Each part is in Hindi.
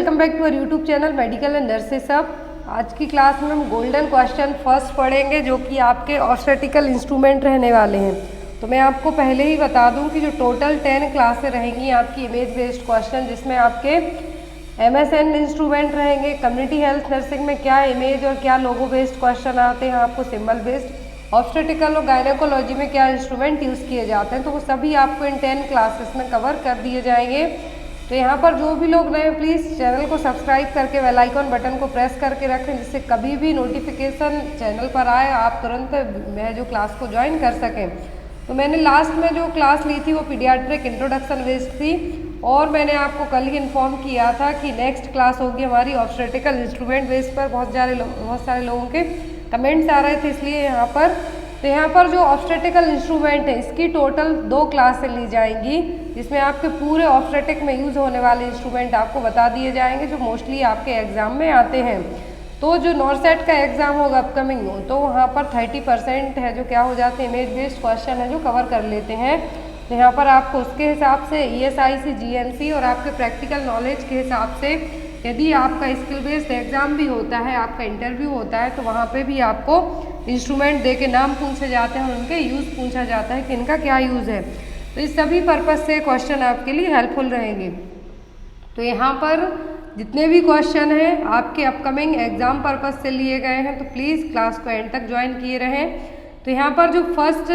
Welcome back to our YouTube channel medical and nurses सब। आज की क्लास में हम गोल्डन क्वेश्चन फर्स्ट पढ़ेंगे जो कि आपके ऑब्स्टेटिकल इंस्ट्रूमेंट रहने वाले हैं। तो मैं आपको पहले ही बता दूं कि जो टोटल 10 क्लासें रहेंगी आपकी इमेज बेस्ड क्वेश्चन, जिसमें आपके MSN इंस्ट्रूमेंट रहेंगे, कम्युनिटी हेल्थ नर्सिंग में क्या इमेज और क्या लोगो बेस्ड क्वेश्चन आते हैं, आपको सिंबल बेस्ड, ऑब्स्टेटिकल और गायनेकोलॉजी में क्या इंस्ट्रूमेंट यूज़ किए जाते हैं, तो वो सभी आपको इन 10 क्लासेस में कवर कर दिए जाएंगे। तो यहाँ पर जो भी लोग नए प्लीज़ चैनल को सब्सक्राइब करके बेल आइकन बटन को प्रेस करके रखें, जिससे कभी भी नोटिफिकेशन चैनल पर आए आप तुरंत मैं जो क्लास को ज्वाइन कर सकें। तो मैंने लास्ट में जो क्लास ली थी वो पीडियाट्रिक इंट्रोडक्शन बेस्ड थी, और मैंने आपको कल ही इन्फॉर्म किया था कि नेक्स्ट क्लास होगी हमारी ऑब्स्टेटिकल इंस्ट्रूमेंट बेस पर। बहुत सारे लोगों के कमेंट्स आ रहे थे, इसलिए यहाँ पर जो ऑब्स्टेटिकल इंस्ट्रूमेंट है इसकी टोटल 2 क्लासें ली जाएंगी, जिसमें आपके पूरे ऑब्स्टेटिक में यूज़ होने वाले इंस्ट्रूमेंट आपको बता दिए जाएंगे जो मोस्टली आपके एग्ज़ाम में आते हैं। तो जो नॉर्सेट का एग्ज़ाम होगा अपकमिंग, तो वहाँ पर 30% है जो क्या हो जाते हैं इमेज बेस्ड क्वेश्चन है जो कवर कर लेते हैं। तो यहाँ पर आपको उसके हिसाब से ESIC GNC और आपके प्रैक्टिकल नॉलेज के हिसाब से, यदि आपका स्किल बेस्ड एग्ज़ाम भी होता है, आपका इंटरव्यू होता है, तो वहाँ पे भी आपको इंस्ट्रूमेंट दे के नाम पूछे जाते हैं और उनके यूज़ पूछा जाता है कि इनका क्या यूज़ है। तो इस सभी पर्पज़ से क्वेश्चन आपके लिए हेल्पफुल रहेंगे। तो यहाँ पर जितने भी क्वेश्चन हैं आपके अपकमिंग एग्ज़ाम पर्पज़ से लिए गए हैं, तो प्लीज़ क्लास को एंड तक ज्वाइन किए रहें। तो यहाँ पर जो फर्स्ट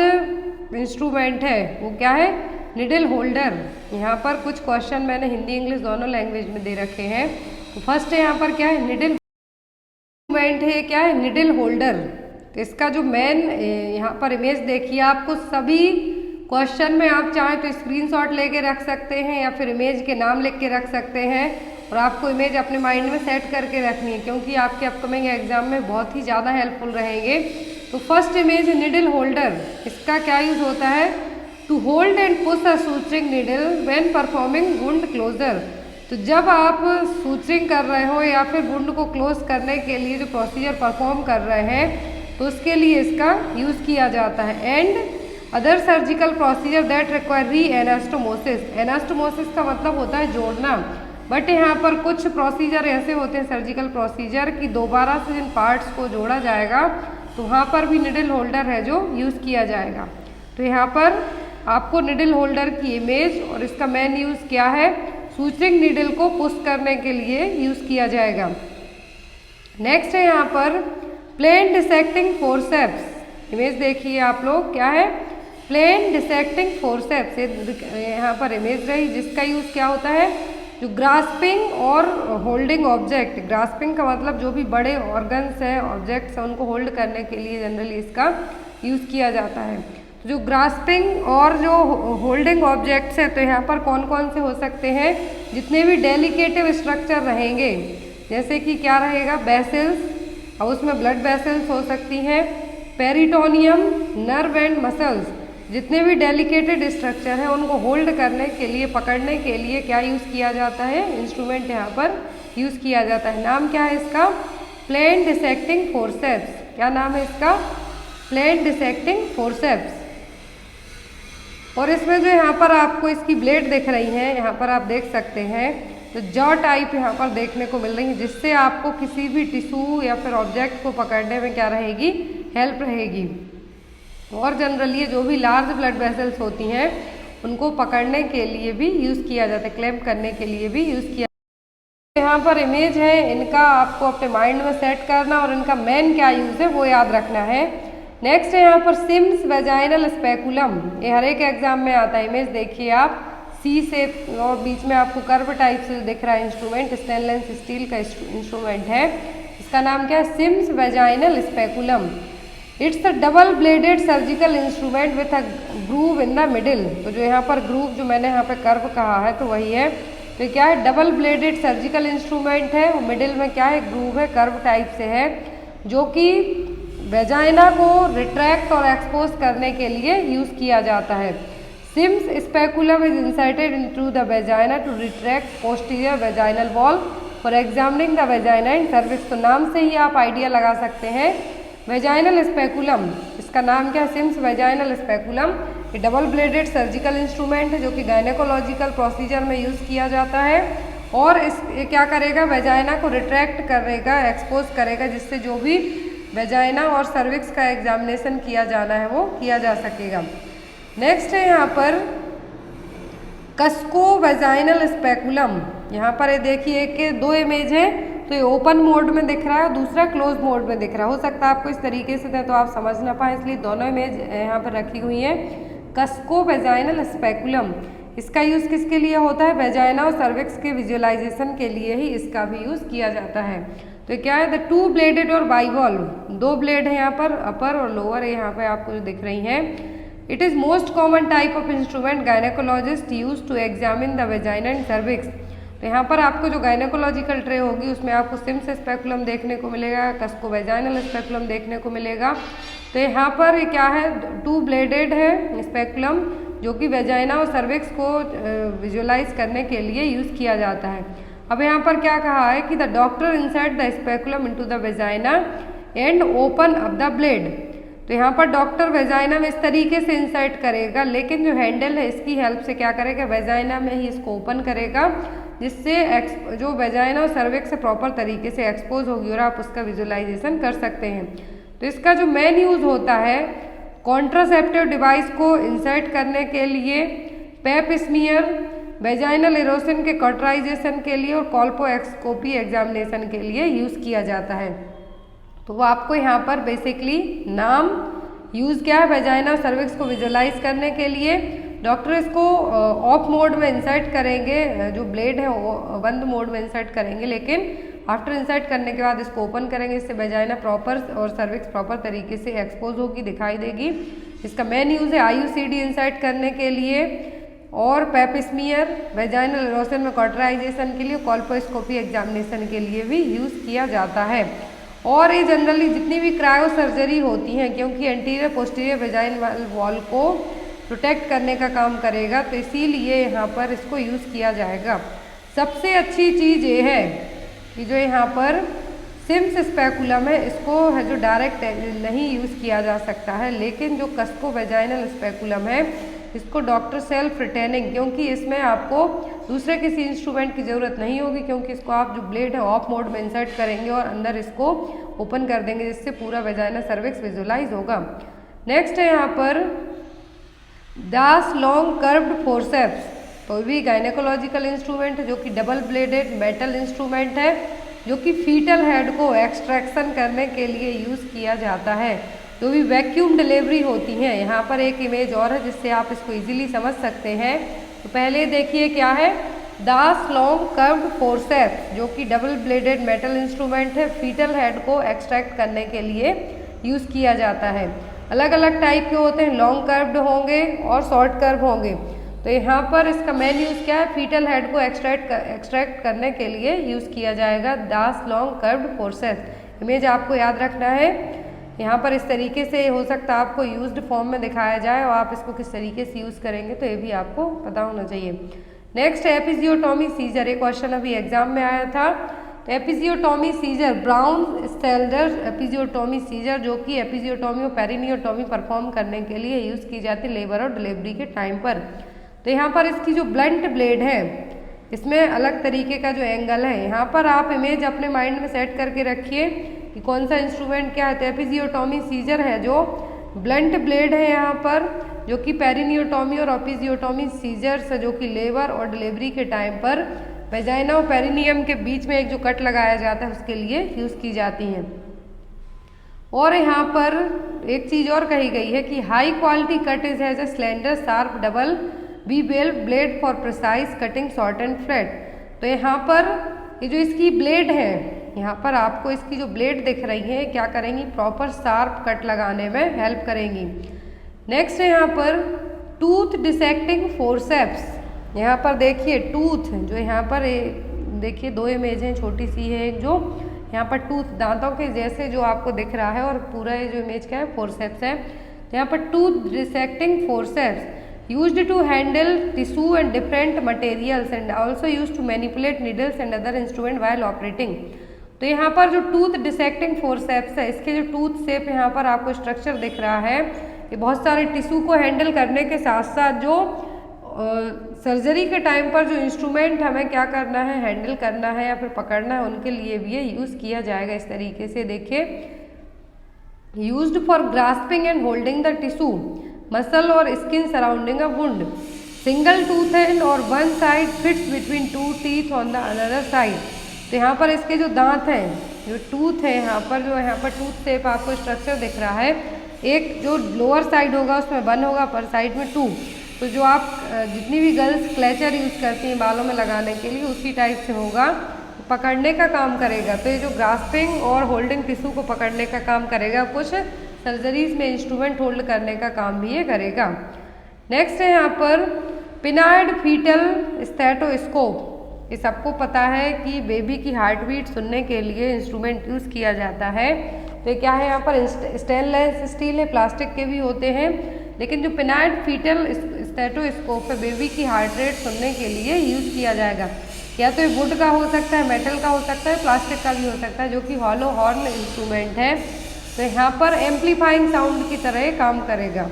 इंस्ट्रूमेंट है वो क्या है, निडल होल्डर। यहाँ पर कुछ क्वेश्चन मैंने हिंदी इंग्लिश दोनों लैंग्वेज में दे रखे हैं। तो फर्स्ट है यहाँ पर क्या है, निडल इंस्ट्रूमेंट है, क्या है, निडल होल्डर। तो इसका जो मेन यहाँ पर इमेज देखिए, आपको सभी क्वेश्चन में आप चाहें तो स्क्रीनशॉट लेके रख सकते हैं या फिर इमेज के नाम लिख के रख सकते हैं, और आपको इमेज अपने माइंड में सेट करके रखनी है क्योंकि आपके अपकमिंग एग्जाम में बहुत ही ज़्यादा हेल्पफुल रहेंगे। तो फर्स्ट इमेज निडल होल्डर, इसका क्या यूज़ होता है, to hold and push a suturing needle when performing wound closure. तो जब आप सूचरिंग कर रहे हो या फिर वुंड को क्लोज करने के लिए जो प्रोसीजर परफॉर्म कर रहे हैं, तो उसके लिए इसका यूज़ किया जाता है। And other surgical procedure that require री एनास्टोमोसिस। एनास्टोमोसिस का मतलब होता है जोड़ना, बट यहाँ पर कुछ प्रोसीजर ऐसे होते हैं सर्जिकल प्रोसीजर कि दोबारा से जिन पार्ट्स को जोड़ा जाएगा, तो वहाँ पर भी निडल होल्डर है जो यूज़ किया जाएगा। तो यहाँ पर आपको निडल होल्डर की इमेज और इसका मेन यूज़ क्या है, सूचरिंग निडल को पुश करने के लिए यूज़ किया जाएगा। नेक्स्ट है यहाँ पर प्लेन डिसेक्टिंग फोर्सेप्स। इमेज देखिए आप लोग, क्या है, प्लेन डिसेक्टिंग फोर्सेप्स। यहाँ पर इमेज रही जिसका यूज़ क्या होता है, जो ग्रास्पिंग और होल्डिंग ऑब्जेक्ट। ग्रास्पिंग का मतलब जो भी बड़े ऑर्गन्स हैं, ऑब्जेक्ट्स हैं, उनको होल्ड करने के लिए जनरली इसका यूज़ किया जाता है। तो जो ग्रास्पिंग और जो होल्डिंग ऑब्जेक्ट्स हैं, तो यहाँ पर कौन कौन से हो सकते हैं, जितने भी डेलिकेटिव स्ट्रक्चर रहेंगे, जैसे कि क्या रहेगा, वेसल्स, और उसमें ब्लड वेसल्स हो सकती हैं, पेरिटोनियम, नर्व एंड मसल्स, जितने भी डेलिकेटेड स्ट्रक्चर हैं उनको होल्ड करने के लिए, पकड़ने के लिए क्या यूज़ किया जाता है, इंस्ट्रूमेंट यहाँ पर यूज़ किया जाता है। नाम क्या है इसका, प्लेन डिसेक्टिंग फोर्सेप्स। क्या नाम है इसका, प्लेन डिसेक्टिंग फोर्सेप्स। और इसमें जो यहाँ पर आपको इसकी ब्लेड दिख रही है, यहाँ पर आप देख सकते हैं, तो जॉ टाइप यहाँ पर देखने को मिल रही है, जिससे आपको किसी भी टिश्यू या फिर ऑब्जेक्ट को पकड़ने में क्या रहेगी, हेल्प रहेगी। और जनरली जो भी लार्ज ब्लड वेसल्स होती हैं उनको पकड़ने के लिए भी यूज़ किया जाता है, क्लैंप करने के लिए भी यूज़ किया। यहाँ पर इमेज है, इनका आपको अपने माइंड में सेट करना और इनका मेन क्या यूज़ है वो याद रखना है। नेक्स्ट है यहाँ पर सिम्स वेजाइनल स्पेकुलम। ये हर एक एग्जाम में आता है। इमेज देखिए आप, सी शेप और बीच में आपको कर्व टाइप से दिख रहा है इंस्ट्रूमेंट, स्टेनलेस स्टील का इंस्ट्रूमेंट है। इसका नाम क्या है, Sims vaginal speculum. It's a double bladed surgical instrument with a groove in the middle. तो जो यहाँ पर ग्रूव, जो मैंने यहाँ पे कर्व कहा है, तो वही है। तो क्या है, डबल ब्लेडेड सर्जिकल इंस्ट्रूमेंट है, और मिडिल में क्या है, ग्रूव है, कर्व टाइप से है, जो कि वेजाइना को रिट्रैक्ट और एक्सपोज करने के लिए यूज़ किया जाता है। Sims speculum is inserted into the vagina to retract posterior vaginal wall for examining the vagina in cervix. तो नाम से ही आप आइडिया लगा सकते हैं, वेजाइनल स्पेकुलम, इसका नाम क्या है, सिम्स वेजाइनल स्पेकुलम। ये डबल ब्लेडेड सर्जिकल इंस्ट्रूमेंट है जो कि गायनेकोलॉजिकल प्रोसीजर में यूज़ किया जाता है, और ये क्या करेगा, वेजाइना को रिट्रैक्ट करेगा, एक्सपोज करेगा, जिससे जो भी वेजाइना और सर्विक्स का एग्जामिनेशन किया जाना है वो किया जा सकेगा। नेक्स्ट है यहाँ पर कस्को वेजाइनल स्पेकुलम। यहाँ पर ये देखिए कि दो इमेज है, तो ये ओपन मोड में दिख रहा है और दूसरा क्लोज मोड में दिख रहा है। हो सकता है आपको इस तरीके से दे तो आप समझ ना पाए, इसलिए दोनों इमेज यहाँ पर रखी हुई है। कस्को वेजाइनल स्पेकुलम, इसका यूज़ किसके लिए होता है, वेजाइना और सर्विक्स के विजुअलाइजेशन के लिए ही इसका भी यूज़ किया जाता है। तो क्या है, द टू ब्लेडेड और बाइवॉल्व, दो ब्लेड है यहाँ पर, अपर और लोअर यहाँ पे आपको जो दिख रही हैं। It is most common type of instrument gynaecologist use to examine the vagina and cervix. तो यहाँ पर आपको जो गायनेकोलॉजिकल ट्रे होगी उसमें आपको सिम्स स्पेकुलम देखने को मिलेगा, कस्को वेजाइनल स्पेकुलम देखने को मिलेगा। तो यहाँ पर क्या है, टू ब्लेडेड है स्पेकुलम, जो कि वेजाइना और सर्विक्स को विजुअलाइज करने के लिए यूज़ किया जाता है। अब यहाँ पर क्या कहा है कि the doctor insert the speculum into the vagina and open up the blade. तो यहाँ पर डॉक्टर वेजाइना में इस तरीके से इंसर्ट करेगा, लेकिन जो हैंडल है इसकी हेल्प से क्या करेगा, वेजाइना में ही इसको ओपन करेगा, जिससे जो वेजाइना और सर्विक्स से प्रॉपर तरीके से एक्सपोज होगी और आप उसका विजुअलाइजेशन कर सकते हैं। तो इसका जो मेन यूज़ होता है कॉन्ट्रासेप्टिव डिवाइस को इंसर्ट करने के लिए, पेप स्मीयर, वेजाइनल इरोशन के कॉटराइजेशन के लिए और कॉल्पोस्कोपी एग्जामिनेशन के लिए यूज़ किया जाता है। तो वो आपको यहाँ पर बेसिकली नाम यूज़ क्या है, वेजाइना और सर्विक्स को विजुअलाइज करने के लिए डॉक्टर इसको ऑफ मोड में इंसर्ट करेंगे, जो ब्लेड है वो बंद मोड में इंसर्ट करेंगे, लेकिन आफ्टर इंसर्ट करने के बाद इसको ओपन करेंगे, इससे वेजाइना प्रॉपर और सर्विक्स प्रॉपर तरीके से एक्सपोज होगी, दिखाई देगी। इसका मेन यूज़ है आईयूसीडी इंसर्ट करने के लिए और पेप स्मीयर, वेजाइनल इरोशन में कॉटराइजेशन के लिए, कॉल्पोस्कोपी एग्जामिनेशन के लिए भी यूज़ किया जाता है। और ये जनरली जितनी भी क्रायो सर्जरी होती हैं, क्योंकि एंटीरियर पोस्टीरियर वेजाइनल वॉल को प्रोटेक्ट करने का काम करेगा, तो इसीलिए यहाँ पर इसको यूज़ किया जाएगा। सबसे अच्छी चीज़ ये है कि जो यहाँ पर सिम्स स्पेकुलम है, इसको है जो डायरेक्ट नहीं यूज़ किया जा सकता है, लेकिन जो कस्को वेजाइनल स्पेकुलम है इसको डॉक्टर सेल्फ रिटेनिंग, क्योंकि इसमें आपको दूसरे किसी इंस्ट्रूमेंट की ज़रूरत नहीं होगी, क्योंकि इसको आप जो ब्लेड है ऑफ मोड में इंसर्ट करेंगे और अंदर इसको ओपन कर देंगे, जिससे पूरा वेजाइना सर्विक्स विजुअलाइज होगा। नेक्स्ट है यहाँ पर दास लॉन्ग कर्व्ड फोर्सेप्स। तो भी गायनेकोलॉजिकल इंस्ट्रूमेंट है, जो कि डबल ब्लेडेड मेटल इंस्ट्रूमेंट है, जो कि फीटल हेड को एक्सट्रैक्शन करने के लिए यूज़ किया जाता है। तो भी वैक्यूम डिलीवरी होती हैं। यहाँ पर एक इमेज और है जिससे आप इसको इजीली समझ सकते हैं। तो पहले देखिए क्या है, दास लॉन्ग कर्व्ड फोर्सेप्स, जो कि डबल ब्लेडेड मेटल इंस्ट्रूमेंट है, फीटल हेड को एक्सट्रैक्ट करने के लिए यूज़ किया जाता है। अलग अलग टाइप के होते हैं, लॉन्ग कर्व्ड होंगे और शॉर्ट कर्व होंगे। तो यहाँ पर इसका मेन यूज़ क्या है, फीटल हेड को एक्सट्रैक्ट करने के लिए यूज़ किया जाएगा दास लॉन्ग कर्व्ड फोर्सेप्स। इमेज आपको याद रखना है, यहाँ पर इस तरीके से हो सकता है आपको यूज्ड फॉर्म में दिखाया जाए और आप इसको किस तरीके से यूज़ करेंगे तो ये भी आपको पता होना चाहिए। नेक्स्ट एपिजियोटॉमी सीजर, एक क्वेश्चन अभी एग्जाम में आया था। तो episiotomy scissor, Braun Stadler episiotomy scissor, जो कि एपिजियोटॉमी और पेरिनियोटॉमी परफॉर्म करने के लिए यूज़ की जाती है लेबर और डिलीवरी के टाइम पर। तो यहाँ पर इसकी जो ब्लंट ब्लेड है, इसमें अलग तरीके का जो एंगल है, यहाँ पर आप इमेज अपने माइंड में सेट करके रखिए कि कौन सा इंस्ट्रूमेंट क्या है। तो एपिजियोटॉमी सीजर है जो ब्लंट ब्लेड है यहाँ पर, जो कि पेरिनियोटॉमी और एपिजियोटॉमी सीजर्स है, जो कि लेबर और डिलीवरी के टाइम पर वेजाइना और पेरिनियम के बीच में एक जो कट लगाया जाता है उसके लिए यूज़ की जाती हैं। और यहाँ पर एक चीज़ और कही गई है कि high quality cut is has a slender sharp double bevel blade for precise cutting short and flat. तो यहाँ पर ये जो इसकी ब्लेड है, यहाँ पर आपको इसकी जो ब्लेड दिख रही है क्या करेंगी, प्रॉपर शार्प कट लगाने में हेल्प करेंगी। नेक्स्ट है यहाँ पर टूथ डिसेक्टिंग फोर्सेप्स। यहाँ पर देखिए टूथ, जो यहाँ पर देखिए दो इमेज हैं, छोटी सी है एक, जो यहाँ पर टूथ दांतों के जैसे जो आपको दिख रहा है, और पूरा ये जो इमेज क्या है फोर्सेप्स है। तो यहाँ पर tooth dissecting forceps used to handle tissue and different materials and also used to manipulate needles and other instrument while operating। तो यहाँ पर जो टूथ डिसेक्टिंग फोर्सेप्स है, इसके जो टूथ शेप यहाँ पर आपको स्ट्रक्चर दिख रहा है, ये बहुत सारे टिश्यू को हैंडल करने के साथ साथ जो सर्जरी के टाइम पर जो इंस्ट्रूमेंट हमें क्या करना है, हैंडल करना है या फिर पकड़ना है, उनके लिए भी ये यूज़ किया जाएगा। इस तरीके से देखिए, used for grasping and holding the tissue muscle और skin surrounding a wound, single tooth and और one side fits between two teeth on the another side. तो यहाँ पर इसके जो दांत हैं, जो टूथ है यहाँ पर टूथ शेप आपको स्ट्रक्चर दिख रहा है, एक जो लोअर साइड होगा उसमें 1 होगा, पर साइड में 2। तो जो आप जितनी भी गर्ल्स क्लेचर यूज़ करती हैं बालों में लगाने के लिए, उसी टाइप से होगा, पकड़ने का काम करेगा। तो ये जो ग्रास्पिंग और होल्डिंग टिश्यू को पकड़ने का काम करेगा, कुछ सर्जरीज में इंस्ट्रूमेंट होल्ड करने का काम भी ये करेगा। नेक्स्ट है यहाँ पर पिनाइड फीटल स्टेथोस्कोप। ये सबको पता है कि बेबी की हार्ट बीट सुनने के लिए इंस्ट्रूमेंट यूज़ किया जाता है। तो क्या है यहाँ पर, स्टेनलेस स्टील है, प्लास्टिक के भी होते हैं, लेकिन जो पिनाइड फीटल स्टेथोस्कोप है बेबी की हार्ट रेट सुनने के लिए यूज़ किया जाएगा। या तो ये वुड का हो सकता है, मेटल का हो सकता है, प्लास्टिक का भी हो सकता है, जो कि हॉलो हॉर्न इंस्ट्रूमेंट है। तो यहाँ पर एम्पलीफाइंग साउंड की तरह काम करेगा।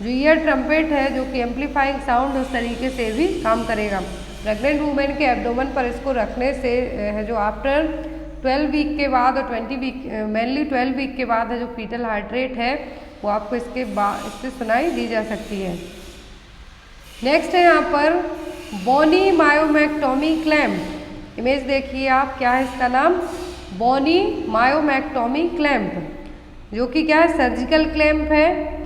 जो ईयर ट्रम्पेट है जो कि एम्पलीफाइंग साउंड, उस तरीके से भी काम करेगा। प्रेग्नेंट वूमेन के एब्डोमेन पर इसको रखने से है जो आफ्टर 12 वीक के बाद और 20 वीक, मेनली 12 वीक के बाद है जो फीटल हार्ट रेट है वो आपको इससे सुनाई दी जा सकती है। नेक्स्ट है यहाँ पर बोनी मायोमेक्टोमी क्लैम्प। इमेज देखिए आप, क्या है इसका नाम, बोनी मायोमेक्टोमी क्लैम्प, जो कि क्या है, सर्जिकल क्लैम्प है।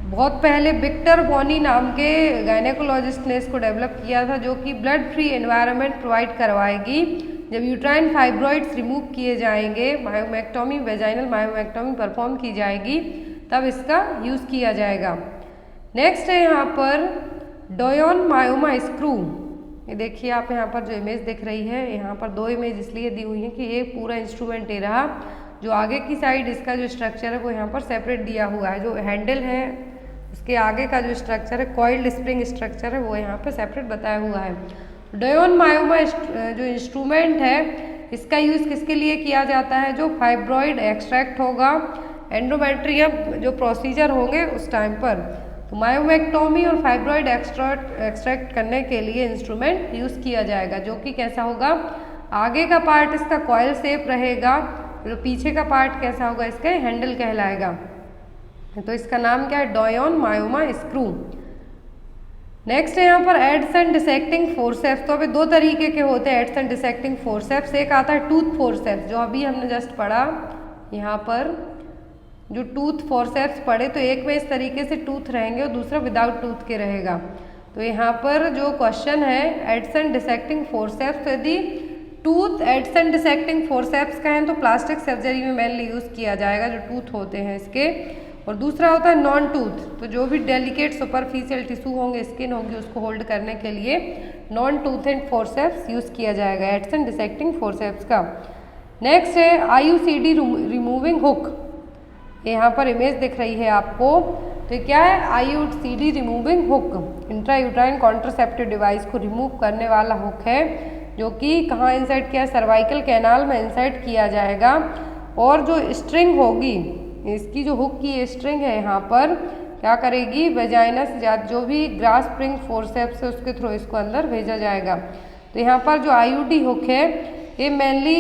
बहुत पहले विक्टर बोनी नाम के गायनेकोलॉजिस्ट ने इसको डेवलप किया था, जो कि ब्लड फ्री एनवायरनमेंट प्रोवाइड करवाएगी। जब यूट्राइन फाइब्रॉइड्स रिमूव किए जाएंगे, मायोमेक्टोमी, वेजाइनल मायोमेक्टोमी परफॉर्म की जाएगी, तब इसका यूज़ किया जाएगा। नेक्स्ट है यहाँ पर डोयोन मायोमा स्क्रू। ये देखिए आप यहाँ पर जो इमेज दिख रही है, यहाँ पर 2 इमेज इसलिए दी हुई है कि ये पूरा इंस्ट्रूमेंट ये रहा, जो आगे की साइड इसका जो स्ट्रक्चर है वो यहाँ पर सेपरेट दिया हुआ है। जो हैंडल है उसके आगे का जो स्ट्रक्चर है, कॉइल्ड स्प्रिंग स्ट्रक्चर है, वो यहाँ पर सेपरेट बताया हुआ है। डोयोन मायोमा जो इंस्ट्रूमेंट है, इसका यूज़ किसके लिए किया जाता है, जो फाइब्रॉइड एक्सट्रैक्ट होगा, एंडोमेट्रियम जो प्रोसीजर होंगे उस टाइम पर। तो मायोमेक्टोमी और फाइब्रॉइड एक्सट्रैक्ट करने के लिए इंस्ट्रूमेंट यूज़ किया जाएगा, जो कि कैसा होगा, आगे का पार्ट इसका कॉइल शेप रहेगा, जो पीछे का पार्ट कैसा होगा, इसका हैंडल कहलाएगा। तो इसका नाम क्या है, डोयोन मायोमा स्क्रू। नेक्स्ट है यहाँ पर एडसन डिसेक्टिंग फोर्सेप्स। तो अभी 2 तरीके के होते हैं एडसन डिसेक्टिंग फोर्सेप्स। एक आता है टूथ फोर्सेप्स, जो अभी हमने जस्ट पढ़ा, यहाँ पर जो टूथ फोर्सेप्स पढ़े, तो एक में इस तरीके से टूथ रहेंगे और दूसरा विदाउट टूथ के रहेगा। तो यहाँ पर जो क्वेश्चन है एडसन डिसेक्टिंग फोर्सेप्स, यदि टूथ एडसन डिसेक्टिंग फोर्सेप्स का है तो प्लास्टिक सर्जरी में मेनली यूज़ किया जाएगा, जो टूथ होते हैं इसके। और दूसरा होता है नॉन टूथ, तो जो भी डेलिकेट सुपरफिशियल टिश्यू होंगे, स्किन होगी, उसको होल्ड करने के लिए non tooth and forceps use किया जाएगा एडसन डिसेक्टिंग फोर्सेप्स का। नेक्स्ट है IUCD रिमूविंग हुक। यहाँ पर इमेज दिख रही है आपको, तो क्या है, IUCD removing hook intra uterine contraceptive device को रिमूव करने वाला हुक है, जो कि कहाँ इंसर्ट किया, सर्वाइकल कैनाल में इंसर्ट किया जाएगा। और जो स्ट्रिंग होगी, इसकी जो हुक की स्ट्रिंग है यहाँ पर क्या करेगी, वेजाइनस या जो भी ग्रास स्प्रिंग फोर्सेप्स है उसके थ्रू इसको अंदर भेजा जाएगा। तो यहाँ पर जो IUD हुक है, ये मेनली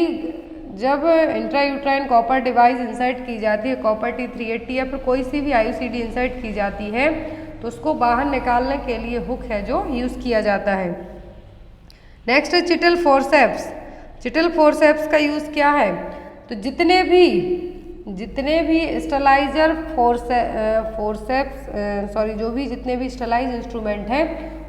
जब इंट्रायूट्राइन कॉपर डिवाइस इंसर्ट की जाती है, कॉपर T380 या फिर कोई सी भी IUCD इंसर्ट की जाती है, तो उसको बाहर निकालने के लिए हुक है जो यूज़ किया जाता है। नेक्स्ट है चिटल फोर्सेप्स। चिटल फोर्सेप्स का यूज़ क्या है, तो जितने भी स्टरलाइजर जो भी जितने भी स्टरलाइज इंस्ट्रूमेंट हैं,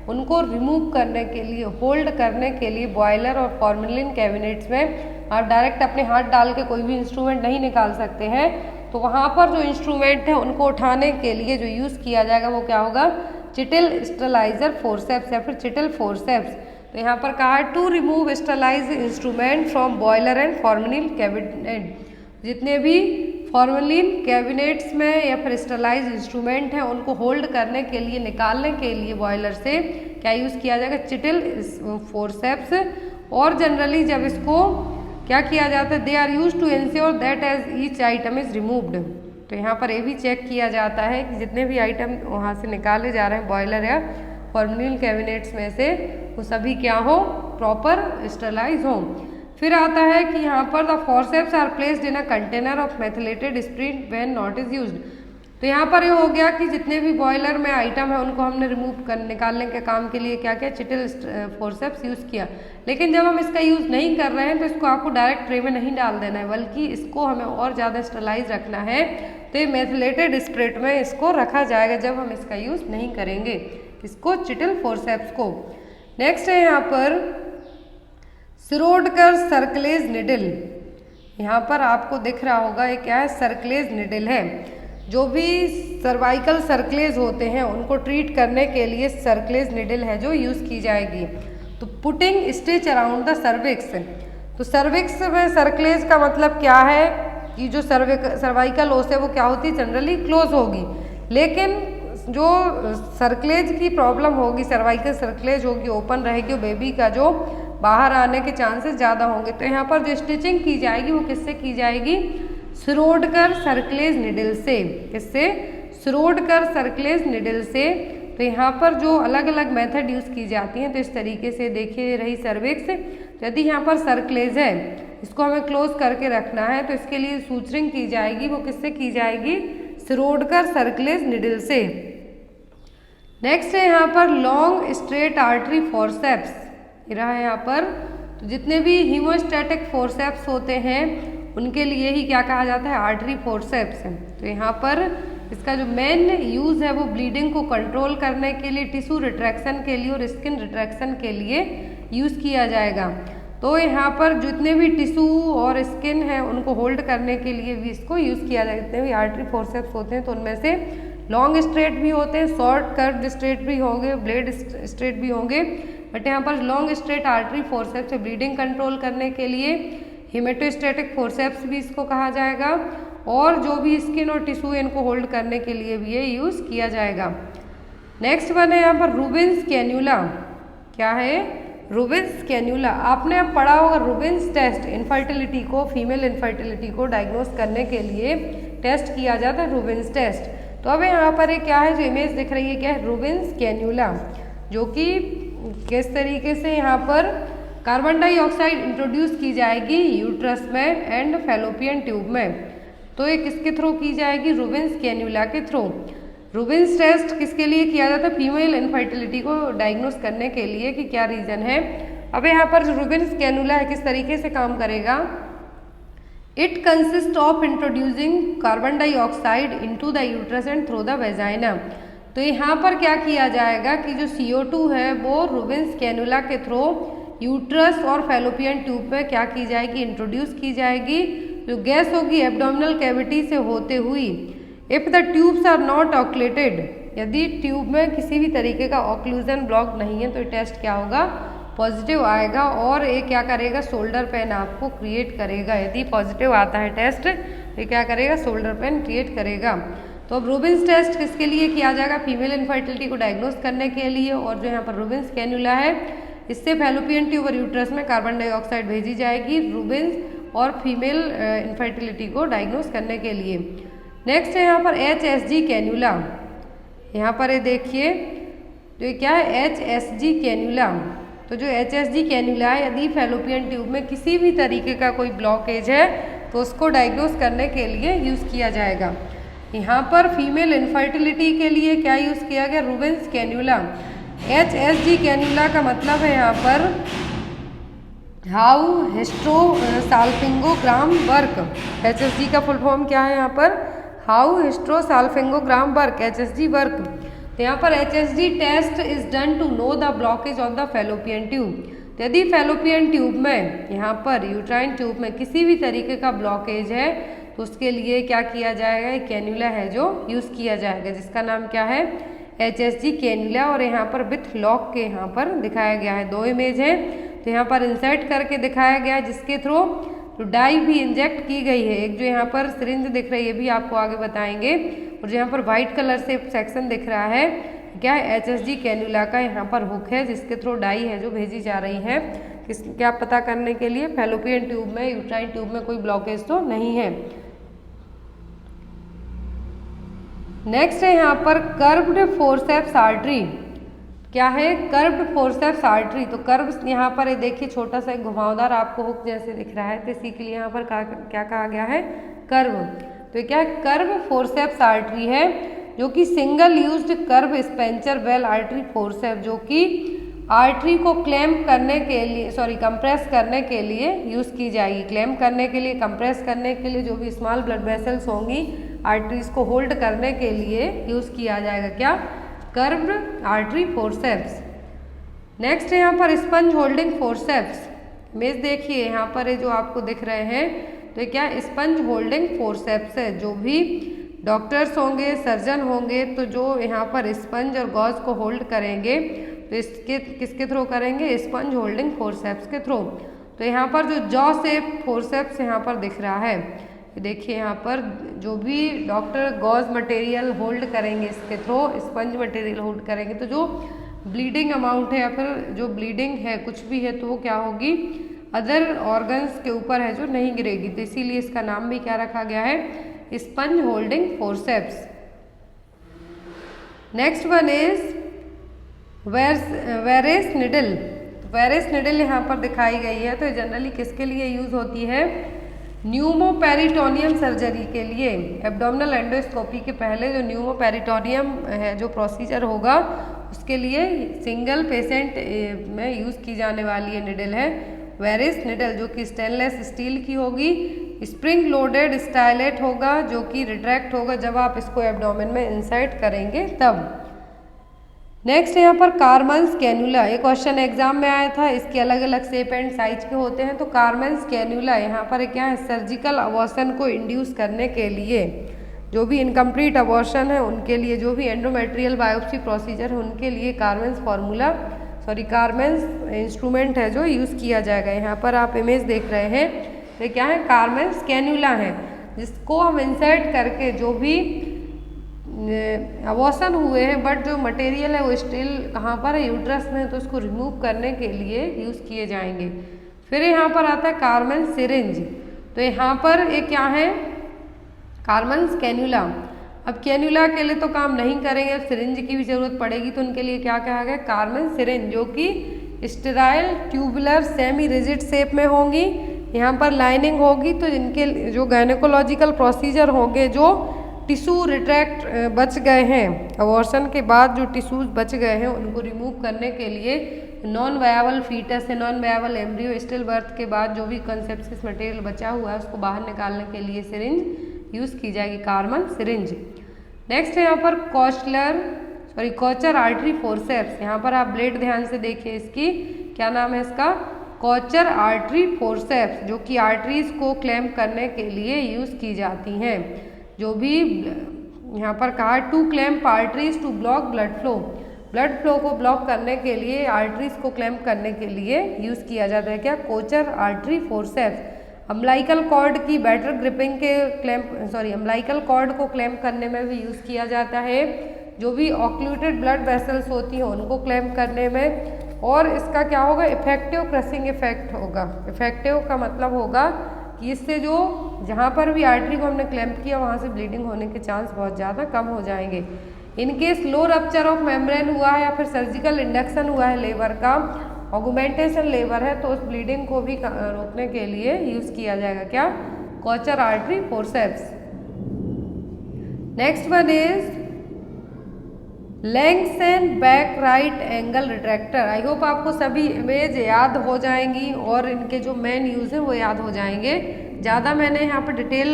उनको रिमूव करने के लिए, होल्ड करने के लिए बॉयलर और फॉर्मेलिन कैबिनेट्स में आप डायरेक्ट अपने हाथ डाल के कोई भी इंस्ट्रूमेंट नहीं निकाल सकते हैं। तो वहाँ पर जो इंस्ट्रूमेंट है उनको उठाने के लिए जो यूज़ किया जाएगा वो क्या होगा, चिटल स्टरलाइजर फोर्सेप्स या फिर चिटल फोर्सेप्स। तो यहाँ पर कहा है to remove sterilise instrument from boiler and formalin cabinet. जितने भी फॉर्मेलिन कैबिनेट्स में या फिर स्टरलाइज इंस्ट्रूमेंट हैं, उनको होल्ड करने के लिए, निकालने के लिए बॉयलर से क्या यूज़ किया जाएगा, चिटल फोर्सेप्स। और जनरली जब इसको क्या किया जाता है, they are use to ensure that as each item is removed. तो यहाँ पर ये भी चेक किया जाता है कि जितने भी आइटम वहाँ से निकाले जा रहे हैं बॉयलर या फॉर्मियल कैविनेट्स में से वो सभी क्या हो, प्रॉपर स्टरलाइज हो। फिर आता है कि यहाँ पर the forceps are placed in a container of methylated spirit when not is used. तो यहाँ पर ये हो गया कि जितने भी बॉयलर में आइटम है उनको हमने रिमूव कर निकालने के काम के लिए क्या किया, चिटिल फोरसेप्स यूज़ किया। लेकिन जब हम इसका यूज़ नहीं कर रहे हैं तो इसको आपको डायरेक्ट ट्रे में नहीं डाल देना है, बल्कि इसको हमें और ज़्यादा स्टरलाइज रखना है। तो ये मेथिलेटेड स्प्रिट में इसको रखा जाएगा जब हम इसका यूज़ नहीं करेंगे, इसको चिटिल फोरसेप्स को। नेक्स्ट है यहाँ पर सिरोडकर सर्कलेज निडल। यहाँ पर आपको दिख रहा होगा ये क्या है, सर्कलेज निडल है। जो भी सर्वाइकल सर्कलेज होते हैं उनको ट्रीट करने के लिए सर्कलेज निडल है जो यूज़ की जाएगी। तो putting stitch around the cervix. तो सर्विक्स में सर्कलेज का मतलब क्या है कि जो सर्वाइकल ओस है वो क्या होती है, जनरली क्लोज होगी। लेकिन जो सर्कलेज की प्रॉब्लम होगी, सर्वाइकल सर्कलेज होगी, ओपन रहेगी, बेबी का जो बाहर आने के चांसेस ज़्यादा होंगे। तो यहाँ पर जो स्टिचिंग की जाएगी वो किससे की जाएगी, सिरोडकर सर्कलेज निडल से। किससे, सिरोडकर सर्कलेज निडल से। तो यहाँ पर जो अलग अलग मेथड यूज़ की जाती हैं, तो इस तरीके से देखिए रही सर्विक्स। तो यदि यहाँ पर सर्कलेज है, इसको हमें क्लोज करके रखना है, तो इसके लिए सूचरिंग की जाएगी, वो किससे की जाएगी, सिरोडकर सर्कलेज निडल से। नेक्स्ट है यहाँ पर लॉन्ग स्ट्रेट आर्टरी फोरसेप्स। ये रहा है यहाँ पर। तो जितने भी हीमोस्टैटिक फोरसेप्स होते हैं उनके लिए ही क्या कहा जाता है, आर्टरी फोरसेप्स। तो यहाँ पर इसका जो मेन यूज़ है वो ब्लीडिंग को कंट्रोल करने के लिए, टिश्यू रिट्रैक्शन के लिए और स्किन रिट्रैक्शन के लिए यूज़ किया जाएगा। तो यहाँ पर जितने भी टिश्यू और स्किन है उनको होल्ड करने के लिए भी इसको यूज़ किया जाएगा। जितने भी आर्टरी फोरसेप्स होते हैं तो उनमें से लॉन्ग स्ट्रेट भी होते हैं, शॉर्ट कर्व्ड स्ट्रेट भी होंगे, ब्लेड स्ट्रेट भी होंगे। बट यहाँ पर लॉन्ग स्ट्रेट आर्टरी फोरसेप्स है ब्लीडिंग कंट्रोल करने के लिए। हेमेटोस्टैटिक फोरसेप्स भी इसको कहा जाएगा। और जो भी स्किन और टिश्यू है इनको होल्ड करने के लिए भी ये यूज़ किया जाएगा। नेक्स्ट वन है यहाँ पर रूबिन्स कैन्यूला। क्या है, रूबिन्स कैन्यूला। आपने अब पढ़ा होगा रूबिन्स टेस्ट, इनफर्टिलिटी को, फीमेल इनफर्टिलिटी को डायग्नोस करने के लिए टेस्ट किया जाता है, रूबिन्स टेस्ट। तो अब यहाँ पर ये क्या है, जो इमेज दिख रही है क्या है, रूबिन्स कैन्यूला, जो कि किस तरीके से यहाँ पर कार्बन डाइऑक्साइड इंट्रोड्यूस की जाएगी यूट्रस में एंड फैलोपियन ट्यूब में। तो ये किसके थ्रू की जाएगी, रूबिन्स कैन्यूला के थ्रू। रूबिन्स टेस्ट किसके लिए किया जाता है, फीमेल इनफर्टिलिटी को डायग्नोस करने के लिए कि क्या रीज़न है। अब यहाँ पर जो रूबिन्स कैन्यूला है किस तरीके से काम करेगा, it consist of introducing carbon dioxide into the uterus and through the vagina. तो यहाँ पर क्या किया जाएगा कि जो CO2 है वो रूबिन्स कैन्यूला के थ्रू यूट्रस और फैलोपियन ट्यूब पे क्या की जाएगी, इंट्रोड्यूस की जाएगी। जो गैस होगी एब्डोमिनल कैविटी से होते हुई, if the tubes are not occluded, यदि ट्यूब में किसी भी तरीके का ऑक्लूजन ब्लॉक नहीं है तो ये टेस्ट क्या होगा, पॉजिटिव आएगा। और ये क्या करेगा, शोल्डर पेन आपको क्रिएट करेगा। यदि पॉजिटिव आता है टेस्ट ये क्या करेगा, शोल्डर पेन क्रिएट करेगा। तो अब रूबिन्स टेस्ट किसके लिए किया जाएगा, फीमेल इनफर्टिलिटी को डायग्नोस करने के लिए। और जो यहाँ पर रूबिन्स कैन्यूला है इससे फैलोपियन ट्यूब और यूट्रस में कार्बन डाइऑक्साइड भेजी जाएगी रूबिन्स और फीमेल इनफर्टिलिटी को डायग्नोस करने के लिए। नेक्स्ट है यहाँ पर HSG कैन्यूला। यहाँ पर ये देखिए तो ये क्या है, HSG कैन्यूला। तो जो HSG कैन्यूला है, यदि फैलोपियन ट्यूब में किसी भी तरीके का कोई ब्लॉकेज है तो उसको डायग्नोस करने के लिए यूज़ किया जाएगा। यहाँ पर फीमेल इनफर्टिलिटी के लिए क्या यूज़ किया गया, रूबिन्स कैन्यूला। HSG कैन्यूला का मतलब है यहाँ पर how hysterosalpingogram work. HSG का फुल फॉर्म क्या है यहाँ पर, how hysterosalpingogram work, HSG work. तो यहाँ पर HSG test is done to know the blockage of the fallopian tube. यदि फैलोपियन ट्यूब में, यहाँ पर यूट्राइन ट्यूब में किसी भी तरीके का ब्लॉकेज है तो उसके लिए क्या किया जाएगा, एक कैन्यूला है जो यूज़ किया जाएगा जिसका नाम क्या है, HSG कैन्यूला। और यहाँ पर विथ लॉक के यहाँ पर दिखाया गया है, दो इमेज है तो यहाँ पर इंसर्ट करके दिखाया गया है जिसके थ्रू तो डाई भी इंजेक्ट की गई है। एक जो यहाँ पर सिरिंज दिख रही है भी आपको आगे बताएंगे। और जो यहाँ पर व्हाइट कलर से सेक्शन दिख रहा है क्या है, HSG कैन्यूला का यहाँ पर हुक है जिसके थ्रू डाई है जो भेजी जा रही है क्या पता करने के लिए, फैलोपियन ट्यूब में, यूट्राइन ट्यूब में कोई ब्लॉकेज तो नहीं है। नेक्स्ट है यहाँ पर कर्व्ड फोरसेप्स आर्टरी। क्या है, कर्व्ड फोर्सेप्स आर्टरी। तो कर्व यहाँ पर ये देखिए छोटा सा एक घुमावदार आपको हुक जैसे दिख रहा है, तो इसी के लिए यहाँ पर क्या कहा गया है, कर्व। तो क्या है, कर्व फोर्सेप्स आर्टरी है, जो कि सिंगल यूज्ड कर्व स्पेंचर बेल आर्टरी फोर्सेप्स, जो कि आर्टरी को क्लैम्प करने के लिए कंप्रेस करने के लिए यूज़ की जाएगी। क्लैम्प करने के लिए, कंप्रेस करने के लिए जो भी स्मॉल ब्लड वेसल्स होंगी आर्टरीज को होल्ड करने के लिए यूज़ किया जाएगा क्या, कर्व्ड आर्टरी फोर्सेप्स। नेक्स्ट है यहाँ पर स्पंज होल्डिंग फोर्सेप्स। इमेज देखिए यहाँ पर ये जो आपको दिख रहे हैं, तो ये क्या स्पंज होल्डिंग फोर्सेप्स है। जो भी डॉक्टर्स होंगे, सर्जन होंगे, तो जो यहाँ पर स्पंज और गॉज को होल्ड करेंगे, तो इसके किसके थ्रू करेंगे, स्पंज होल्डिंग फोर्सेप्स के थ्रू। तो यहाँ पर जो जॉ शेप फोर्सेप्स यहाँ पर दिख रहा है, देखिए यहाँ पर जो भी डॉक्टर गॉज मटेरियल होल्ड करेंगे इसके थ्रू, स्पंज मटेरियल होल्ड करेंगे, तो जो ब्लीडिंग अमाउंट है या फिर जो ब्लीडिंग है कुछ भी है, तो वो क्या होगी, अदर ऑर्गन्स के ऊपर है जो नहीं गिरेगी। तो इसीलिए इसका नाम भी क्या रखा गया है, sponge holding forceps. Next one is Veress needle. Veress needle यहाँ पर दिखाई गई है, तो जनरली किसके लिए यूज होती है, न्यूमोपेरिटोनियम सर्जरी के लिए। एब्डोमिनल एंडोस्कोपी के पहले जो न्यूमोपेरिटोनियम है जो प्रोसीजर होगा, उसके लिए सिंगल पेशेंट में यूज़ की जाने वाली ये निडल है वेरेस निडल, जो कि स्टेनलेस स्टील की होगी, स्प्रिंग लोडेड स्टाइलेट होगा, जो कि रिट्रैक्ट होगा जब आप इसको एब्डोमेन में इंसर्ट करेंगे तब। नेक्स्ट यहाँ पर कार्मन्स कैन्यूला, ये क्वेश्चन एग्जाम में आया था, इसके अलग अलग शेप एंड साइज के होते हैं। तो कार्मन्स कैन्यूला यहाँ पर क्या है, सर्जिकल अबॉर्शन को इंड्यूस करने के लिए, जो भी इनकम्प्लीट अबॉर्शन है उनके लिए, जो भी एंडोमेट्रियल बायोप्सी प्रोसीजर है उनके लिए कार्मेंस इंस्ट्रूमेंट है जो यूज़ किया जाएगा। यहाँ पर आप इमेज देख रहे हैं, तो क्या है, कार्मेंस कैन्यूला है, जिसको हम इंसर्ट करके जो भी अबॉर्शन हुए हैं बट जो मटेरियल है वो स्टिल कहाँ पर है, यूट्रस में, तो उसको रिमूव करने के लिए यूज़ किए जाएंगे। फिर यहाँ पर आता है कार्मेंस सिरिंज। तो यहाँ पर ये क्या है, कार्मेंस कैन्यूला। अब कैन्यूला के लिए तो काम नहीं करेंगे, अब सिरिंज की भी जरूरत पड़ेगी, तो उनके लिए क्या कहा गया, कार्मेंस सिरिंज, जो कि sterile tubular semi rigid shape में होंगी। यहाँ पर लाइनिंग होगी, तो इनके जो गायनेकोलॉजिकल प्रोसीजर होंगे, जो टिश्यू रिट्रैक्ट बच गए हैं, अबॉर्शन के बाद जो टिश्यूज बच गए हैं उनको रिमूव करने के लिए, नॉन वायबल फीटस है, non viable embryo, still birth के बाद जो भी कंसेप्सिस मटेरियल बचा हुआ है उसको बाहर निकालने के लिए सिरिंज यूज़ की जाएगी, कार्मन सिरिंज। नेक्स्ट है यहाँ पर कोचर आर्टरी फोर्सेप्स। यहाँ पर आप ब्लेड ध्यान से देखिए, इसकी क्या नाम है, इसका कोचर आर्टरी फोर्सेप्स, जो कि आर्टरीज को क्लैम्प करने के लिए यूज़ की जाती हैं। जो भी यहाँ पर कहा, to clamp arteries to block blood flow को ब्लॉक करने के लिए, आर्टरीज को क्लैम्प करने के लिए यूज़ किया जाता है क्या, Kocher artery forceps. Umbilical cord की बेटर ग्रिपिंग के अम्बलाइकल कॉर्ड को क्लैम्प करने में भी यूज़ किया जाता है। जो भी ऑक्लूटेड ब्लड वेसल्स होती हैं उनको क्लैम्प करने में, और इसका क्या होगा, इफेक्टिव क्रसिंग इफेक्ट होगा। इफेक्टिव का मतलब होगा कि इससे जो जहाँ पर भी आर्टरी को हमने क्लैम्प किया वहाँ से ब्लीडिंग होने के चांस बहुत ज़्यादा कम हो जाएंगे। In case low rupture of membrane हुआ है या फिर सर्जिकल इंडक्शन हुआ है लेबर का, ऑगमेंटेशन लेबर है, तो उस ब्लीडिंग को भी रोकने के लिए यूज़ किया जाएगा क्या, Kocher artery forceps. Next one is Langenbeck right angle retractor. I hope आपको सभी इमेज याद हो जाएंगी और इनके जो मेन यूज़ हैं वो याद हो जाएंगे। ज़्यादा मैंने यहाँ पर डिटेल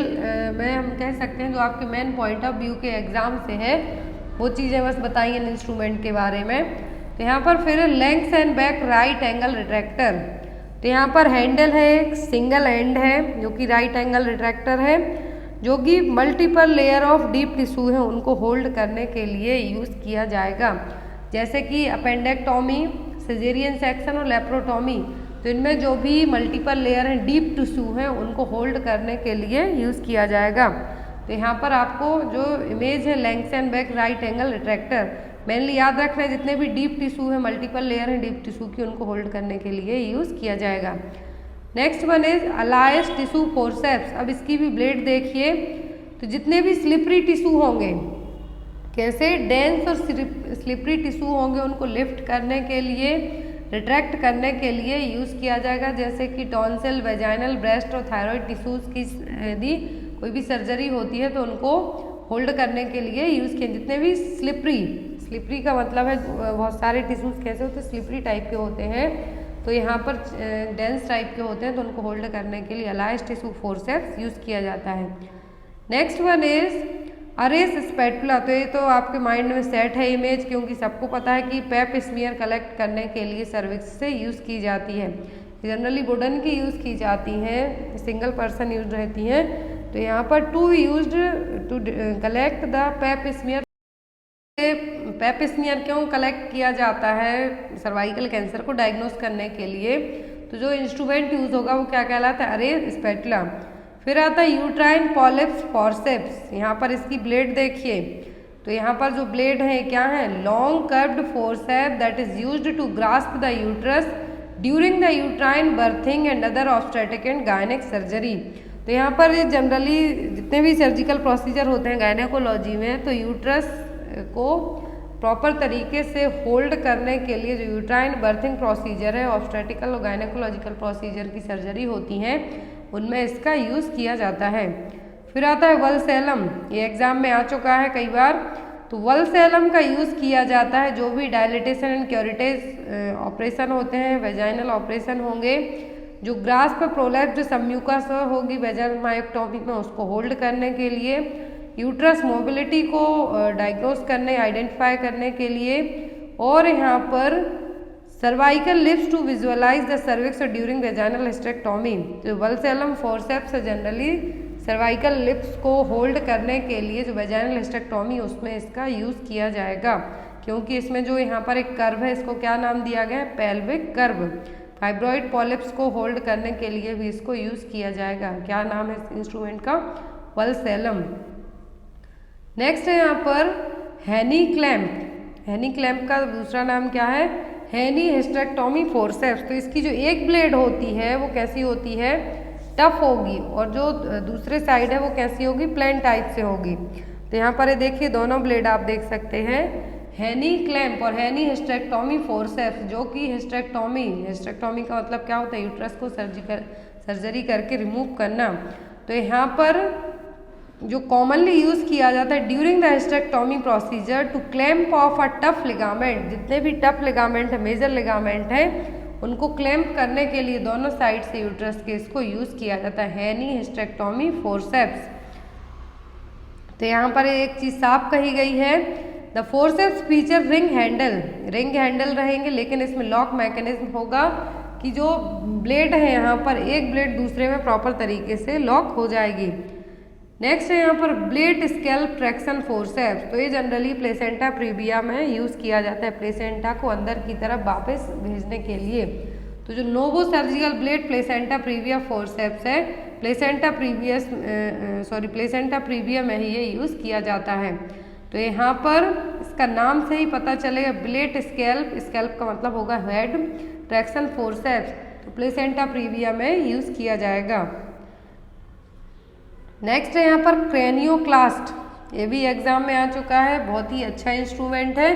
में हम कह सकते हैं जो आपके मेन पॉइंट ऑफ व्यू के एग्जाम से है वो चीज़ें बस बताई इन इंस्ट्रूमेंट के बारे में। तो यहाँ पर फिर legs and back right angle retractor. तो यहाँ पर हैंडल है, एक सिंगल एंड है जो कि राइट एंगल रिट्रैक्टर है, जो कि multiple layer of deep tissue है उनको होल्ड करने के लिए यूज़ किया जाएगा, जैसे कि अपेंडेक्टोमी, सिजेरियन सेक्शन और लेप्रोटोमी। तो इनमें जो भी मल्टीपल लेयर हैं, डीप टिश्यू हैं, उनको होल्ड करने के लिए यूज़ किया जाएगा। तो यहाँ पर आपको जो इमेज है legs and back right angle retractor, mainly याद रखना है जितने भी डीप टिश्यू है, मल्टीपल लेयर हैं डीप टिश्यू की, उनको होल्ड करने के लिए यूज़ किया जाएगा। Next one is अलायस tissue forceps. अब इसकी भी ब्लेड देखिए, तो जितने भी स्लिपरी टिश्यू होंगे कैसे? डेंस और स्लिपरी टिश्यू होंगे उनको लिफ्ट करने के लिए, रिट्रैक्ट करने के लिए यूज़ किया जाएगा, जैसे कि टॉन्सिल, वेजाइनल, ब्रेस्ट और थायराइड टिश्यूज़ की यदि कोई भी सर्जरी होती है तो उनको होल्ड करने के लिए यूज़ किए। जितने भी स्लिपरी का मतलब है बहुत सारे टिश्यूज़ कैसे होते हैं, स्लिपरी टाइप के होते हैं, तो यहाँ पर डेंस टाइप के होते हैं तो उनको होल्ड करने के लिए अलाइज टिश्यू फोर्सेप्स यूज़ किया जाता है। Next one is Ares spatula. तो ये तो आपके माइंड में सेट है इमेज, क्योंकि सबको पता है कि पेप स्मीयर कलेक्ट करने के लिए सर्विक्स से यूज़ की जाती है। जनरली वुडन की यूज़ की जाती हैं, सिंगल पर्सन यूज रहती हैं। तो यहाँ पर to used to collect the pap smear. Pap smear क्यों कलेक्ट किया जाता है? सर्वाइकल कैंसर को डायग्नोस करने के लिए। तो जो इंस्ट्रूमेंट यूज होगा वो क्या कहलाता है? Ares spatula. फिर आता है यूट्राइन पॉलिप्स फॉर्सेप्स। यहाँ पर इसकी ब्लेड देखिए, तो यहाँ पर जो ब्लेड है क्या है? Long curved forcep that is used to grasp the uterus during the uterine birthing and other obstetric and gynaec surgery. तो यहाँ पर जनरली जितने भी सर्जिकल प्रोसीजर होते हैं गायनेकोलॉजी में, तो यूट्रस को प्रॉपर तरीके से होल्ड करने के लिए जो यूट्राइन बर्थिंग प्रोसीजर है, ऑब्स्टेट्रिकल और गायनेकोलॉजिकल प्रोसीजर की सर्जरी होती हैं, उनमें इसका यूज़ किया जाता है। फिर आता है वल्सेलम। ये एग्जाम में आ चुका है कई बार। तो वल्सेलम का यूज़ किया जाता है जो भी डायलिटेशन एंड क्यूरिटेज ऑपरेशन होते हैं, वेजाइनल ऑपरेशन होंगे, जो ग्रास्प प्रोलैप्स्ड सबम्यूकस होगी वेजाइनल मायोक्टोमी में, उसको होल्ड करने के लिए, यूट्रस मोबिलिटी को डायग्नोस करने, आइडेंटिफाई करने के लिए, और यहाँ पर cervical lips to visualise the cervix during vaginal hysterectomy. जो vulsellum forceps generally cervical lips को होल्ड करने के लिए जो वेजाइनल हिस्टेक्टोमी उसमें इसका यूज़ किया जाएगा, क्योंकि इसमें जो यहाँ पर एक कर्व है इसको क्या नाम दिया गया है? Pelvic curve. फाइब्रॉइड पॉलिप्स को होल्ड करने के लिए भी इसको यूज़ किया जाएगा। क्या नाम है इस इंस्ट्रूमेंट का? वल्सेलम। नेक्स्ट है यहाँ पर हैनी क्लैम्प। हैनी क्लैम्प का दूसरा नाम क्या है? हैनी हिस्टेक्टोमी फोर्सेप्स। तो इसकी जो एक ब्लेड होती है वो कैसी होती है? टफ होगी, और जो दूसरे साइड है वो कैसी होगी? प्लेन टाइप से होगी। तो यहाँ पर ये देखिए दोनों ब्लेड आप देख सकते हैं, हैनी क्लैम्प और हैनी हिस्टेक्टोमी फोर्सेप्स, जो कि हिस्टेक्टोमी का मतलब क्या होता है? यूट्रस को सर्जरी करके रिमूव करना। तो यहाँ पर जो कॉमनली यूज़ किया जाता है during the hysterectomy procedure to clamp off a tough ligament. जितने भी टफ लिगामेंट है, मेजर लिगामेंट है, उनको क्लैम्प करने के लिए दोनों साइड से यूट्रस के इसको यूज़ किया जाता है, हैनी हिस्टेक्टोमी फोर्सेप्स। तो यहाँ पर एक चीज़ साफ कही गई है, the forceps feature ring handle रहेंगे, लेकिन इसमें लॉक मैकेनिज्म होगा कि जो ब्लेड है यहाँ पर एक ब्लेड दूसरे में प्रॉपर तरीके से लॉक हो जाएगी। नेक्स्ट है यहाँ पर ब्लेड स्कैल्प ट्रैक्शन फोर्सेप्स। तो ये जनरली प्लेसेंटा प्रीविया में यूज़ किया जाता है, प्लेसेंटा को अंदर की तरफ वापस भेजने के लिए। तो जो novo surgical blade placenta previa forceps है, प्लेसेंटा प्रीविया में ही ये यूज़ किया जाता है। तो यहाँ पर इसका नाम से ही पता चलेगा, ब्लेड स्कैल्प का मतलब होगा हेड, ट्रैक्शन फोर्सेप्स, तो प्लेसेंटा प्रीविया में यूज़ किया जाएगा। नेक्स्ट है यहाँ पर क्रेनियोक्लास्ट। ये भी एग्जाम में आ चुका है, बहुत ही अच्छा इंस्ट्रूमेंट है,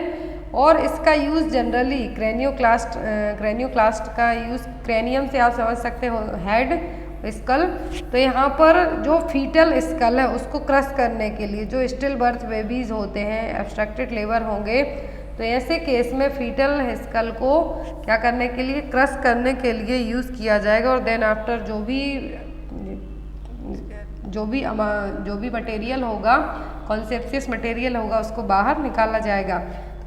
और इसका यूज़ जनरली क्रेनियोक्लास्ट का यूज़ क्रेनियम से आप समझ सकते हो हेड, स्कल। तो यहाँ पर जो फीटल स्कल है उसको क्रश करने के लिए, जो स्टिल बर्थ बेबीज होते हैं, एब्स्ट्रक्टेड लेबर होंगे, तो ऐसे केस में फीटल स्कल को क्या करने के लिए? क्रश करने के लिए यूज़ किया जाएगा। और देन आफ्टर जो भी मटेरियल होगा, कॉन्सेप्सियस मटेरियल होगा, उसको बाहर निकाला जाएगा।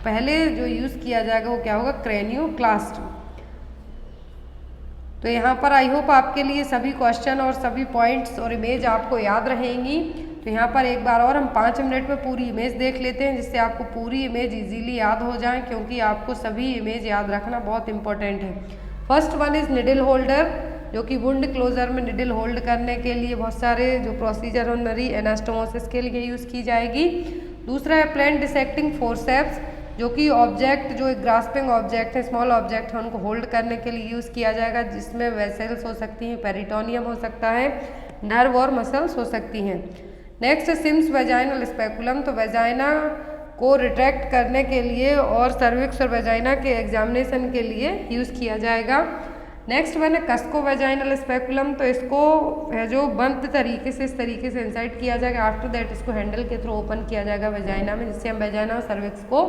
पहले जो यूज़ किया जाएगा वो क्या होगा? क्रेनियोक्लास्ट। तो यहाँ पर आई होप आपके लिए सभी क्वेश्चन और सभी पॉइंट्स और इमेज आपको याद रहेंगी। तो यहाँ पर एक बार और हम 5 मिनट में पूरी इमेज देख लेते हैं, जिससे आपको पूरी इमेज इजीली याद हो जाए, क्योंकि आपको सभी इमेज याद रखना बहुत इंपॉर्टेंट है। First one is needle holder, जो कि वुंड क्लोजर में निडल होल्ड करने के लिए बहुत सारे जो प्रोसीजर ऑनरी एनास्टोमोसिस के लिए यूज़ की जाएगी। दूसरा है प्लेन डिसेक्टिंग फोर्सेप्स, जो कि ऑब्जेक्ट, जो एक ग्रास्पिंग ऑब्जेक्ट है, स्मॉल ऑब्जेक्ट है, उनको होल्ड करने के लिए यूज़ किया जाएगा, जिसमें वेसल्स हो सकती हैं, पेरिटोनियम हो सकता है, नर्व और मसल्स हो सकती हैं। Next Sims vaginal speculum. तो वेजाइना को रिट्रैक्ट करने के लिए और सर्विक्स और वेजाइना के एग्जामिनेशन के लिए यूज़ किया जाएगा। नेक्स्ट वन है कस्को वेजाइनल स्पेकुलम। तो इसको है जो बंद तरीके से इस तरीके से इंसर्ट किया जाएगा। आफ्टर दैट इसको हैंडल के थ्रू ओपन किया जाएगा वेजाइना में, जिससे हम वेजाइना और सर्विक्स को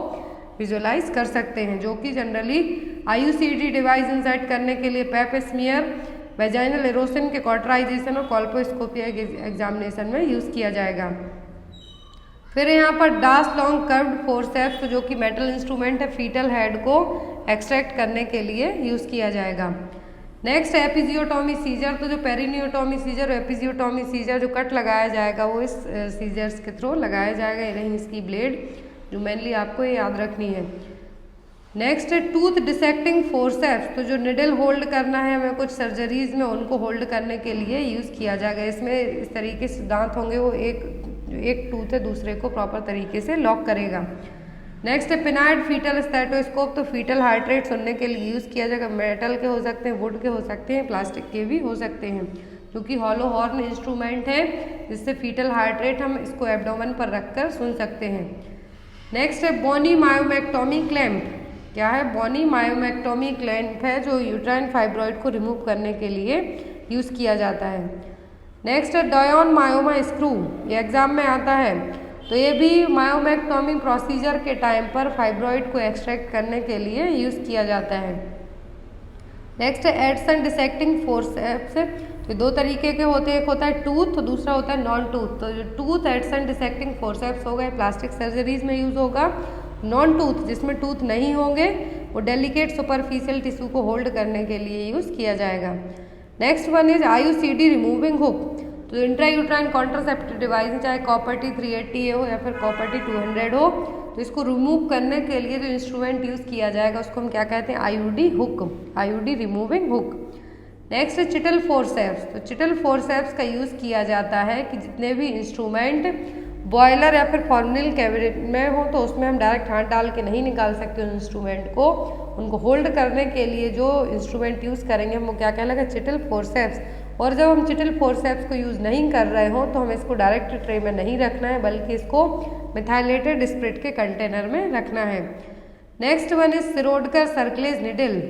विजुअलाइज कर सकते हैं, जो कि जनरली IUCD डिवाइस इंसर्ट करने के लिए पेप स्मीयर, वेजाइनल एरोशन के कॉटराइजेशन और कॉल्पोस्कोपी एग्जामिनेशन में यूज़ किया जाएगा। फिर यहाँ पर डास लॉन्ग कर्व्ड फोर्सेप्स, जो कि मेटल इंस्ट्रूमेंट है, फीटल हेड को एक्सट्रैक्ट करने के लिए यूज़ किया जाएगा। Next episiotomy scissor. तो जो पेरिनियोटॉमी सीजर और एपिजियोटॉमी सीजर जो कट लगाया जाएगा वो इस सीजर्स के थ्रू लगाया जाएगा। ये रही इसकी ब्लेड, जो मेनली आपको ये याद रखनी है। नेक्स्ट है टूथ डिसेक्टिंग फोर्सेप्स। तो जो निडल होल्ड करना है हमें कुछ सर्जरीज में, उनको होल्ड करने के लिए यूज़ किया जाएगा। इसमें इस तरीके से दांत होंगे, वो एक टूथ है दूसरे को प्रॉपर तरीके से लॉक करेगा। नेक्स्ट है पिनाइड फीटल स्टेटोस्कोप। तो फीटल हार्ट रेट सुनने के लिए यूज़ किया जाएगा। मेटल के हो सकते हैं, वुड के हो सकते हैं, प्लास्टिक के भी हो सकते हैं, क्योंकि हॉलो हॉर्न इंस्ट्रूमेंट है, जिससे फीटल हार्ट रेट हम इसको एब्डोमेन पर रखकर सुन सकते हैं। नेक्स्ट है बोनी मायोमेक्टोमी क्लैम्प। क्या है? बोनी मायोमेक्टोमी क्लैम्प है, जो यूट्राइन फाइब्रॉइड को रिमूव करने के लिए यूज़ किया जाता है। नेक्स्ट है डायोन मायोमा स्क्रू। ये एग्जाम में आता है। तो ये भी मायोमेक्टोमी प्रोसीजर के टाइम पर फाइब्रॉइड को एक्सट्रैक्ट करने के लिए यूज़ किया जाता है। नेक्स्ट है एडसन डिसेक्टिंग फोर्सेप्स। तो दो तरीके के होते हैं, एक होता है टूथ तो दूसरा होता है नॉन टूथ। तो जो टूथ एडसन डिसेक्टिंग फोर्सेप्स होगा प्लास्टिक सर्जरीज में यूज़ होगा। नॉन टूथ जिसमें टूथ नहीं होंगे वो डेलिकेट सुपरफिशियल टिश्यू को होल्ड करने के लिए यूज़ किया जाएगा। Next one is IUCD removing hook. तो इंट्रायूट्राइन कॉन्ट्रासेप्टिव डिवाइस, चाहे कॉपर T 380 हो या फिर कॉपर T 200 हो, तो इसको रिमूव करने के लिए जो इंस्ट्रूमेंट यूज़ किया जाएगा उसको हम क्या कहते हैं? IUD hook, IUD removing hook. Next है चिटल फोर्सेप्स। तो चिटल फोर्सेप्स का यूज़ किया जाता है कि जितने भी इंस्ट्रूमेंट बॉयलर या फिर फॉर्मिल कैबिनेट में हो, तो उसमें हम डायरेक्ट हाथ डाल के नहीं निकाल सकते उस इंस्ट्रूमेंट को। उनको होल्ड करने के लिए जो इंस्ट्रूमेंट यूज़ करेंगे हम वो क्या कहलाएगा? चिटल फोर्सेप्स। और जब हम चिटल फोर्सेप्स को यूज़ नहीं कर रहे हो तो हमें इसको डायरेक्ट ट्रे में नहीं रखना है, बल्कि इसको मिथाइलेटेड स्पिरिट के कंटेनर में रखना है। Next one is Shirodkar cerclage needle,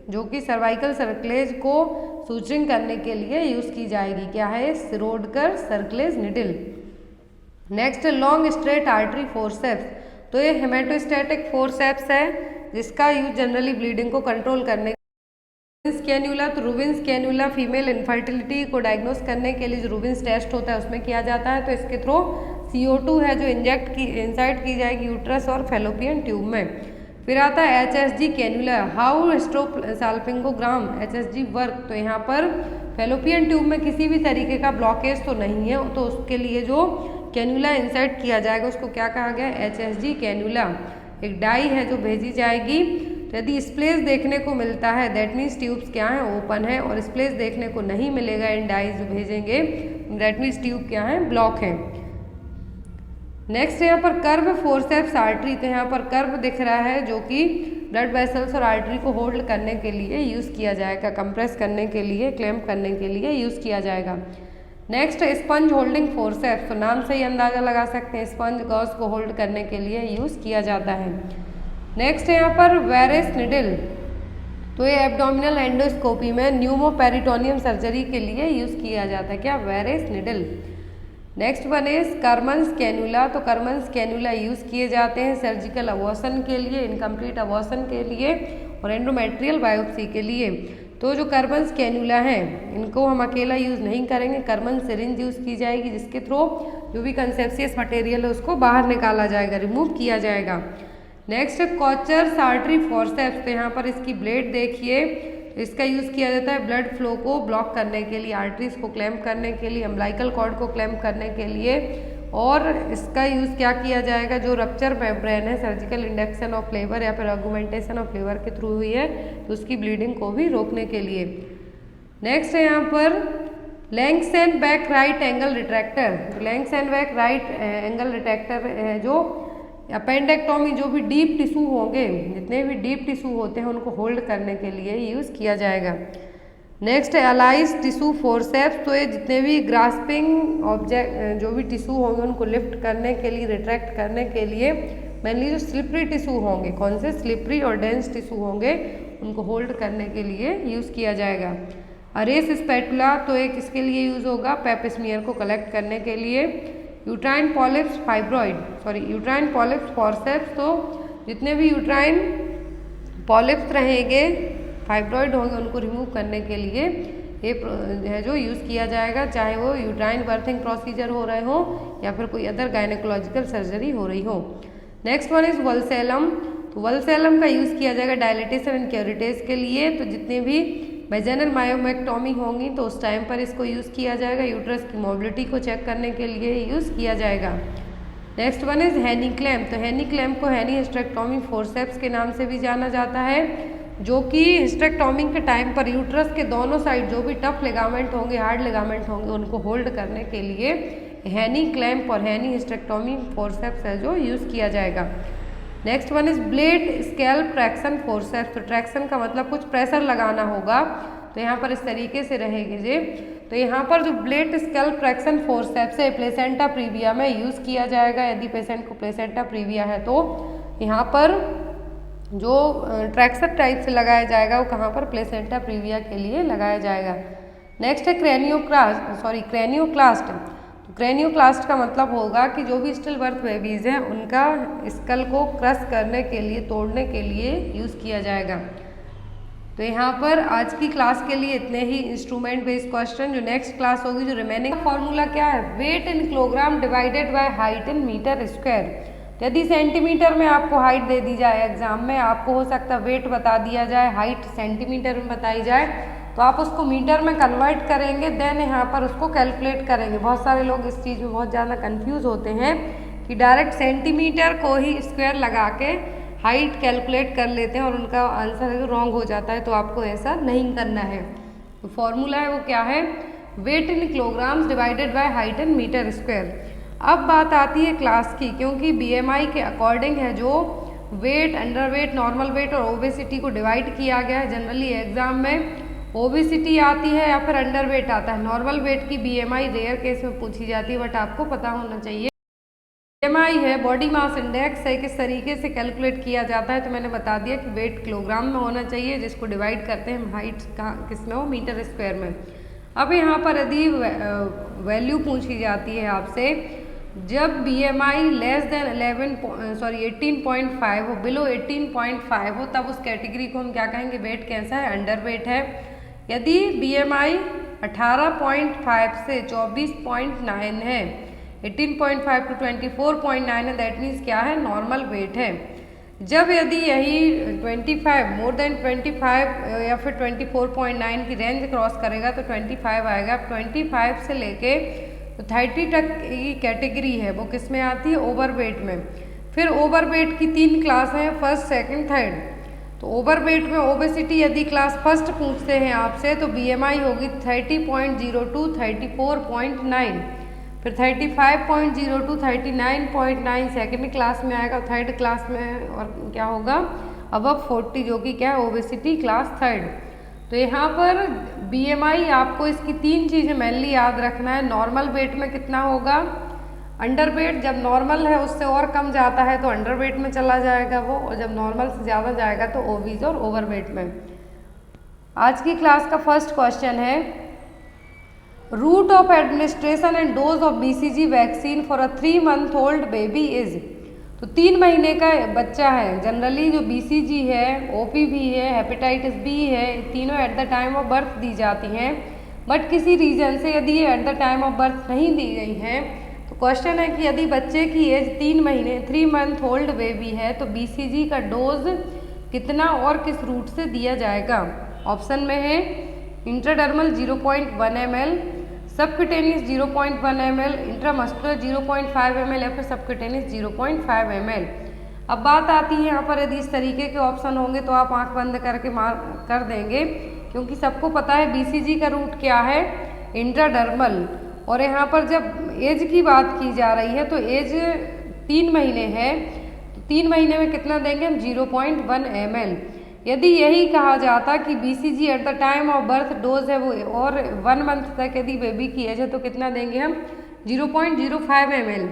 जो कि सर्वाइकल सर्कलेज को सूचरिंग करने के लिए यूज़ की जाएगी। क्या है? Shirodkar cerclage needle. Next long straight artery forceps. तो ये हेमेटोस्टैटिक फोर्सेप्स है, जिसका यूज जनरली ब्लीडिंग को कंट्रोल करने कैन्यूला। तो रूबिन्स कैन्यूला फीमेल इनफर्टिलिटी को डायग्नोस करने के लिए जो रूबिन्स टेस्ट होता है उसमें किया जाता है। तो इसके थ्रू CO2 है जो इंसर्ट की जाएगी यूट्रस और फेलोपियन ट्यूब में। फिर आता है HSG cannula, hysterosalpingogram HSG work. तो यहाँ पर फेलोपियन ट्यूब में किसी भी तरीके का ब्लॉकेज तो नहीं है, तो उसके लिए जो कैन्यूला इंसर्ट किया जाएगा उसको क्या कहा गया? HSG cannula. एक डाई है जो भेजी जाएगी। तो यदि स्प्लेस देखने को मिलता है दैट मीन्स ट्यूब्स क्या है? ओपन है। और स्प्लेस देखने को नहीं मिलेगा इन डाइज जो भेजेंगे, दैट मीन्स ट्यूब क्या है? ब्लॉक है। नेक्स्ट यहाँ पर कर्व फोर्सेप्स आर्टरी। तो यहाँ पर कर्व दिख रहा है जो कि ब्लड वेसल्स और आर्टरी को होल्ड करने के लिए यूज़ किया जाएगा, कंप्रेस करने के लिए, क्लैम्प करने के लिए यूज़ किया जाएगा। Next sponge holding forceps. तो नाम से ही अंदाज़ा लगा सकते हैं स्पंज गॉस को होल्ड करने के लिए यूज़ किया जाता है। नेक्स्ट है यहाँ पर वेरेस निडल। तो ये एब्डोमिनल एंडोस्कोपी में न्यूमोपेरिटोनियम सर्जरी के लिए यूज़ किया जाता है। क्या? Veress needle. Next one is Karman's cannula. तो कर्मन्स कैन्यूला यूज़ किए जाते हैं सर्जिकल अबॉर्शन के लिए, इनकम्प्लीट अबॉर्शन के लिए और एंडोमेट्रियल बायोप्सी के लिए। तो जो कर्मन्स कैन्यूला हैं इनको हम अकेला यूज़ नहीं करेंगे, कर्मन सिरिंज यूज़ की जाएगी, जिसके थ्रू जो भी कंसेप्शियस मटेरियल है उसको बाहर निकाला जाएगा, रिमूव किया जाएगा। नेक्स्ट है कॉचर्स आर्टरी फोर्सेप्स। तो यहाँ पर इसकी ब्लेड देखिए, इसका यूज़ किया जाता है ब्लड फ्लो को ब्लॉक करने के लिए, आर्टरीज को क्लैम्प करने के लिए, अम्बिलिकल कॉर्ड को क्लैम्प करने के लिए। और इसका यूज़ क्या किया जाएगा? जो रप्चर मेम्ब्रेन है, सर्जिकल इंडक्शन ऑफ लेबर या फिर ऑगमेंटेशन ऑफ लेबर के थ्रू हुई है, तो उसकी ब्लीडिंग को भी रोकने के लिए। नेक्स्ट है यहाँ पर Langenbeck right angle retractor. Langenbeck right angle retractor है जो अपेंडेक्टोमी, जो भी डीप टिश्यू होंगे, जितने भी डीप टिश्यू होते हैं उनको होल्ड करने के लिए यूज़ किया जाएगा। नेक्स्ट है अलाइज टिश्यू फोर्सेप्स। तो ये जितने भी ग्रास्पिंग ऑब्जेक्ट जो भी टिश्यू होंगे उनको लिफ्ट करने के लिए, रिट्रैक्ट करने के लिए मेनली जो स्लिपरी टिश्यू होंगे, कौन से स्लिपरी और डेंस टिश्यू होंगे, उनको होल्ड करने के लिए यूज़ किया जाएगा। अरेस स्पैटुला तो एक इसके लिए यूज़ होगा पेप स्मीयर को कलेक्ट करने के लिए। Uterine polyps uterine polyps forceps, तो जितने भी यूट्राइन पॉलिप्स रहेंगे, फाइब्रॉइड होंगे, उनको रिमूव करने के लिए ये है जो यूज़ किया जाएगा, चाहे वो यूट्राइन बर्थिंग प्रोसीजर हो रहे हो या फिर कोई अदर गायनेकोलॉजिकल सर्जरी हो रही हो। नेक्स्ट वन इज वल्सेलम, तो वल्सेलम का यूज़ किया जाएगा डायलिटेशन एंड क्यूरिटेज के लिए। तो जितने भी वेजाइनल मायोमेक्टोमी होंगी तो उस टाइम पर इसको यूज़ किया जाएगा, यूट्रस की मोबिलिटी को चेक करने के लिए यूज़ किया जाएगा। नेक्स्ट वन इज हैनी क्लैम्प, तो हैनी क्लैम्प को हैनी हिस्टेरेक्टोमी फोर्सेप्स के नाम से भी जाना जाता है, जो कि हिस्टेरेक्टोमी के टाइम पर यूट्रस के दोनों साइड जो भी टफ लिगामेंट होंगे, हार्ड लिगामेंट होंगे, उनको होल्ड करने के लिए हैनी क्लैम्प और हैनी हिस्टेरेक्टोमी फोर्सेप्स है जो यूज़ किया जाएगा। Next one is blade scalp traction forceps, तो ट्रैक्शन का मतलब कुछ प्रेशर लगाना होगा, तो यहाँ पर इस तरीके से रहेगी जी। तो यहाँ पर जो ब्लेड स्कैल्प ट्रैक्शन फोर्सेप्स है प्लेसेंटा प्रीविया में यूज़ किया जाएगा। यदि पेशेंट को प्लेसेंटा प्रीविया है तो यहाँ पर जो ट्रैक्शन टाइप से लगाया जाएगा वो कहाँ पर, प्लेसेंटा प्रीविया के लिए लगाया जाएगा। नेक्स्ट है क्रेनियोक्लास्ट, तो क्रेनियोक्लास्ट का मतलब होगा कि जो भी स्टिल बर्थ बेबीज़ हैं उनका स्कल को क्रश करने के लिए, तोड़ने के लिए यूज़ किया जाएगा। तो यहाँ पर आज की क्लास के लिए इतने ही इंस्ट्रूमेंट बेस्ड क्वेश्चन। जो नेक्स्ट क्लास होगी, जो रिमेनिंग फॉर्मूला क्या है, weight in kilogram divided by height in metre square. यदि सेंटीमीटर में आपको हाइट दे दी जाए, एग्जाम में आपको हो सकता है वेट बता दिया जाए, हाइट सेंटीमीटर में बताई जाए, तो आप उसको मीटर में कन्वर्ट करेंगे, देन यहाँ पर उसको कैलकुलेट करेंगे। बहुत सारे लोग इस चीज़ में बहुत ज़्यादा कंफ्यूज होते हैं कि डायरेक्ट सेंटीमीटर को ही स्क्वायर लगा के हाइट कैलकुलेट कर लेते हैं और उनका आंसर है जो रॉन्ग हो जाता है, तो आपको ऐसा नहीं करना है। तो फॉर्मूला है वो क्या है, weight in kilograms divided by height in metre square. अब बात आती है क्लास की, क्योंकि BMI के अकॉर्डिंग है जो weight, under weight, normal weight और ओबेसिटी को डिवाइड किया गया है। जनरली एग्जाम में ओबेसिटी आती है या फिर अंडर वेट आता है। नॉर्मल वेट की BMI रेयर केस में पूछी जाती है, बट आपको पता होना चाहिए BMI है बॉडी मास इंडेक्स है, किस तरीके से कैलकुलेट किया जाता है। तो मैंने बता दिया कि वेट किलोग्राम में होना चाहिए, जिसको डिवाइड करते हैं हाइट किस में हो, मीटर स्क्वायर में। अब यहाँ पर यदि वैल्यू पूछी जाती है आपसे, जब BMI लेस देन 18.5 हो, बिलो 18.5 हो, तब उस कैटेगरी को हम क्या कहेंगे, वेट कैसा है, अंडर वेट है। यदि BMI 18.5 से 24.9 है, 18.5 to 24.9 है, दैट मीन्स क्या है, नॉर्मल वेट है। जब यदि यही 25 मोर देन 25 या फिर 24.9 की रेंज क्रॉस करेगा तो 25 आएगा। 25 से लेके तो 30 तक की कैटेगरी है वो किस में आती है, ओवरवेट में। फिर ओवरवेट की 3 क्लास हैं, फर्स्ट, सेकंड, थर्ड। तो ओवरवेट में ओबेसिटी यदि क्लास फर्स्ट पूछते हैं आपसे तो BMI होगी 30.02 34.9, फिर 35.02 39.9 सेकंड क्लास में आएगा, थर्ड क्लास में और क्या होगा, अबव 40 जो कि क्या है, ओबेसिटी क्लास थर्ड। तो यहाँ पर BMI आपको इसकी 3 चीज़ें मेनली याद रखना है। नॉर्मल वेट में कितना होगा, अंडर वेट जब नॉर्मल है उससे और कम जाता है तो अंडर वेट में चला जाएगा वो, और जब नॉर्मल से ज़्यादा जाएगा तो ओबीज और ओवर वेट में। आज की क्लास का फर्स्ट क्वेश्चन है, route of administration and dose of BCG vaccine for a 3 month old baby is. तो 3 महीने का बच्चा है, जनरली जो BCG है, OPV है, हेपेटाइटिस B है, तीनों at the time of birth दी जाती हैं, बट किसी रीज़न से यदि ये at the time of birth नहीं दी गई हैं तो क्वेश्चन है कि यदि बच्चे की एज 3 month ओल्ड बेबी है तो BCG का डोज कितना और किस रूट से दिया जाएगा। ऑप्शन में है intradermal 0.1 ml, subcutaneous 0.1 ml, intramuscular 0.5 ml या फिर सबक्यूटेनियस 0.5 ml। अब बात आती है यहाँ पर, यदि इस तरीके के ऑप्शन होंगे तो आप आंख बंद करके मार्क कर देंगे, क्योंकि सबको पता है BCG का रूट क्या है, इंट्राडर्मल। और यहाँ पर जब एज की बात की जा रही है तो एज 3 महीने है, तो 3 महीने में कितना देंगे हम, 0.1 ml। यदि यही कहा जाता कि BCG eight the time of birth dose है वो और 1 month तक यदि बेबी की एज है तो कितना देंगे हम, 0.05 ml।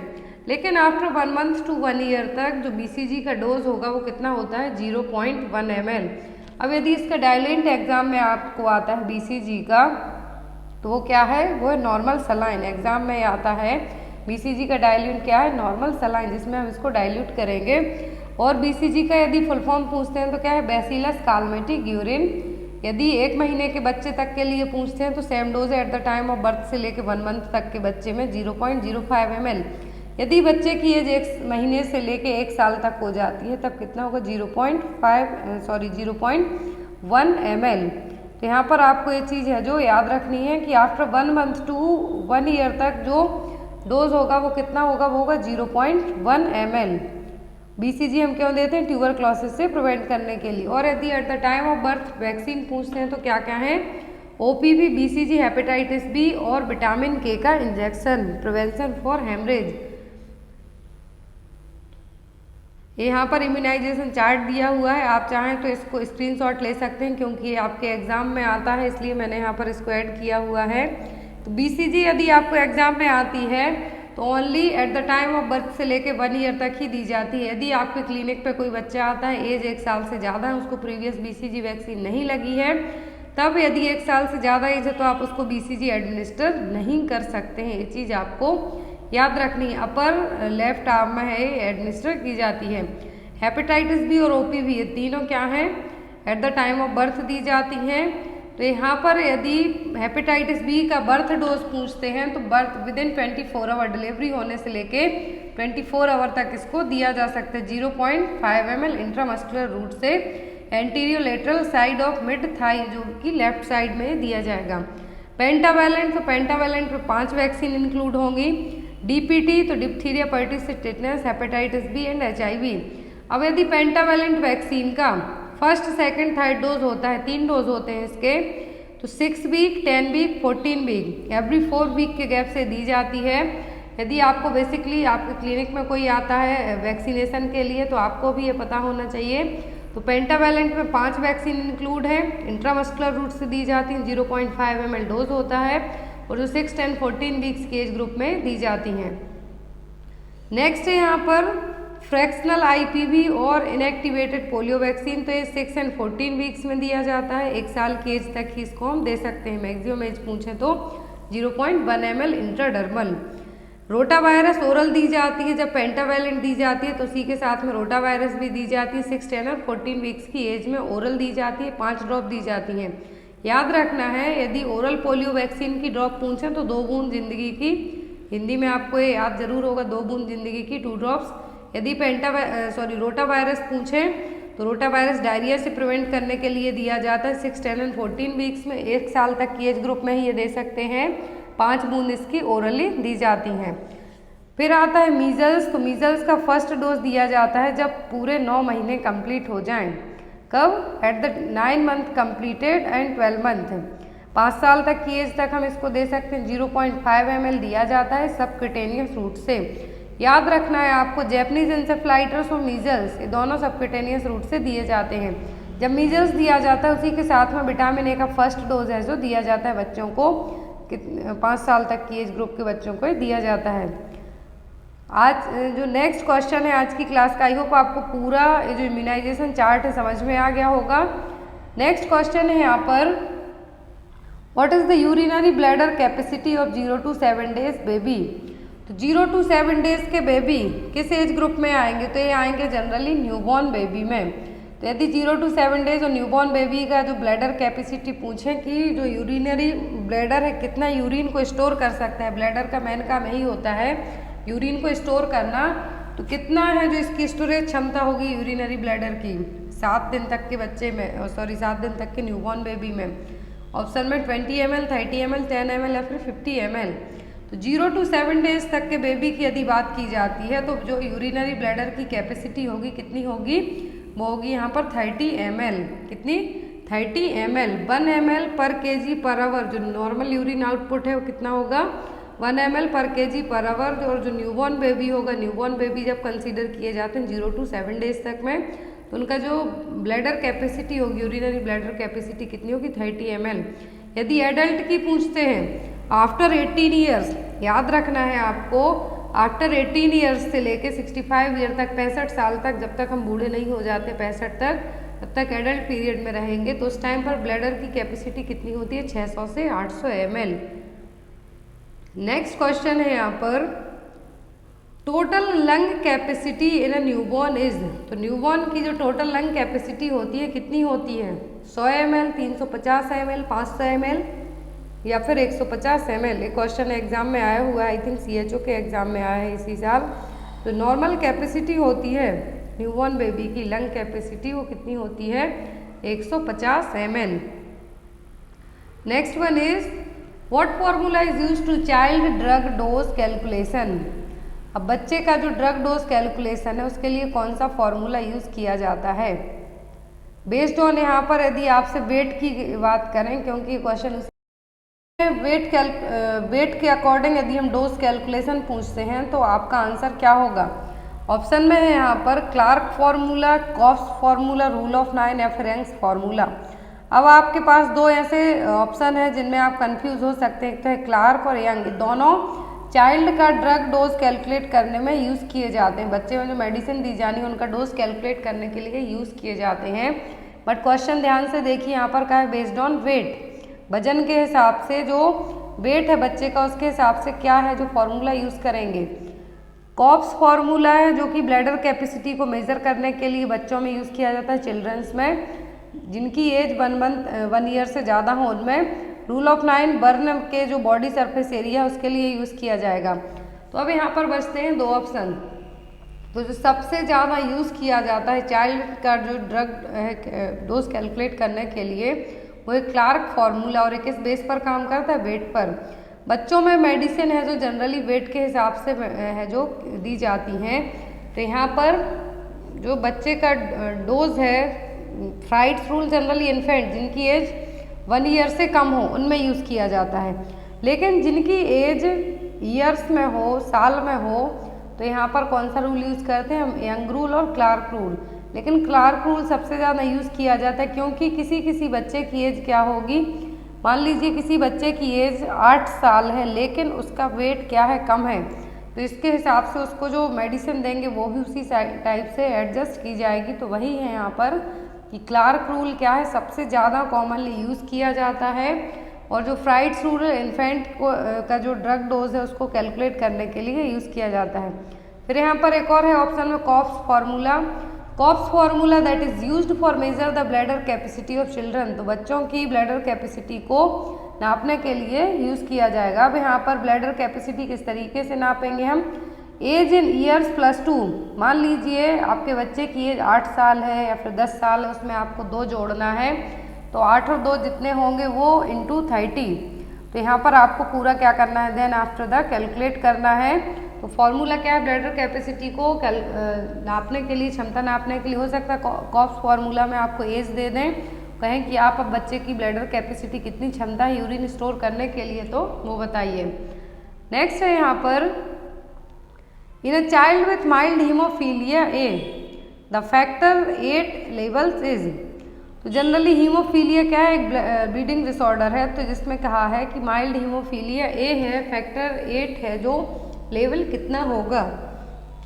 लेकिन आफ्टर 1 मंथ टू 1 ईयर तक जो BCG का डोज होगा वो कितना होता है 0.1 ml। अब यदि इसका डायलेंट एग्जाम में आपको आता है BCG का तो वो क्या है, वो है नॉर्मल सलाइन। एग्जाम में आता है BCG का डायल्यूट क्या है, नॉर्मल सलाइन, जिसमें हम इसको डायल्यूट करेंगे। और BCG का यदि फुल फॉर्म पूछते हैं तो क्या है, बैसिलस कालमेटिक यूरिन। यदि 1 महीने के बच्चे तक के लिए पूछते हैं तो same dose eight the time of birth से लेके 1 मंथ तक के बच्चे में 0.05 ml। यदि बच्चे की एज 1 महीने से लेके 1 साल तक हो जाती है तब कितना होगा 0.1 ml। तो यहाँ पर आपको ये चीज़ है जो याद रखनी है कि आफ्टर 1 मंथ टू 1 ईयर तक जो डोज होगा वो कितना होगा, वो होगा 0.1 ml। BCG हम क्यों देते हैं, ट्यूबरक्लोसिस से प्रिवेंट करने के लिए। और यदि eight the time of birth vaccine पूछते हैं तो क्या क्या है, OPV, BCG, हेपेटाइटिस B और विटामिन K का इंजेक्शन, प्रिवेंशन फॉर हेमरेज। यहाँ पर इम्यूनाइजेशन चार्ट दिया हुआ है, आप चाहें तो इसको स्क्रीनशॉट ले सकते हैं क्योंकि ये आपके एग्जाम में आता है, इसलिए मैंने यहाँ पर इसको ऐड किया हुआ है। तो BCG यदि आपको एग्जाम में आती है तो only eight the time of birth से लेके 1 ईयर तक ही दी जाती है। यदि आपके क्लिनिक पे कोई बच्चा आता है एज 1 साल से ज़्यादा है, उसको प्रीवियस BCG वैक्सीन नहीं लगी है, तब यदि 1 साल से ज़्यादा एज है तो आप उसको BCG एडमिनिस्टर नहीं कर सकते हैं। ये चीज़ आपको याद रखनी है। अपर लेफ्ट आर्म में है एडमिनिस्टर की जाती है। हेपेटाइटिस B और OPV ये तीनों क्या हैं, at the time of birth दी जाती हैं। तो यहाँ पर यदि हेपेटाइटिस B का बर्थ डोज पूछते हैं तो बर्थ विदिन 24 आवर, डिलीवरी होने से लेके 24 आवर तक इसको दिया जा सकता है। 0.5 ml इंट्रामस्कुलर रूट से anterior lateral side of mid thigh, जो कि लेफ्ट साइड में दिया जाएगा। पेंटावैलेंट, तो पेंटावैलेंट में 5 वैक्सीन इंक्लूड होंगी। DPT तो diphtheria, pertussis, tetanus, hepatitis B and HIV। अब यदि पेंटावैलेंट वैक्सीन का फर्स्ट, सेकंड, थर्ड डोज होता है, 3 डोज होते हैं इसके, तो 6 week, 10 week, 14 week, every 4 week के गैप से दी जाती है। यदि आपको बेसिकली आपके क्लिनिक में कोई आता है वैक्सीनेशन के लिए तो आपको भी ये पता होना चाहिए। तो पेंटावैलेंट में 5 वैक्सीन इंक्लूड है, इंट्रामस्कुलर रूट से दी जाती हैं, 0.5 ml डोज होता है और जो 6, 10, 14 वीक्स के एज ग्रुप में दी जाती हैं। नेक्स्ट है यहाँ पर फ्रैक्शनल IPV और इनएक्टिवेटेड पोलियो वैक्सीन, तो ये 6 एंड 14 वीक्स में दिया जाता है। 1 साल की एज तक ही इसको हम दे सकते हैं। मैक्सिमम एज पूछे तो 0.1 ml intradermal. Rotavirus oral दी जाती है, जब पेंटावैलेंट दी जाती है तो उसी के साथ में रोटा वायरस भी दी जाती है। 6, 10 और 14 वीक्स की एज में ओरल दी जाती है, 5 ड्रॉप दी जाती हैं। याद रखना है यदि ओरल पोलियो वैक्सीन की ड्रॉप पूछें तो 2 बूंद जिंदगी की, हिंदी में आपको ये याद जरूर होगा, 2 बूंद जिंदगी की, 2 ड्रॉप्स। यदि रोटा वायरस पूछें तो रोटा वायरस डायरिया से प्रिवेंट करने के लिए दिया जाता है। 6, 10 एंड 14 वीक्स में, 1 साल तक की एज ग्रुप में ही ये दे सकते हैं। 5 बूंद इसकी ओरली दी जाती हैं। फिर आता है मीजल्स, तो मीजल्स का फर्स्ट डोज दिया जाता है जब पूरे 9 महीने कंप्लीट हो जाएं। कब, at the 9 month completed and 12 month. 5 साल तक की एज तक हम इसको दे सकते हैं। 0.5 ml दिया जाता है सबक्यूटेनियस रूट से। याद रखना है आपको, जैपनीज एंसेफ्लाइटिस और मीजल्स ये दोनों सबक्यूटेनियस रूट से दिए जाते हैं। जब मीजल्स दिया जाता है उसी के साथ में विटामिन A का फर्स्ट डोज है जो दिया जाता है बच्चों को, 5 साल तक की एज ग्रुप के बच्चों को दिया जाता है। आज जो नेक्स्ट क्वेश्चन है आज की क्लास का, आई होप आपको पूरा ये जो इम्यूनाइजेशन चार्ट है समझ में आ गया होगा। नेक्स्ट क्वेश्चन है यहाँ पर, what is the urinary bladder capacity of 0 to 7 days baby. तो 0 to 7 days के बेबी किस एज ग्रुप में आएंगे, तो ये आएंगे जनरली न्यूबॉर्न बेबी में। तो यदि 0 to 7 days और न्यूबॉर्न बेबी का जो ब्लैडर कैपेसिटी पूछें कि जो यूरिनरी ब्लैडर है कितना यूरिन को स्टोर कर सकता है, ब्लैडर का मेन काम यही होता है यूरिन को स्टोर करना, तो कितना है जो इसकी स्टोरेज क्षमता होगी यूरिनरी ब्लैडर की 7 दिन तक के बच्चे में, 7 दिन तक के न्यूबॉर्न बेबी में। ऑप्शन में 20 ml, 30 ml, 10 ml या फिर 50 ml। तो 0 to 7 days तक के बेबी की यदि बात की जाती है तो जो यूरिनरी ब्लैडर की कैपेसिटी होगी कितनी होगी, वो होगी यहाँ पर 30 ml। कितनी, 30 ml। 1 ml पर kg पर आवर जो नॉर्मल यूरिन आउटपुट है वो कितना होगा, 1 ml पर kg पर आवर। और जो न्यूबॉर्न बेबी होगा, न्यूबॉर्न बेबी जब कंसीडर किए जाते हैं 0 to 7 days तक में, तो उनका जो ब्लैडर कैपेसिटी होगी, यूरिनरी ब्लैडर कैपेसिटी कितनी होगी, 30 ml। यदि एडल्ट की पूछते हैं आफ्टर 18 ईयर्स, याद रखना है आपको आफ्टर 18 ईयर्स से लेके 65 ईयर तक, 65 साल तक, जब तक हम बूढ़े नहीं हो जाते 65 तक, तब तक एडल्ट पीरियड में रहेंगे, तो उस टाइम पर ब्लैडर की कैपेसिटी कितनी होती है? 600 से 800 ml। नेक्स्ट क्वेश्चन है यहाँ पर, total lung capacity in a newborn is. तो न्यूबॉर्न की जो टोटल लंग कैपेसिटी होती है कितनी होती है? 100 ml, 350 ml, 500 ml या फिर 150 ml। ये क्वेश्चन एग्जाम में आया हुआ है, आई थिंक CHO के एग्जाम में आया है इसी साल। तो नॉर्मल कैपेसिटी होती है न्यूबॉर्न बेबी की, लंग कैपेसिटी वो कितनी होती है? 150 ml। Next one is, what formula is use to child drug dose calculation. अब बच्चे का जो ड्रग डोज कैलकुलेशन है उसके लिए कौन सा फॉर्मूला यूज़ किया जाता है? बेस्ड ऑन यहाँ पर यदि आपसे वेट की बात करें, क्योंकि क्वेश्चन वेट के अकॉर्डिंग यदि हम डोज कैलकुलेशन पूछते हैं तो आपका आंसर क्या होगा? ऑप्शन में है यहाँ पर Clark formula, Koff's formula, rule of 9 या फिर यंग्स फार्मूला। अब आपके पास दो ऐसे ऑप्शन है जिनमें आप कंफ्यूज हो सकते हैं, एक तो है क्लार्क और यंग। दोनों चाइल्ड का ड्रग डोज कैलकुलेट करने में यूज़ किए जाते हैं, बच्चे में जो मेडिसिन दी जानी है उनका डोज कैलकुलेट करने के लिए यूज़ किए जाते हैं। बट क्वेश्चन ध्यान से देखिए, यहाँ पर क्या है? बेस्ड ऑन वेट, वजन के हिसाब से जो वेट है बच्चे का उसके हिसाब से क्या है जो फॉर्मूला यूज़ करेंगे? कॉप्स फार्मूला है जो कि ब्लैडर कैपेसिटी को मेजर करने के लिए बच्चों में यूज़ किया जाता है, चिल्ड्रंस में, जिनकी एज 1 ईयर से ज़्यादा हो उनमें। रूल ऑफ 9 बर्न के जो बॉडी सरफेस एरिया उसके लिए यूज़ किया जाएगा। तो अब यहाँ पर बचते हैं दो ऑप्शन। तो जो सबसे ज़्यादा यूज़ किया जाता है चाइल्ड का जो ड्रग है डोज कैलकुलेट करने के लिए वो एक क्लार्क फार्मूला, और एक किस बेस पर काम करता है? वेट पर। बच्चों में मेडिसिन है जो जनरली वेट के हिसाब से है जो दी जाती हैं। तो यहाँ पर जो बच्चे का डोज है, फ्राइड्स रूल जनरली इन्फेंट जिनकी एज 1 ईयर से कम हो उनमें यूज़ किया जाता है, लेकिन जिनकी एज ईयर्स में हो, साल में हो, तो यहाँ पर कौन सा रूल यूज़ करते हैं हम? यंग रूल और क्लार्क रूल। लेकिन क्लार्क रूल सबसे ज़्यादा यूज़ किया जाता है क्योंकि किसी बच्चे की एज क्या होगी? मान लीजिए किसी बच्चे की एज 8 साल है लेकिन उसका वेट क्या है? कम है, तो इसके हिसाब से उसको जो मेडिसिन देंगे वो भी उसी टाइप से एडजस्ट की जाएगी। तो वही है यहाँ पर कि क्लार्क रूल क्या है? सबसे ज़्यादा कॉमनली यूज़ किया जाता है, और जो फ्राइड्स रूल इन्फेंट को का जो ड्रग डोज है उसको कैलकुलेट करने के लिए यूज़ किया जाता है। फिर यहाँ पर एक और है ऑप्शन में Koff's formula. Koff's formula that is used for measure the bladder capacity of children. तो बच्चों की ब्लैडर कैपेसिटी को नापने के लिए यूज़ किया जाएगा। अब यहाँ पर ब्लैडर कैपेसिटी किस तरीके से नापेंगे हम? Age in years +2। मान लीजिए आपके बच्चे की एज 8 साल है या फिर 10 साल है, उसमें आपको 2 जोड़ना है, तो 8 और 2 जितने होंगे वो × 30। तो यहाँ पर आपको पूरा क्या करना है? देन आफ्टर द कैलकुलेट करना है। तो फॉर्मूला क्या है? ब्लैडर कैपेसिटी को नापने के लिए, क्षमता नापने के लिए हो सकता है कॉप्स फार्मूला में आपको एज दे दें, कहें कि आप अब बच्चे की ब्लैडर कैपेसिटी कितनी क्षमता है यूरिन स्टोर करने के लिए, तो वो बताइए। नेक्स्ट है यहाँ पर, in a child with mild hemophilia A the factor 8 levels is. तो जनरली हीमोफीलिया क्या है? एक ब्लीडिंग डिसऑर्डर है, तो जिसमें कहा है कि माइल्ड हीमोफीलिया ए है, फैक्टर 8 है, जो लेवल कितना होगा?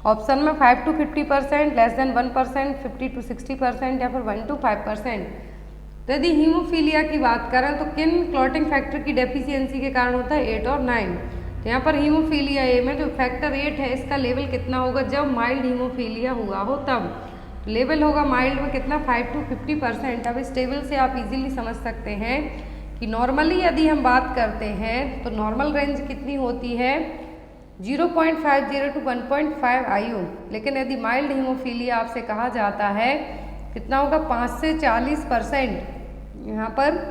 ऑप्शन में 5 to 50%, लेस देन 1%, 50 to 60% या फिर 1 to 5%। तो यदि हीमोफीलिया की बात करें तो किन क्लॉटिंग फैक्टर की डेफिशिएंसी के कारण होता है? 8 और 9। तो यहाँ पर हीमोफीलिया ए में जो फैक्टर 8 है इसका लेवल कितना होगा? जब माइल्ड हीमोफीलिया हुआ हो तब लेवल होगा माइल्ड में कितना? 5 to 50%। अब इस टेबल से आप इजीली समझ सकते हैं कि नॉर्मली यदि हम बात करते हैं तो नॉर्मल रेंज कितनी होती है? 0.50 to 1.5 IU। लेकिन यदि माइल्ड हीमोफीलिया आपसे कहा जाता है कितना होगा? 5 से 40%। यहाँ पर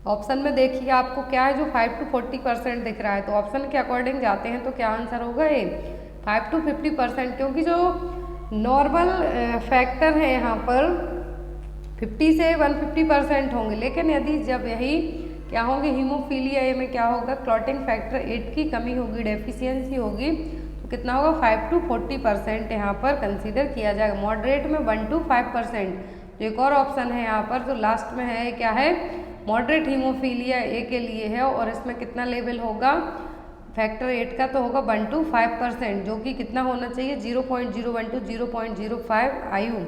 ऑप्शन में देखिए आपको क्या है जो 5 to 40% दिख रहा है, तो ऑप्शन के अकॉर्डिंग जाते हैं तो क्या आंसर होगा? ये 5 to 50%, क्योंकि जो नॉर्मल फैक्टर है यहाँ पर 50 से 150% होंगे, लेकिन यदि जब यही क्या होंगे हीमोफीलिया ए में क्या होगा? क्लॉटिंग फैक्टर 8 की कमी होगी, डेफिशिएंसी होगी, तो कितना होगा? 5 to 40% यहाँ पर कंसीडर किया जाएगा। मॉडरेट में 1 to 5%। एक और ऑप्शन है यहाँ पर जो लास्ट में है, क्या है? मॉडरेट हीमोफीलिया ए के लिए है, और इसमें कितना लेवल होगा? फैक्टर 8 का तो होगा 1 to 5%, जो कि कितना होना चाहिए 0.01 to 0.05 IU।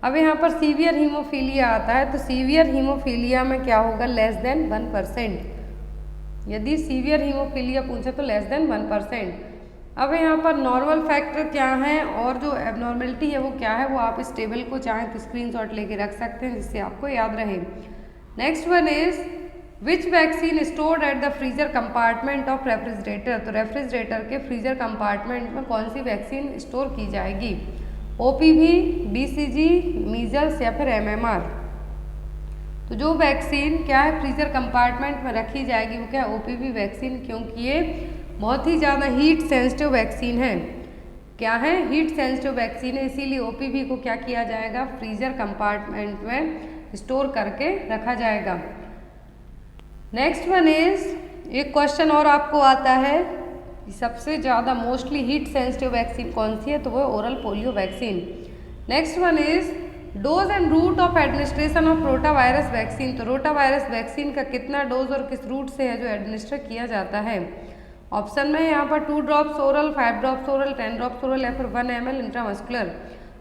अब यहाँ पर सीवियर हीमोफीलिया आता है, तो सीवियर हीमोफीलिया में क्या होगा लेस देन 1%। यदि सीवियर हीमोफीलिया पूछे तो लेस देन 1%। अब यहाँ पर नॉर्मल फैक्टर क्या है और जो एबनॉर्मेलिटी है वो क्या है, वो आप इस टेबल को चाहें तो स्क्रीनशॉट लेके रख सकते हैं जिससे आपको याद रहे। Next one is which vaccine stored at the freezer compartment of refrigerator. तो रेफ्रिजरेटर के फ्रीजर कंपार्टमेंट में कौन सी वैक्सीन स्टोर की जाएगी, OPV, BCG, मीजल्स या फिर MMR। तो जो वैक्सीन क्या है फ्रीजर कंपार्टमेंट में रखी जाएगी वो क्या है OPV वैक्सीन, क्योंकि ये बहुत ही ज़्यादा हीट सेंसिटिव वैक्सीन है। क्या है, हीट सेंसिटिव वैक्सीन है, इसीलिए OPV को क्या किया जाएगा फ्रीजर कंपार्टमेंट में स्टोर करके रखा जाएगा। नेक्स्ट वन इज एक क्वेश्चन और आपको आता है, सबसे ज़्यादा मोस्टली हीट सेंसिटिव वैक्सीन कौन सी है, तो वो oral polio vaccine. Next one is dose and route of administration of rota virus vaccine. तो रोटा वायरस वैक्सीन का कितना डोज और किस रूट से है जो एडमिनिस्टर किया जाता है। ऑप्शन में यहाँ पर 2 drops oral, 5 drops oral, 10 drops oral या फिर 1 ml इंट्रामस्कुलर।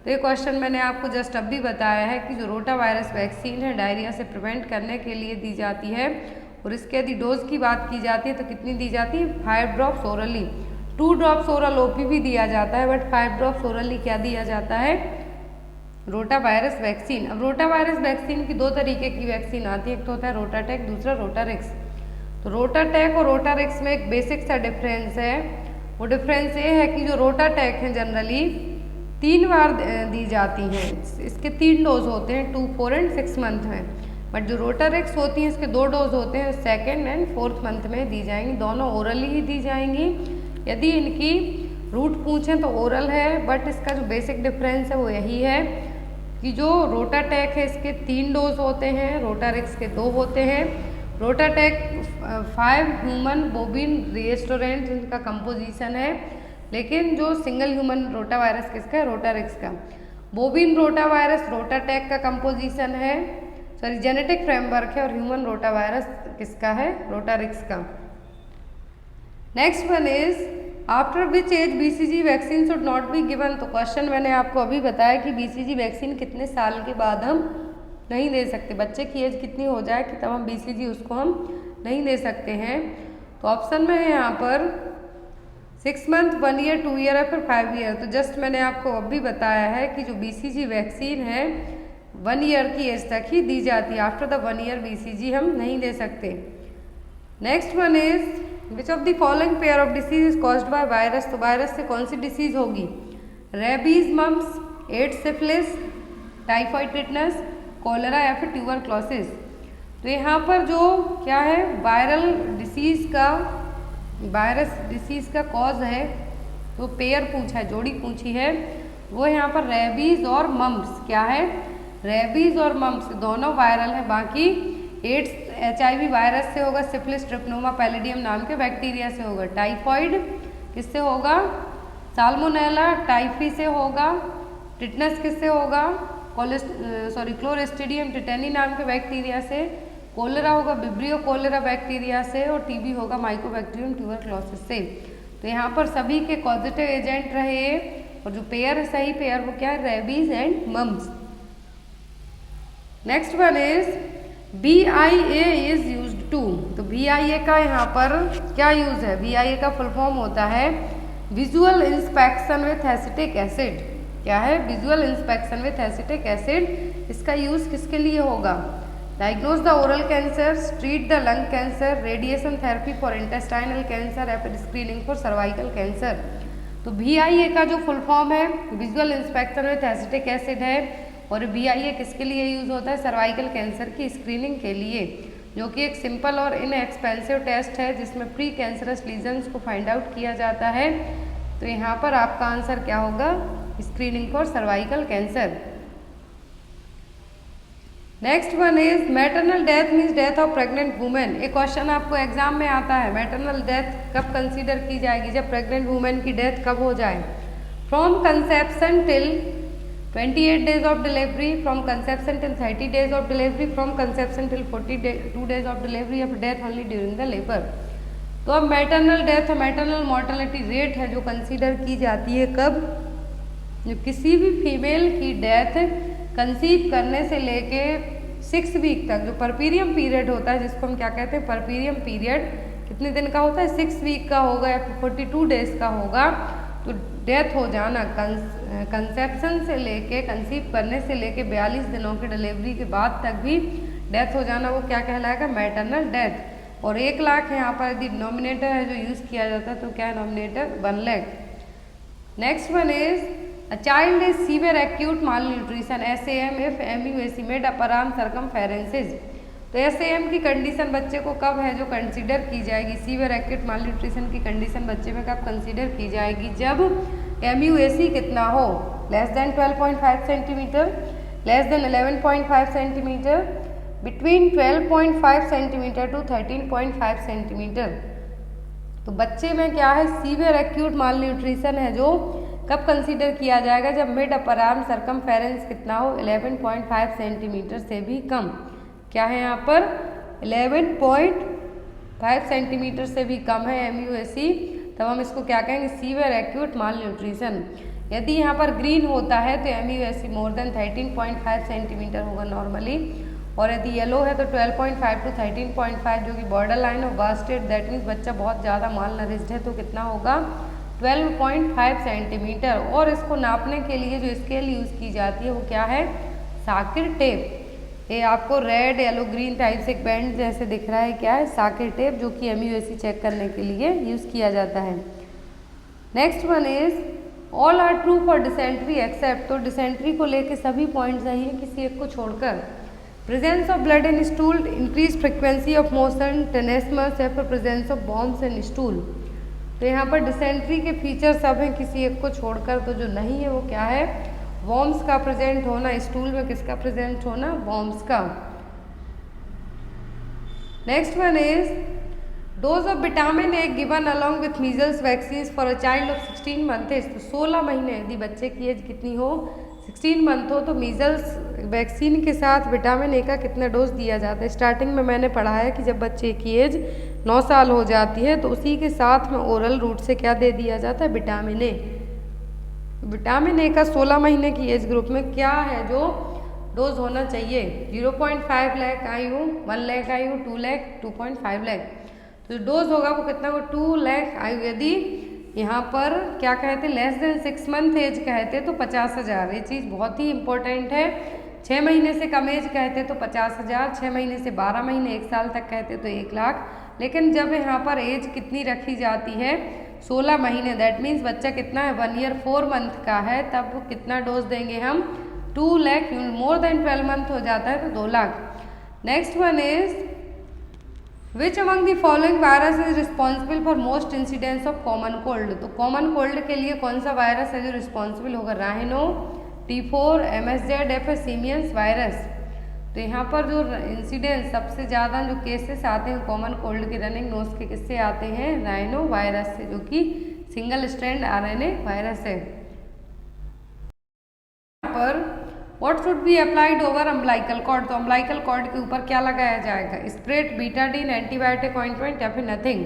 तो ये क्वेश्चन मैंने आपको जस्ट अभी बताया है कि जो रोटा वायरस वैक्सीन है डायरिया से प्रिवेंट करने के लिए दी जाती है, और इसके यदि डोज की बात की जाती है तो कितनी दी जाती है 5 drops orally. 2 drops oral OPV दिया जाता है, बट 5 ड्रॉप्स ओरली क्या दिया जाता है रोटा वायरस वैक्सीन। अब रोटा वायरस वैक्सीन की 2 तरीके की वैक्सीन आती है, एक तो होता है रोटाटेक, दूसरा रोटारिक्स। तो रोटाटेक और रोटारिक्स में एक बेसिक सा डिफरेंस है, वो डिफरेंस ये है कि जो रोटाटेक है जनरली 3 बार दी जाती हैं, इसके 3 डोज होते हैं 2, 4 एंड 6 मंथ में। बट जो रोटारिक्स होती हैं इसके 2 डोज होते हैं 2nd एंड 4th मंथ में दी जाएंगी, दोनों ओरली ही दी जाएंगी। यदि इनकी रूट पूछें तो ओरल है, बट इसका जो बेसिक डिफरेंस है वो यही है कि जो रोटाटेक है इसके 3 डोज होते हैं, रोटारिक्स के 2 होते हैं। रोटाटेक 5 ह्यूमन बोबिन रिएस्टोरेंट इनका कंपोजिशन है, लेकिन जो सिंगल ह्यूमन रोटा वायरस किसका है रोटारिक्स का। बोबिन रोटा वायरस रोटाटेक का कंपोजिशन है, सॉरी जेनेटिक फ्रेमवर्क है, और ह्यूमन रोटा वायरस किसका है रोटारिक्स का। Next one is after which age BCG vaccine should not be given. तो क्वेश्चन मैंने आपको अभी बताया कि BCG वैक्सीन कितने साल के बाद हम नहीं दे सकते, बच्चे की एज कितनी हो जाए कि तब हम BCG उसको हम नहीं दे सकते हैं। तो ऑप्शन में है यहाँ पर 6 मंथ, 1 ईयर, 2 ईयर या फिर 5 ईयर। तो जस्ट मैंने आपको अभी बताया है कि जो BCG वैक्सीन है 1 ईयर की एज तक ही दी जाती है, आफ्टर द 1 ईयर BCG हम नहीं दे सकते। Next one is which of the following pair of disease is caused by virus. तो वायरस से कौन सी डिसीज होगी, rabies, mumps, AIDS, syphilis, typhoid tetanus, cholera या फिर ट्यूबरक्लोसिस। तो यहाँ पर जो क्या है वायरस डिसीज का कॉज है, तो पेयर पूछा है, जोड़ी पूछी है, वो यहाँ पर रेबीज और मम्स। क्या है, रेबीज और मम्स दोनों वायरल है। बाकी एड्स HIV वायरस से होगा, सिफिलिस ट्रिप्नोमा पैलिडियम नाम के बैक्टीरिया से होगा, टाइफाइड किससे होगा साल्मोनेला टाइफी से होगा, टिटनस किससे होगा क्लोरेस्टिडियम टिटेनी नाम के बैक्टीरिया से, कोलेरा होगा विब्रियो कोलेरा बैक्टीरिया से, और TB होगा माइकोबैक्टीरियम ट्यूबरक्लोसिस से। तो यहाँ पर सभी के कॉजेटिव एजेंट रहे, और जो पेयर है सही पेयर वो क्या है rabies and mumps. Next one is BIA is used to. तो BIA का यहाँ पर क्या यूज है, BIA का फुल फॉर्म होता है visual inspection with acetic acid. क्या है, visual inspection with acetic acid. इसका यूज किसके लिए होगा, diagnose the oral cancer, treat the lung cancer, radiation therapy for intestinal cancer या फिर स्क्रीनिंग फॉर सर्वाइकल कैंसर। तो BIA का जो फुल फॉर्म है visual inspection with acetic acid है, और BIA किसके लिए यूज होता है सर्वाइकल कैंसर की स्क्रीनिंग के लिए, जो कि एक सिंपल और इनएक्सपेंसिव टेस्ट है जिसमें प्री कैंसरस लीजन्स को फाइंड आउट किया जाता है। तो यहाँ पर आपका आंसर क्या होगा, screening for cervical cancer. Next one is maternal death means death of pregnant women. एक क्वेश्चन आपको एग्जाम में आता है, मैटरनल डेथ कब कंसीडर की जाएगी, जब प्रेग्नेंट वुमेन की डेथ कब हो जाए, from conception till 28 days of delivery, from conception till 30 days of delivery, from conception till 42 days of delivery, of death only during the labor। तो अब maternal death, maternal mortality rate है जो कंसीडर की जाती है कब, जो किसी भी फीमेल की डेथ कंसीव करने से लेके 6 वीक तक, जो परपीरियम पीरियड होता है जिसको हम क्या कहते हैं, परपीरियम पीरियड कितने दिन का होता है, 6 वीक का होगा या 42 डेज का होगा। तो डेथ हो जाना कंसेप्शन से लेके, कंसीव करने से लेके 42 दिनों की डिलीवरी के बाद तक भी डेथ हो जाना, वो क्या कहलाएगा, मैटरनल डेथ। और 1 लाख यहाँ पर यदि डिनोमिनेटर है जो यूज़ किया जाता है तो क्या है denominator, 1 lakh. Next one is A child is severe acute malnutrition SAM if MUAC made upper arm circumferences। तो SAM की कंडीशन बच्चे को कब है जो कंसीडर की जाएगी, सीवियर एक्यूट मालन्यूट्रिशन की कंडीशन बच्चे में कब कंसीडर की जाएगी, जब MUAC कितना हो, less than 12.5 centimetre, less than 11.5 centimetre, between 12.5 centimetre to 13.5 centimetre. तो बच्चे में क्या है, सीवियर एक्यूट मालन्यूट्रिशन है जो कब कंसीडर किया जाएगा, जब मिड अपर आर्म सरकमफेरेंस कितना हो, 11.5 सेंटीमीटर से भी कम। क्या है यहाँ पर, 11.5 सेंटीमीटर से भी कम है MUAC, तब हम इसको क्या कहेंगे, सीवियर एक्यूट मालन्यूट्रिशन। यदि यहाँ पर ग्रीन होता है तो MUAC मोर देन 13.5 सेंटीमीटर होगा नॉर्मली, और यदि येलो है तो 12.5 टू 13.5 जो कि border line of bastard, that means बच्चा बहुत ज़्यादा माल नरिश्ड है, तो कितना होगा, 12.5 सेंटीमीटर। और इसको नापने के लिए जो स्केल यूज़ की जाती है वो क्या है, साकिर टेप। ये आपको रेड येलो ग्रीन टाइप से एक बैंड जैसे दिख रहा है, क्या है, साकिर टेप, जो कि MUAC चेक करने के लिए यूज़ किया जाता है। Next one is all are true for dysentery except. तो डिसेंट्री को लेके सभी पॉइंट सही है किसी एक को छोड़कर। Presence of blood in stool, increase frequency of motion, tenesmus या फिर presence of bombs in stool. तो यहाँ पर डिसेंट्री के फीचर सब हैं किसी एक को छोड़कर, तो जो नहीं है वो क्या है, वॉर्म्स का प्रेजेंट होना, स्टूल में किसका प्रेजेंट होना, वॉर्म्स का। Next one is dose of vitamin A given along with measles vaccine for a child of 16 months. तो 16 महीने यदि बच्चे की एज कितनी हो, 16 मंथ हो, तो मीजल्स वैक्सीन के साथ विटामिन ए का कितना डोज दिया जाता है। स्टार्टिंग में मैंने पढ़ा है कि जब बच्चे की एज 9 साल हो जाती है तो उसी के साथ में ओरल रूट से क्या दे दिया जाता है, विटामिन ए। विटामिन ए का 16 महीने की एज ग्रुप में क्या है जो डोज होना चाहिए, 0.5 लाख आयु, 1 लाख आयु, 2 लाख, 2.5 लाख। तो डोज होगा वो कितना हो, 2 लाख आयु। यदि यहाँ पर क्या कहते, लेस देन 6 मंथ एज कहते तो 50,000। ये चीज़ बहुत ही इंपॉर्टेंट है। 6 महीने से कम एज कहते तो 50,000, 6 महीने से 12 महीने 1 साल तक कहते तो 1 लाख। लेकिन जब यहाँ पर एज कितनी रखी जाती है, 16 महीने, दैट मीन्स बच्चा कितना है, 1 ईयर 4 मंथ का है, तब कितना डोज देंगे हम, 2 लाख। मोर देन 12 मंथ हो जाता है तो 2 lakh. Next one is which among the following virus is responsible for most incidence of common cold. तो कॉमन कोल्ड के लिए कौन सा वायरस है जो रिस्पॉन्सिबल होगा, राइनो, T4, MSZ या फिर सीमियंस वायरस। तो यहाँ पर जो इंसिडेंस सबसे ज़्यादा जो केसेस आते हैं कॉमन कोल्ड के, रनिंग नोज के, किससे आते हैं, राइनो वायरस से, जो कि सिंगल स्ट्रैंड RNA वायरस है। यहाँ पर what should be applied over umbilical cord. तो अम्बलाइकल कॉर्ड के ऊपर क्या लगाया जाएगा, स्प्रेड, बीटाडीन, एंटीबायोटिक ऑइंटमेंट या फिर नथिंग।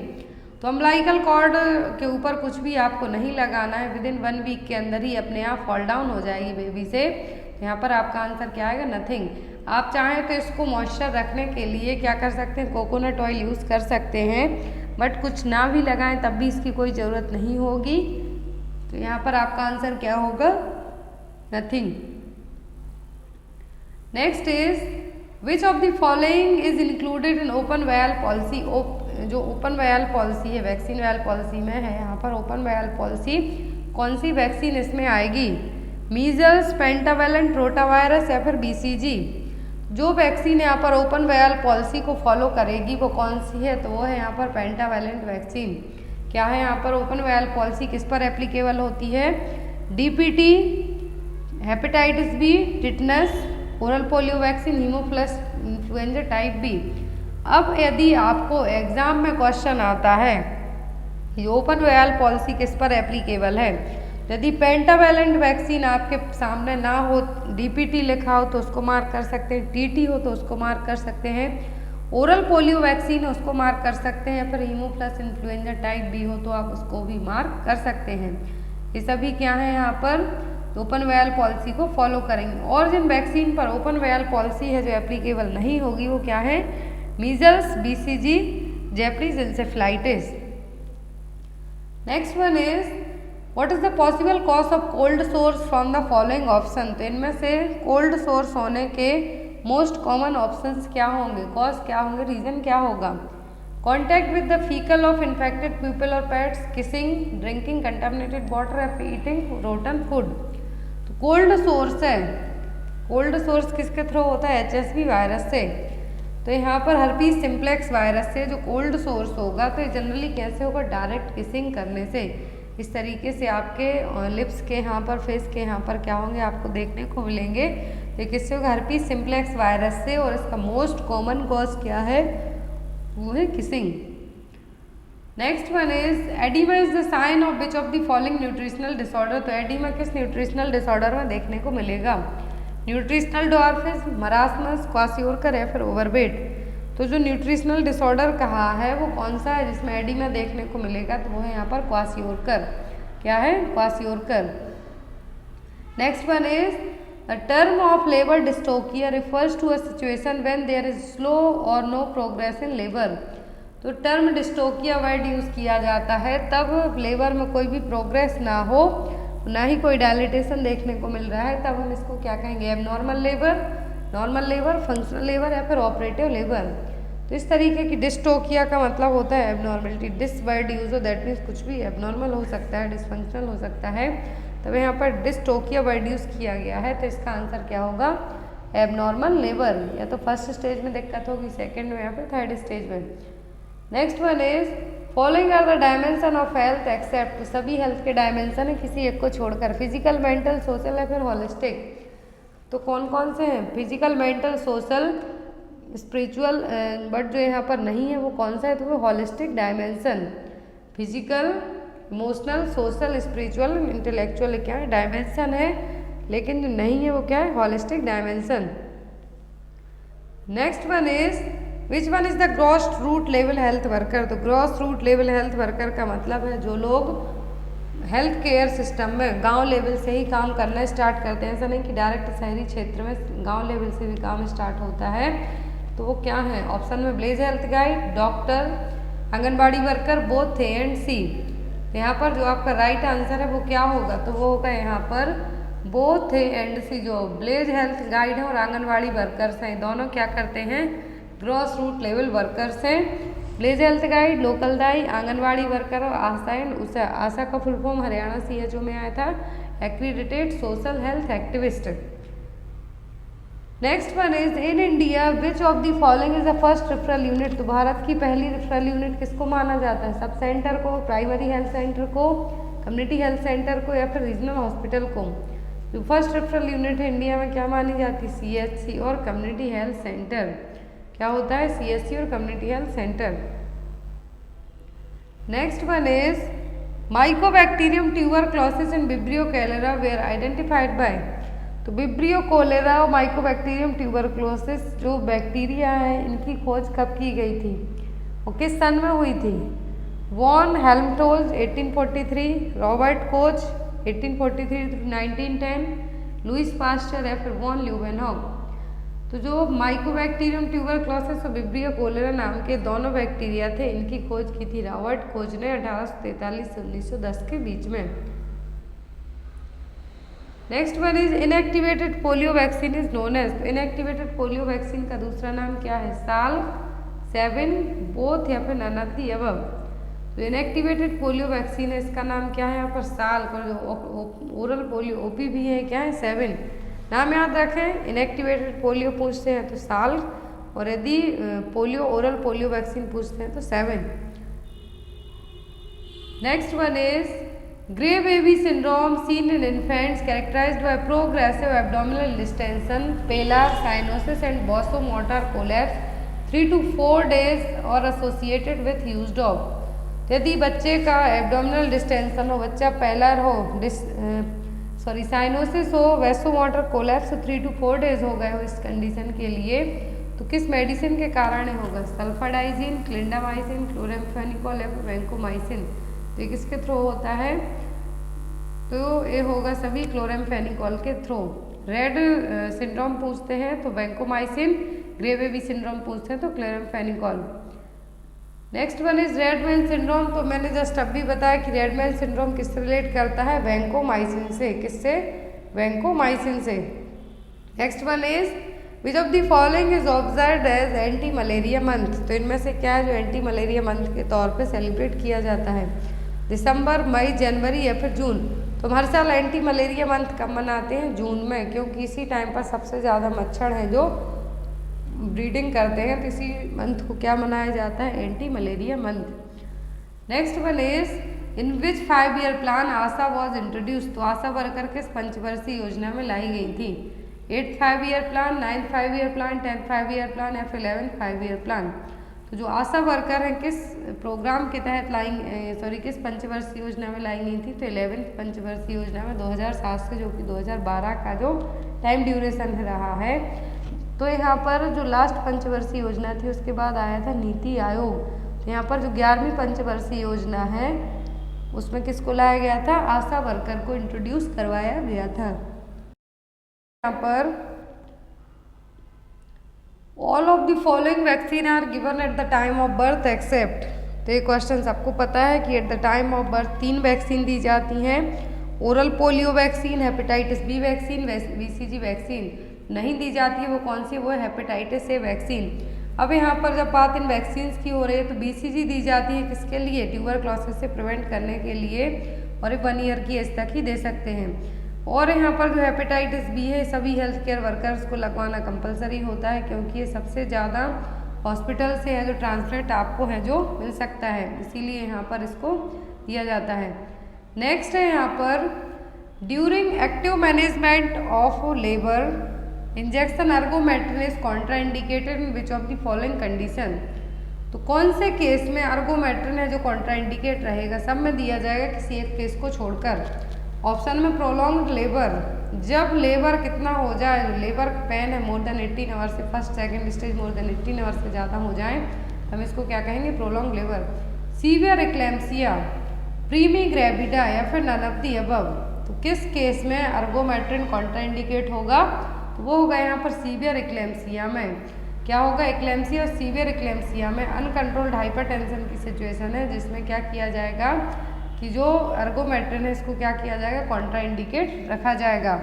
तो अम्बलाइकल कॉर्ड के ऊपर कुछ भी आपको नहीं लगाना है, विदिन 1 वीक के अंदर ही अपने आप फॉल डाउन हो जाएगी बेबी से। यहाँ पर आपका आंसर क्या आएगा, नथिंग। आप चाहें तो इसको मॉइस्चर रखने के लिए क्या कर सकते हैं, कोकोनट ऑयल यूज़ कर सकते हैं, बट कुछ ना भी लगाएं तब भी इसकी कोई ज़रूरत नहीं होगी। तो यहाँ पर आपका आंसर क्या होगा, nothing. Next is which of the following is included in open vial policy. जो ओपन वायल पॉलिसी है, वैक्सीन वायल पॉलिसी में है, यहाँ पर ओपन वायल पॉलिसी, कौन सी वैक्सीन इसमें आएगी, मीजल्स, पेंटावेलेंट, रोटावायरस या फिर BCG। जो वैक्सीन यहाँ पर ओपन वायल पॉलिसी को फॉलो करेगी वो कौन सी है, तो वो है यहाँ पर पेंटावेलेंट वैक्सीन। क्या है यहाँ पर ओपन वायल पॉलिसी किस पर एप्लीकेबल होती है, DPT, hepatitis B, tetanus, oral polio vaccine, haemophilus influenza type B। अब यदि आपको एग्जाम में क्वेश्चन आता है ये ओपन वायल पॉलिसी किस पर एप्लीकेबल है, यदि पेंटावेलेंट वैक्सीन आपके सामने ना हो, DPT लिखा हो तो उसको मार्क कर सकते हैं, TT हो तो उसको मार्क कर सकते हैं, ओरल पोलियो वैक्सीन है उसको मार्क कर सकते हैं, या फिर हीमोप्लस इन्फ्लुएंजा टाइप बी हो तो आप उसको भी मार्क कर सकते हैं। ये सभी क्या है यहाँ पर ओपन वायल पॉलिसी को फॉलो करेंगे। और जिन वैक्सीन पर ओपन वायल पॉलिसी है जो एप्लीकेबल नहीं होगी वो क्या है, measles, BCG, Japanese encephalitis. Next one is what is the possible cause of cold source from the following option. तो इनमें से कोल्ड सोर्स होने के मोस्ट कॉमन ऑप्शंस क्या होंगे, कॉज क्या होंगे, रीजन क्या होगा। Contact with the fecal of infected people और pets, kissing, drinking contaminated water, या ईटिंग रोटन फूड। तो कोल्ड सोर्स है, कोल्ड सोर्स किसके थ्रू होता है, HSV वायरस से। तो यहाँ पर हर्पीस सिम्प्लेक्स वायरस से जो कोल्ड सोर्स होगा तो ये जनरली कैसे होगा, डायरेक्ट किसिंग करने से। इस तरीके से आपके लिप्स के यहाँ पर, फेस के यहाँ पर क्या होंगे आपको देखने को मिलेंगे। तो किससे होगा, हर्पीस सिम्प्लेक्स वायरस से। और इसका मोस्ट कॉमन कॉज क्या है, वो है kissing. Next one is oedema is the sign of which of the following nutritional disorder. तो एडिमा किस न्यूट्रिशनल डिसऑर्डर में देखने को मिलेगा, न्यूट्रिशनल ड्वार्फिज्म, मरासमस, क्वासियोरकर, या फिर ओवरवेट। तो जो न्यूट्रिशनल डिसऑर्डर कहा है वो कौन सा है जिसमें एडिमा देखने को मिलेगा, तो वो है यहाँ पर क्वासियोरकर। क्या है, kwashiorkor. Next one is the term of labour dystocia refers to a situation when there is slow और नो प्रोग्रेस इन लेबर। तो टर्म डिस्टोकिया वर्ड यूज किया जाता है तब लेबर में कोई भी प्रोग्रेस ना हो, ना ही कोई डायलिटेशन देखने को मिल रहा है, तब हम इसको क्या कहेंगे, abnormal labour, normal labour, functional labour, या फिर ऑपरेटिव लेबर। तो इस तरीके की डिस्टोकिया का मतलब होता है एबनॉर्मलिटी। डिस वर्ड यूज हो, दैट मीन्स कुछ भी एबनॉर्मल हो सकता है, डिसफंक्शनल हो सकता है, तब यहाँ पर डिस्टोकिया वर्ड यूज किया गया है। तो इसका आंसर क्या होगा, एबनॉर्मल लेबर। या तो फर्स्ट स्टेज में दिक्कत होगी, सेकेंड में, या फिर थर्ड स्टेज में। Next one is following are the dimension of health except. तो सभी हेल्थ के डायमेंशन है किसी एक को छोड़कर, फिजिकल, मेंटल, सोशल, या फिर होलिस्टिक। तो कौन कौन से हैं, physical, mental, social, spiritual, but जो यहाँ पर नहीं है वो कौन सा है, तो वो holistic dimension. Physical, emotional, social, spiritual, intellectual क्या है, डायमेंशन है, लेकिन जो नहीं है वो क्या है, holistic dimension. Next one is which one is the grass root level health worker. तो grass root level health worker का मतलब है जो लोग हेल्थ केयर सिस्टम में गांव लेवल से ही काम करना स्टार्ट करते हैं। ऐसा नहीं कि डायरेक्ट शहरी क्षेत्र में, गांव लेवल से भी काम स्टार्ट होता है। तो वो क्या है, ऑप्शन में village health guide, doctor, anganwadi worker, both थे एंड सी। यहाँ पर जो आपका राइट आंसर है वो क्या होगा, तो वो होगा यहाँ पर बोथ थे एंड सी। जो विलेज हेल्थ गाइड है और आंगनबाड़ी वर्कर्स हैं, दोनों क्या करते हैं, ग्रॉस रूट लेवल वर्कर्स हैं। विलेज हेल्थ गाइड, लोकल दाई, आंगनबाड़ी वर्कर और आशाएं। उसे आशा का फुल फॉर्म हरियाणा CHO में आया था, accredited social health activist. Next one is in India which of the following is the first referral unit. तो भारत की पहली रेफरल यूनिट किसको माना जाता है, सब सेंटर को, प्राइमरी हेल्थ सेंटर को, कम्युनिटी हेल्थ सेंटर को, या फिर रीजनल हॉस्पिटल को। जो फर्स्ट रेफरल यूनिट है इंडिया में क्या मानी जाती है, CHC और कम्युनिटी हेल्थ सेंटर। क्या होता है, CHC और community health centre. Next one is mycobacterium tuberculosis in vibrio cholera were identified by. तो विब्रियो कोलेरा और माइकोबैक्टीरियम ट्यूबरक्लोसिस जो बैक्टीरिया है इनकी खोज कब की गई थी, और किस सन में हुई थी, von Helmholtz 1843, Robert Koch 1843-1910, Louis Pasteur, या फिर वॉन ल्यूवेनहॉग। तो जो माइकोबैक्टीरियम ट्यूबरक्लोसिस और विब्रियो कोलेरा नाम के दोनों बैक्टीरिया थे, इनकी खोज की थी रॉबर्ट कोच ने 1843 से 1910 के बीच में। Next one is inactivated polio vaccine is known as. Inactivated polio vaccine का दूसरा नाम क्या है, साल, 7, बोथ, या फिर नन ऑफ द अबव। तो इनएक्टिवेटेड पोलियो वैक्सीन है, इसका नाम क्या है यहाँ पर, साल। और जो ओरल पोलियो OP भी है क्या है, 7। नाम याद रखें, इनएक्टिवेटेड पोलियो पूछते हैं तो साल, और यदि पोलियो ओरल पोलियो वैक्सीन पूछते हैं तो 7। Next one is grey baby syndrome seen in infants characterised by progressive abdominal distension, pallor, cyanosis and vasomotor collapse 3 to 4 days और एसोसिएटेड विथ यूज्ड ऑफ। यदि बच्चे का एब्डोमिनल डिस्टेंशन हो, बच्चा पेलर हो, साइनोसिस हो, वैसोमोटर कोलैप्स 3 to 4 days हो गए हो इस कंडीशन के लिए, तो किस मेडिसिन के कारण होगा? सल्फाडाइजिन, क्लिंडामाइसिन, क्लोराम्फेनिकोल या फिर वैंकोमाइसिन। तो ये किसके थ्रू होता है? तो ये होगा सभी क्लोराम्फेनिकोल के थ्रू। रेड सिंड्रोम पूछते हैं तो वैंकोमाइसिन, ग्रे बेबी सिंड्रोम पूछते हैं तो chloramphenicol. Next one is red man syndrome. तो मैंने जस्ट अभी बताया कि रेड मैन सिंड्रोम किससे रिलेट करता है? वैंकोमाइसिन से। किससे? वैंकोमाइसिन से। Next one is which of the following is observed as anti malaria month. तो इनमें से क्या है जो एंटी मलेरिया मंथ के तौर पे सेलिब्रेट किया जाता है? दिसंबर, मई, जनवरी या फिर जून। तो हर साल एंटी मलेरिया मंथ कब मनाते हैं? जून में, क्योंकि इसी टाइम पर सबसे ज़्यादा मच्छर हैं जो ब्रीडिंग करते हैं, तो इसी मंथ को क्या मनाया जाता है? Anti malaria month. Next one is in which 5 year plan Asha was introduce. तो आशा वर्कर किस पंचवर्षीय योजना में लाई गई थी? 8th 5 year plan, 9th 5 year plan, 10th 5 year plan या फिर 11th 5 ईयर प्लान। तो जो आशा वर्कर हैं किस प्रोग्राम के तहत किस पंचवर्षीय योजना में लाई गई थी? तो 11th पंचवर्षीय योजना में 2007 से जो कि 2012 का जो टाइम ड्यूरेशन रहा है। तो यहाँ पर जो लास्ट पंचवर्षीय योजना थी उसके बाद आया था नीति आयोग। तो यहाँ पर जो 11वीं पंचवर्षीय योजना है उसमें किसको लाया गया था? आशा वर्कर को इंट्रोड्यूस करवाया गया था। यहाँ पर all of the following vaccine are given at the time of birth except. तो ये क्वेश्चन आपको पता है कि at the time of birth 3 vaccine दी जाती हैं। Oral polio vaccine, hepatitis B vaccine, BCG vaccine नहीं दी जाती है। वो कौन सी? वो है हेपेटाइटिस ए वैक्सीन। अब यहाँ पर जब बात इन वैक्सीन्स की हो रही है तो बीसीजी दी जाती है किसके लिए? ट्यूबरक्लोसिस से प्रिवेंट करने के लिए, और 1 ईयर की एज तक ही दे सकते हैं। और यहाँ पर जो हेपेटाइटिस बी है सभी हेल्थ केयर वर्कर्स को लगवाना कंपलसरी होता है, क्योंकि ये सबसे ज़्यादा हॉस्पिटल से है जो ट्रांसमिट आपको है जो मिल सकता है, इसीलिए यहाँ पर इसको दिया जाता है। नेक्स्ट है यहाँ पर during active management of labour injection ergometrine is contraindicated in which of the following condition. तो कौन से केस में अर्गोमेट्रिन है जो कॉन्ट्राइंडिकेट रहेगा? सब में दिया जाएगा किसी एक केस को छोड़कर। ऑप्शन में प्रोलॉन्ग्ड लेबर, जब लेबर कितना हो जाए, जो लेबर पेन है मोर देन 18 आवर्स से first second stage more than 18 hours से ज़्यादा हो जाए हम इसको क्या कहेंगे? Prolong labour. Severe eclampsia, primi gravida या फिर नन ऑफ द अबव। तो किस केस में अर्गोमेट्रिन कॉन्ट्राइंडिकेट होगा? तो वो होगा यहाँ पर सीवियर एक्लेम्सिया में। क्या होगा? एक्लेम्सिया और सीवियर एक्लेम्सिया में अनकंट्रोल्ड हाइपरटेंशन की सिचुएशन है, जिसमें क्या किया जाएगा कि जो अर्गोमेट्रिन है इसको क्या किया जाएगा? कॉन्ट्राइंडिकेट रखा जाएगा।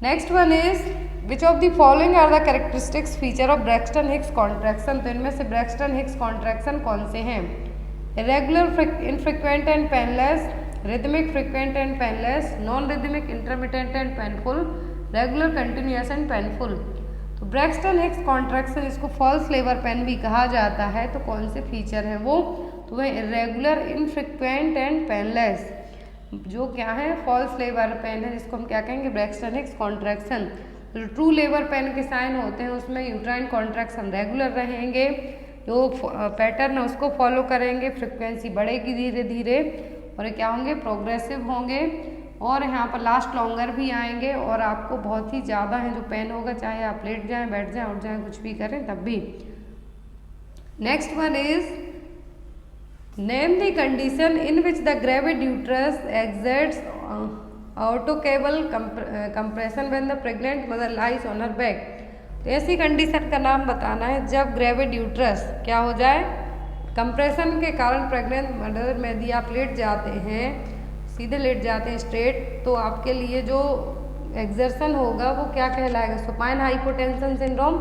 Next one is which of the following are the characteristics feature of Braxton Hicks contraction. तो इनमें से ब्रैक्सटन हिक्स कॉन्ट्रैक्शन कौन से हैं? Irregular, infrequent and painless, rhythmic, frequent and painless, non rhythmic, intermittent and painful, regular, continuous and painful. तो ब्रैक्सटन हिक्स कॉन्ट्रैक्शन इसको फॉल्स लेबर पेन भी कहा जाता है। तो कौन से फीचर हैं वो? तो वह इरेगुलर, इनफ्रीक्वेंट एंड पेनलेस, जो क्या है? फॉल्स लेबर पेन है, जिसको हम क्या कहेंगे? Braxton Hicks contraction. जो ट्रू लेबर पेन के साइन होते हैं उसमें यूट्राइन कॉन्ट्रैक्शन रेगुलर रहेंगे, जो पैटर्न है उसको फॉलो करेंगे, फ्रिक्वेंसी बढ़ेगी धीरे धीरे, और क्या होंगे? प्रोग्रेसिव होंगे, और यहाँ पर लास्ट लॉन्गर भी आएंगे, और आपको बहुत ही ज़्यादा है जो पेन होगा, चाहे आप लेट जाएं, बैठ जाएं, उठ जाएं, कुछ भी करें तब भी। Next one is name the condition in which the gravid uterus exerts aortocaval compression when the pregnant mother lies on her back. तो ऐसी कंडीशन का नाम बताना है जब ग्रेविड यूट्रस क्या हो जाए? कंप्रेशन के कारण प्रेग्नेंट मदर में यदि आप लेट जाते हैं, सीधे लेट जाते हैं स्ट्रेट, तो आपके लिए जो एक्सर्शन होगा वो क्या कहलाएगा? Supine hypotension syndrome,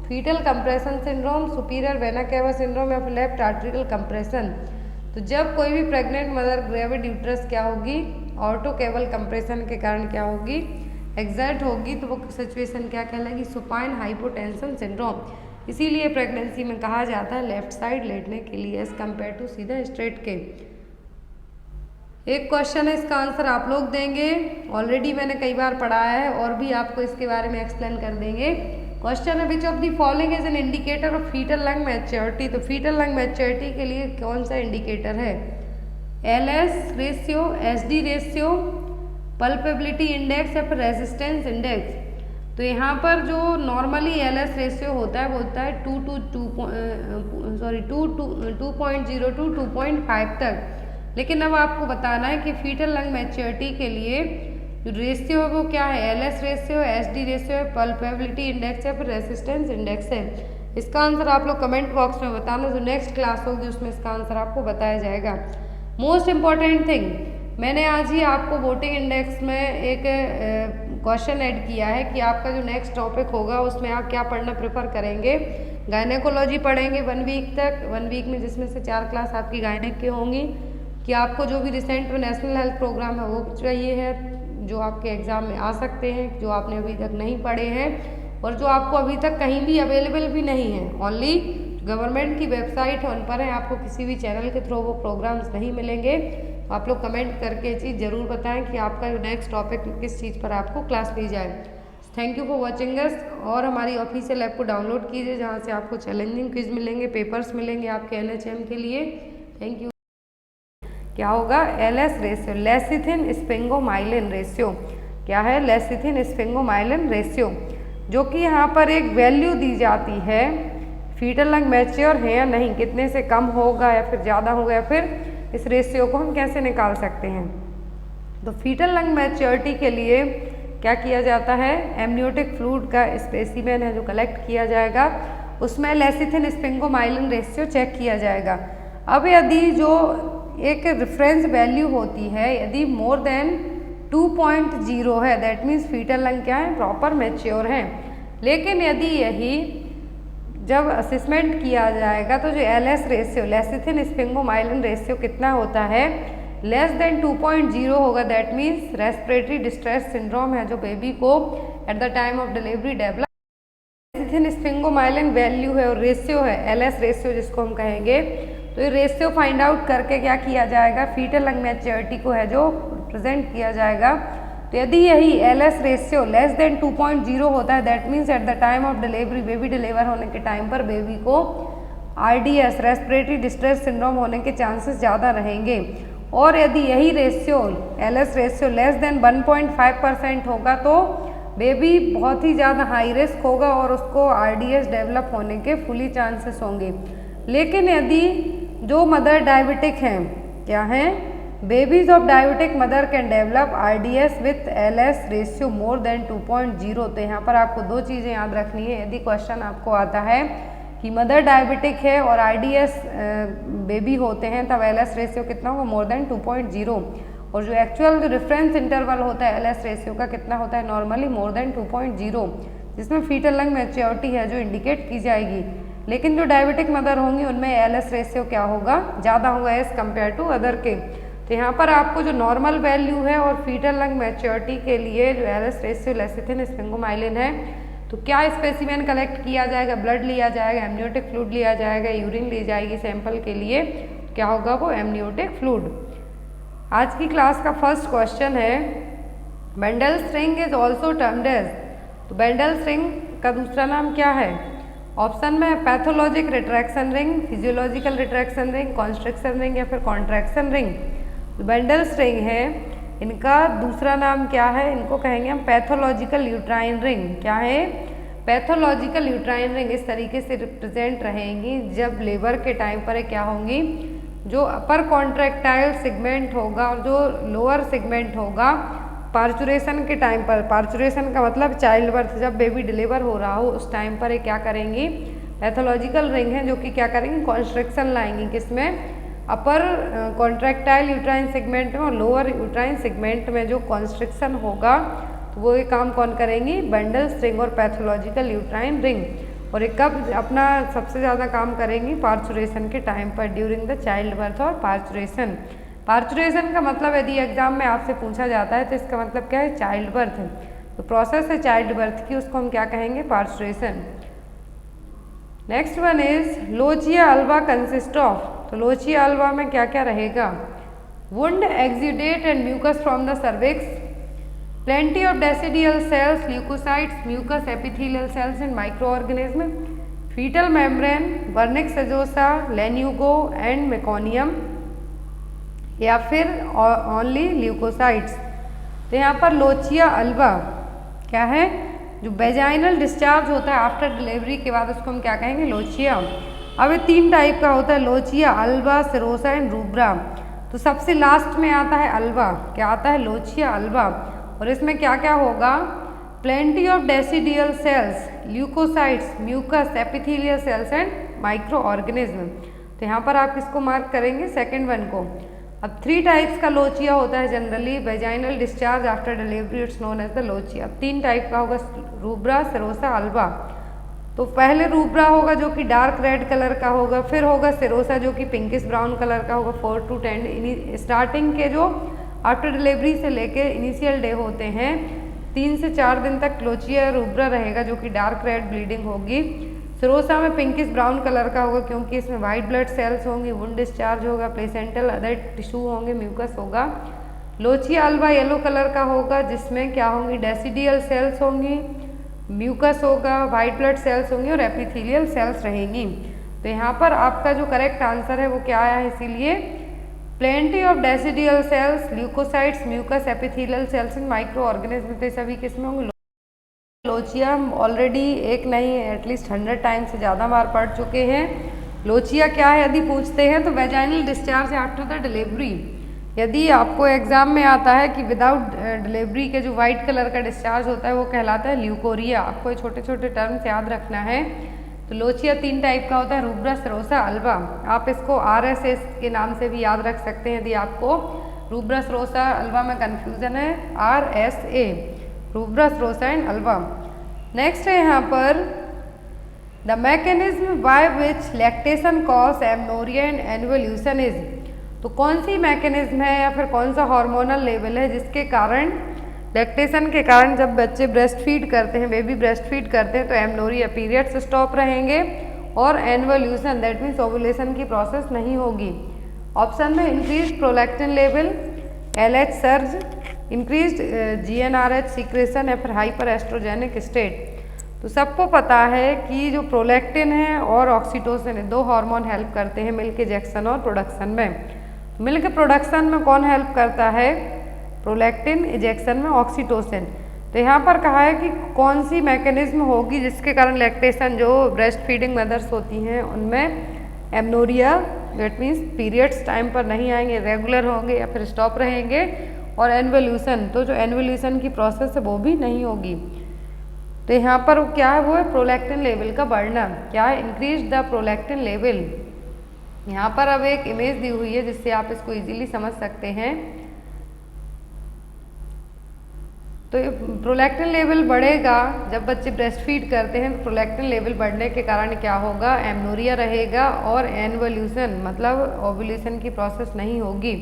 fetal compression syndrome, superior vena cava syndrome या फिर लेफ्ट आर्टरियल कंप्रेशन। तो जब कोई भी प्रेग्नेंट मदर ग्रेविड यूट्रस क्या होगी? ऑटोकेबल कंप्रेशन के कारण क्या होगी? एक्सर्ट होगी, तो वो सिचुएशन क्या कहलाएगी? Supine hypotension syndrome. इसीलिए प्रेगनेंसी में कहा जाता है लेफ्ट साइड लेटने के लिए एज कम्पेयर टू सीधा स्ट्रेट के। एक क्वेश्चन है, इसका आंसर आप लोग देंगे, ऑलरेडी मैंने कई बार पढ़ाया है और भी आपको इसके बारे में एक्सप्लेन कर देंगे। क्वेश्चन है which of the following is an indicator of fetal lung maturity. तो फीटल लंग मैच्योरिटी के लिए कौन सा इंडिकेटर है? LS ratio, SD ratio, palpability index या फिर रेजिस्टेंस इंडेक्स। तो यहाँ पर जो नॉर्मली LS रेशियो होता है वो होता है 2.0 टू 2.5 तक। लेकिन अब आपको बताना है कि फीटल लंग मैच्योरिटी के लिए जो रेशियो है वो क्या है, LS रेशियो है, SD रेशियो है, पल्पेबिलिटी इंडेक्स है, फिर रेसिस्टेंस इंडेक्स है। इसका आंसर आप लोग कमेंट बॉक्स में बताना, जो नेक्स्ट क्लास होगी उसमें इसका आंसर आपको बताया जाएगा। मोस्ट इम्पॉर्टेंट थिंग, मैंने आज ही आपको वोटिंग इंडेक्स में एक क्वेश्चन ऐड किया है कि आपका जो नेक्स्ट टॉपिक होगा उसमें आप क्या पढ़ना प्रेफर करेंगे। गायनेकोलॉजी पढ़ेंगे 1 वीक तक, 1 वीक में जिसमें से 4 क्लास आपकी गायनेक की होंगी, कि आपको जो भी रिसेंट में नेशनल हेल्थ प्रोग्राम है वो चाहिए है, जो आपके एग्ज़ाम में आ सकते हैं, जो आपने अभी तक नहीं पढ़े हैं और जो आपको अभी तक कहीं भी अवेलेबल भी नहीं है, ओनली गवर्नमेंट की वेबसाइट है उन पर है, आपको किसी भी चैनल के थ्रू वो प्रोग्राम्स नहीं मिलेंगे। तो आप लोग कमेंट करके चीज़ ज़रूर बताएं कि आपका नेक्स्ट टॉपिक किस चीज़ पर आपको क्लास ली जाए। Thank you for watching us, और हमारी ऑफिशियल ऐप को डाउनलोड कीजिए जहाँ से आपको चैलेंजिंग क्विज मिलेंगे, पेपर्स मिलेंगे आपके NHM के लिए। Thank you. क्या होगा, LS ratio, lecithin sphingomyelin ratio. क्या है, लेसिथिन स्फिंगोमाइलिन रेशियो, जो कि यहाँ पर एक वैल्यू दी जाती है फीटल लंग मैच्योर है या नहीं, कितने से कम होगा या फिर ज़्यादा होगा, या फिर इस रेशियो को हम कैसे निकाल सकते हैं। तो फीटल लंग मैच्योरिटी के लिए क्या किया जाता है, एमनियोटिक फ्लूइड का स्पेसिमेन है जो कलेक्ट किया जाएगा, उसमें लेसिथिन स्फिंगोमाइलिन रेशियो चेक किया जाएगा। अब यदि जो एक रेफरेंस वैल्यू होती है यदि मोर देन 2.0 है, दैट मीन्स फीटल लंग क्या है, प्रॉपर मैच्योर है। लेकिन यदि यही जब असेसमेंट किया जाएगा तो जो LS ratio, lecithin sphingomyelin ratio कितना होता है, लेस देन 2.0 होगा, that means respiratory distress syndrome है जो बेबी को eight the time of delivery develop. Lecithin sphingomyelin value है और रेशियो है LS रेशियो जिसको हम कहेंगे। तो ये रेशियो फाइंड आउट करके क्या किया जाएगा, फीटल लंग मैच्योरिटी को है जो प्रेजेंट किया जाएगा। तो यदि यही LS रेशियो लेस देन 2.0 होता है, that means eight the time of delivery, baby deliver होने के टाइम पर बेबी को RDS रेस्पिरेटरी डिस्ट्रेस सिंड्रोम होने के चांसेस ज़्यादा रहेंगे। और यदि यही ratio LS ratio less than 1.5% होगा तो बेबी बहुत ही ज़्यादा हाई रिस्क होगा और उसको RDS डेवलप होने के फुली चांसेस होंगे। लेकिन यदि जो मदर डायबिटिक हैं, क्या हैं, babies of diabetic mother can develop RDS with LS ratio more than 2.0। तो यहाँ पर आपको 2 चीज़ें याद रखनी है। यदि क्वेश्चन आपको आता है कि मदर डायबिटिक है और RDS बेबी होते हैं तब LS रेशियो कितना होगा, मोर देन 2.0, और जो एक्चुअल जो रेफरेंस इंटरवल होता है LS रेशियो का कितना होता है, नॉर्मली मोर देन 2.0, जिसमें फीटल लंग मैच्योरिटी है जो इंडिकेट की जाएगी। लेकिन जो डायबिटिक मदर होंगी उनमें LS रेशियो क्या होगा, ज़्यादा होगा एज कम्पेयर टू अदर के। तो यहाँ पर आपको जो नॉर्मल वैल्यू है और फीटल लंग मैच्योरिटी के लिए जो LS रेशियो लेसिथिन स्फिंगोमाइलिन है, तो क्या स्पेसिमेन कलेक्ट किया जाएगा, ब्लड लिया जाएगा, एमनियोटिक फ्लूइड लिया जाएगा, यूरिन ली जाएगी सैंपल के लिए, क्या होगा वो एमनियोटिक फ्लूइड। आज की क्लास का फर्स्ट क्वेश्चन है, Bandl's ring is also termed as. तो बेंडेल्स रिंग का दूसरा नाम क्या है, ऑप्शन में pathologic retraction ring, physiological retraction ring, constriction ring या फिर कॉन्ट्रैक्शन रिंग। बेंडेल्स रिंग है, इनका दूसरा नाम क्या है, इनको कहेंगे हम पैथोलॉजिकल यूट्राइन रिंग। क्या है, पैथोलॉजिकल यूट्राइन रिंग इस तरीके से रिप्रेजेंट रहेंगी जब लेबर के टाइम पर क्या होंगी, जो अपर कॉन्ट्रैक्टाइल सेगमेंट होगा और जो लोअर सेगमेंट होगा पार्चुरेशन के टाइम पर। पार्चुरेशन का मतलब चाइल्ड बर्थ, जब बेबी डिलीवर हो रहा हो उस टाइम पर क्या करेंगी, पैथोलॉजिकल रिंग है जो कि क्या करेंगी, कॉन्स्ट्रिक्शन लाएंगी, किसमें, अपर कॉन्ट्रैक्टाइल यूट्राइन सेगमेंट में और लोअर यूट्राइन सेगमेंट में जो कॉन्स्ट्रिक्शन होगा तो वो ये काम कौन करेंगी, बेंडेल्स रिंग और पैथोलॉजिकल यूट्राइन रिंग। और ये कब अपना सबसे ज़्यादा काम करेंगी, पार्चुरेशन के टाइम पर, ड्यूरिंग द चाइल्ड बर्थ और पार्चुरेशन। पार्चुरेशन का मतलब यदि एग्जाम में आपसे पूछा जाता है तो इसका मतलब क्या है, चाइल्ड बर्थ। तो प्रोसेस है चाइल्ड बर्थ की, उसको हम क्या कहेंगे, parturition. Next one is lochia alba consist of. तो लोचिया अल्वा में क्या क्या रहेगा, wound, exudate and mucus from the cervix, plenty of decidual cells, leucocytes, mucus epithelial cells and micro organism, fetal membrane, vernix caseosa, lanugo and meconium, या फिर ओनली ल्यूकोसाइट्स। तो यहाँ पर लोचिया अल्वा क्या है, जो वेजाइनल डिस्चार्ज होता है आफ्टर डिलीवरी के बाद उसको हम क्या कहेंगे, लोचिया। अब ये 3 टाइप का होता है, lochia, Alva, serosa and rubra. तो सबसे लास्ट में आता है अल्वा। क्या आता है, लोचिया, अल्वा। और इसमें क्या क्या होगा, plenty of decidual cells, leucocytes, mucus, epithelial cells and micro organism. तो यहाँ पर आप किसको मार्क करेंगे, सेकेंड वन को। अब 3 टाइप्स का लोचिया होता है generally, vaginal discharge after delivery, it's known as the lochia. 3 type का होगा, रूब्रा, सेरोसा, अल्वा। तो पहले रूब्रा होगा जो कि डार्क रेड कलर का होगा, फिर होगा सेरोसा जो कि पिंकिश ब्राउन कलर का होगा। 4 to 10 स्टार्टिंग के जो आफ्टर डिलीवरी से लेके इनिशियल डे होते हैं 3 से 4 दिन तक लोचिया रूब्रा रहेगा जो कि डार्क रेड ब्लीडिंग होगी। सेरोसा में पिंकिश ब्राउन कलर का होगा क्योंकि इसमें वाइट ब्लड सेल्स होंगी, वुंड डिस्चार्ज होगा, प्लेसेंटल अदर टिश्यू होंगे, म्यूकस होगा। लोचिया अल्वा येलो कलर का होगा जिसमें क्या होंगी, डेसिडियल सेल्स होंगी, म्यूकस होगा, वाइट ब्लड सेल्स होंगी और एपिथेलियल सेल्स रहेंगी। तो यहाँ पर आपका जो करेक्ट आंसर है वो क्या आया है, इसीलिए plenty of decidual cells, leucocytes, mucus, epithelial cells and micro organism. तो सभी किसमें होंगे, लोचिया। हम ऑलरेडी एक नहीं एटलीस्ट 100 टाइम से ज़्यादा बार पढ़ चुके हैं। लोचिया क्या है यदि पूछते हैं तो vaginal discharge after the delivery. यदि आपको एग्जाम में आता है कि विदाउट डिलीवरी के जो वाइट कलर का डिस्चार्ज होता है वो कहलाता है ल्यूकोरिया। आपको ये छोटे छोटे टर्म्स याद रखना है। तो लोचिया 3 टाइप का होता है, रूब्रा, सेरोसा, अल्वा। आप इसको RSS के नाम से भी याद रख सकते हैं यदि आपको रूब्रा, सेरोसा, अल्वा में कन्फ्यूजन है। RSA, rubra, serosa and alba. Next है यहाँ पर the mechanism by which lactation cause amenorrhoea and involution is. तो कौन सी मैकेनिज्म है या फिर कौन सा हार्मोनल लेवल है जिसके कारण लैक्टेशन के कारण जब बच्चे ब्रेस्ट फीड करते हैं, बेबी ब्रेस्ट फीड करते हैं तो एमनोरिया पीरियड्स स्टॉप रहेंगे और एनवोल्यूशन दैट मीन्स ओवुलेशन की प्रोसेस नहीं होगी। ऑप्शन में increase prolactin level, LH surge, increase GnRH secretion या फिर हाइपर एस्ट्रोजेनिक स्टेट। तो सबको पता है कि जो प्रोलैक्टिन है और ऑक्सीटोसिन है 2 हार्मोन हेल्प करते हैं मिल्क इजेक्शन और प्रोडक्शन में। मिल्क प्रोडक्शन में कौन हेल्प करता है, प्रोलैक्टिन, इजेक्शन में ऑक्सीटोसिन। तो यहाँ पर कहा है कि कौन सी मैकेनिज्म होगी जिसके कारण लैक्टेशन जो ब्रेस्ट फीडिंग मदर्स होती हैं उनमें amenorrhoea that means periods time पर नहीं आएंगे, रेगुलर होंगे या फिर स्टॉप रहेंगे, और एनवोल्यूशन तो जो एनवोल्यूशन की प्रोसेस है वो भी नहीं होगी। तो यहाँ पर क्या है, वो है प्रोलैक्टिन लेवल का बढ़ना। क्या है, इंक्रीज द प्रोलैक्टिन लेवल। यहाँ पर अब एक इमेज दी हुई है जिससे आप इसको इजीली समझ सकते हैं। तो प्रोलैक्टिन लेवल बढ़ेगा जब बच्चे ब्रेस्ट फीड करते हैं। तो प्रोलैक्टिन लेवल बढ़ने के कारण क्या होगा, एमनोरिया रहेगा और एनवोल्यूशन मतलब ओव्यूलेशन की प्रोसेस नहीं होगी,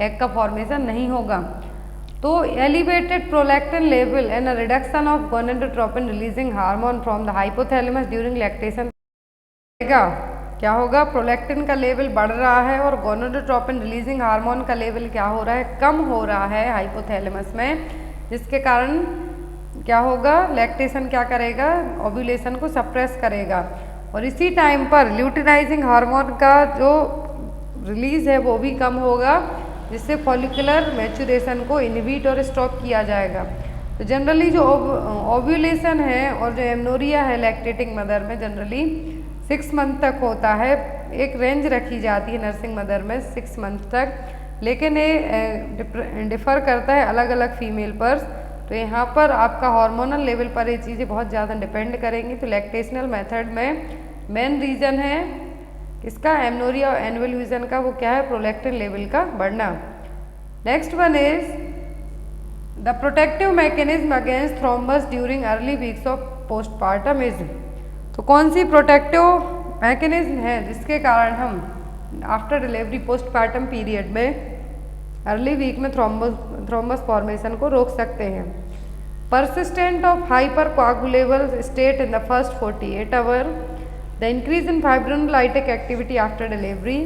एग का फॉर्मेशन नहीं होगा। तो elevated prolactin level and reduction of gonadotropin releasing hormone from the hypothalamus during lactation. क्या होगा, प्रोलैक्टिन का लेवल बढ़ रहा है और गोनेडोट्रोपिन रिलीजिंग हार्मोन का लेवल क्या हो रहा है, कम हो रहा है हाइपोथैलेमस में, जिसके कारण क्या होगा, लैक्टेशन क्या करेगा, ओव्यूलेशन को सप्रेस करेगा। और इसी टाइम पर ल्यूटिनाइजिंग हार्मोन का जो रिलीज है वो भी कम होगा, जिससे फॉलिकुलर मैच्योरेशन को इनहिबिट और स्टॉप किया जाएगा। तो जनरली जो ओव्यूलेशन है और जो एमनोरिया है लैक्टेटिंग मदर में जनरली 6 मंथ तक होता है। एक रेंज रखी जाती है नर्सिंग मदर में 6 मंथ तक, लेकिन ये डिफ़र करता है अलग अलग फीमेल पर। तो यहाँ पर आपका हार्मोनल लेवल पर ये चीज़ें बहुत ज़्यादा डिपेंड करेंगी। तो लैक्टेशनल मेथड में मेन रीज़न है इसका एमनोरिया और एनवोल्यूशन का, वो क्या है, प्रोलैक्टिन लेवल का बढ़ना। Next one is the protective mechanism against thrombus during early weeks of postpartum is. तो कौन सी प्रोटेक्टिव मैकेनिज्म है जिसके कारण हम आफ्टर डिलीवरी पोस्टपार्टम पीरियड में अर्ली वीक में थ्रोम्बस फॉर्मेशन को रोक सकते हैं। Persistent of hyper coagulable state in the first 48 hour, the increase in fibrinolytic activity after delivery,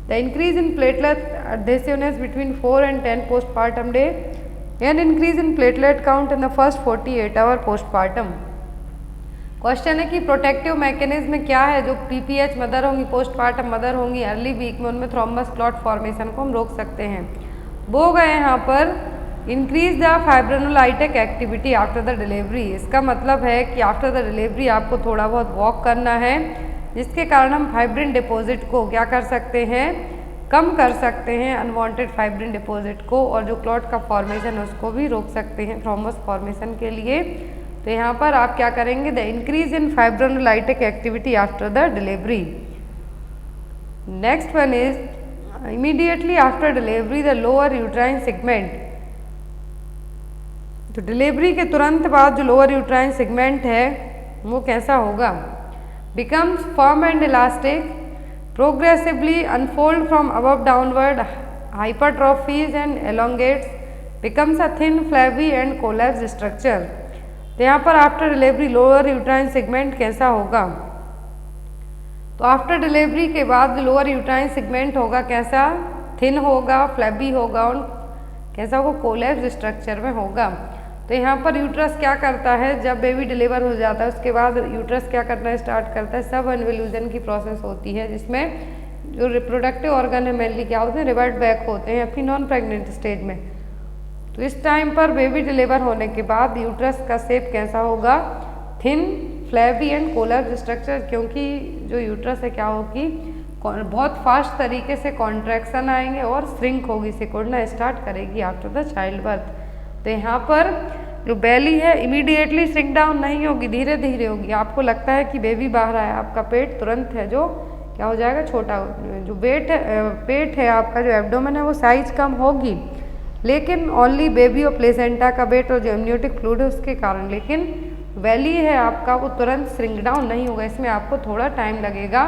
the increase in platelet adhesiveness between 4 and 10 postpartum day, and increase in platelet count in the first 48 hour postpartum। Question है कि प्रोटेक्टिव मैकेनिज्म क्या है जो PPH मदर होंगी, पोस्टपार्टम मदर होंगी, अर्ली वीक में उनमें थ्रोम्बस क्लॉट फॉर्मेशन को हम रोक सकते हैं। वो गए यहाँ पर increase the fibrinolytic activity after the delivery. इसका मतलब है कि आफ्टर द डिलीवरी आपको थोड़ा बहुत वॉक करना है, जिसके कारण हम फाइब्रिन डिपॉजिट को क्या कर सकते हैं, कम कर सकते हैं, अनवांटेड फाइब्रिन डिपॉजिट को, और जो क्लॉट का फॉर्मेशन है उसको भी रोक सकते हैं थ्रोम्बस फॉर्मेशन के लिए। तो यहाँ पर आप क्या करेंगे, the increase in fibrinolytic activity after the delivery. Next one is immediately after delivery the lower uterine segment. तो डिलीवरी के तुरंत बाद जो लोअर यूट्राइन सेगमेंट है वो कैसा होगा, becomes firm and elastic, progressively unfold from above downward, hypertrophies and elongates, becomes a thin, flabby and collapsed structure। तो यहाँ पर after delivery lower uterine segment कैसा होगा, तो आफ्टर डिलीवरी के बाद लोअर यूट्राइन सेगमेंट होगा कैसा, थिन होगा, फ्लैबी होगा और कैसा होगा, कोलैप्स स्ट्रक्चर में होगा। तो यहाँ पर यूट्रस क्या करता है, जब बेबी डिलीवर हो जाता है उसके बाद यूट्रस क्या करना स्टार्ट करता है, सब इन्वोल्यूशन की प्रोसेस होती है, जिसमें जो रिप्रोडक्टिव ऑर्गन है मेनली क्या होते हैं, रिवर्ट बैक होते हैं अपनी नॉन प्रेग्नेंट स्टेज में। तो इस टाइम पर बेबी डिलीवर होने के बाद यूट्रस का शेप कैसा होगा, thin, flabby and collapse structure, क्योंकि जो यूट्रस है क्या होगी, बहुत फास्ट तरीके से कॉन्ट्रैक्शन आएंगे और श्रिंक होगी, सिकुड़ना स्टार्ट करेगी आफ्टर द चाइल्ड बर्थ। तो यहाँ पर जो बेली है इमीडिएटली श्रिंक डाउन नहीं होगी, धीरे धीरे होगी। आपको लगता है कि बेबी बाहर आया, आपका पेट तुरंत है जो क्या हो जाएगा, छोटा। जो पेट है आपका, जो एब्डोमेन है वो साइज कम होगी, लेकिन ओनली बेबी और प्लेसेंटा का वेट और जो एमनियोटिक फ्लूइड है उसके कारण, लेकिन बेली है आपका वो तुरंत श्रिंक डाउन नहीं होगा, इसमें आपको थोड़ा टाइम लगेगा।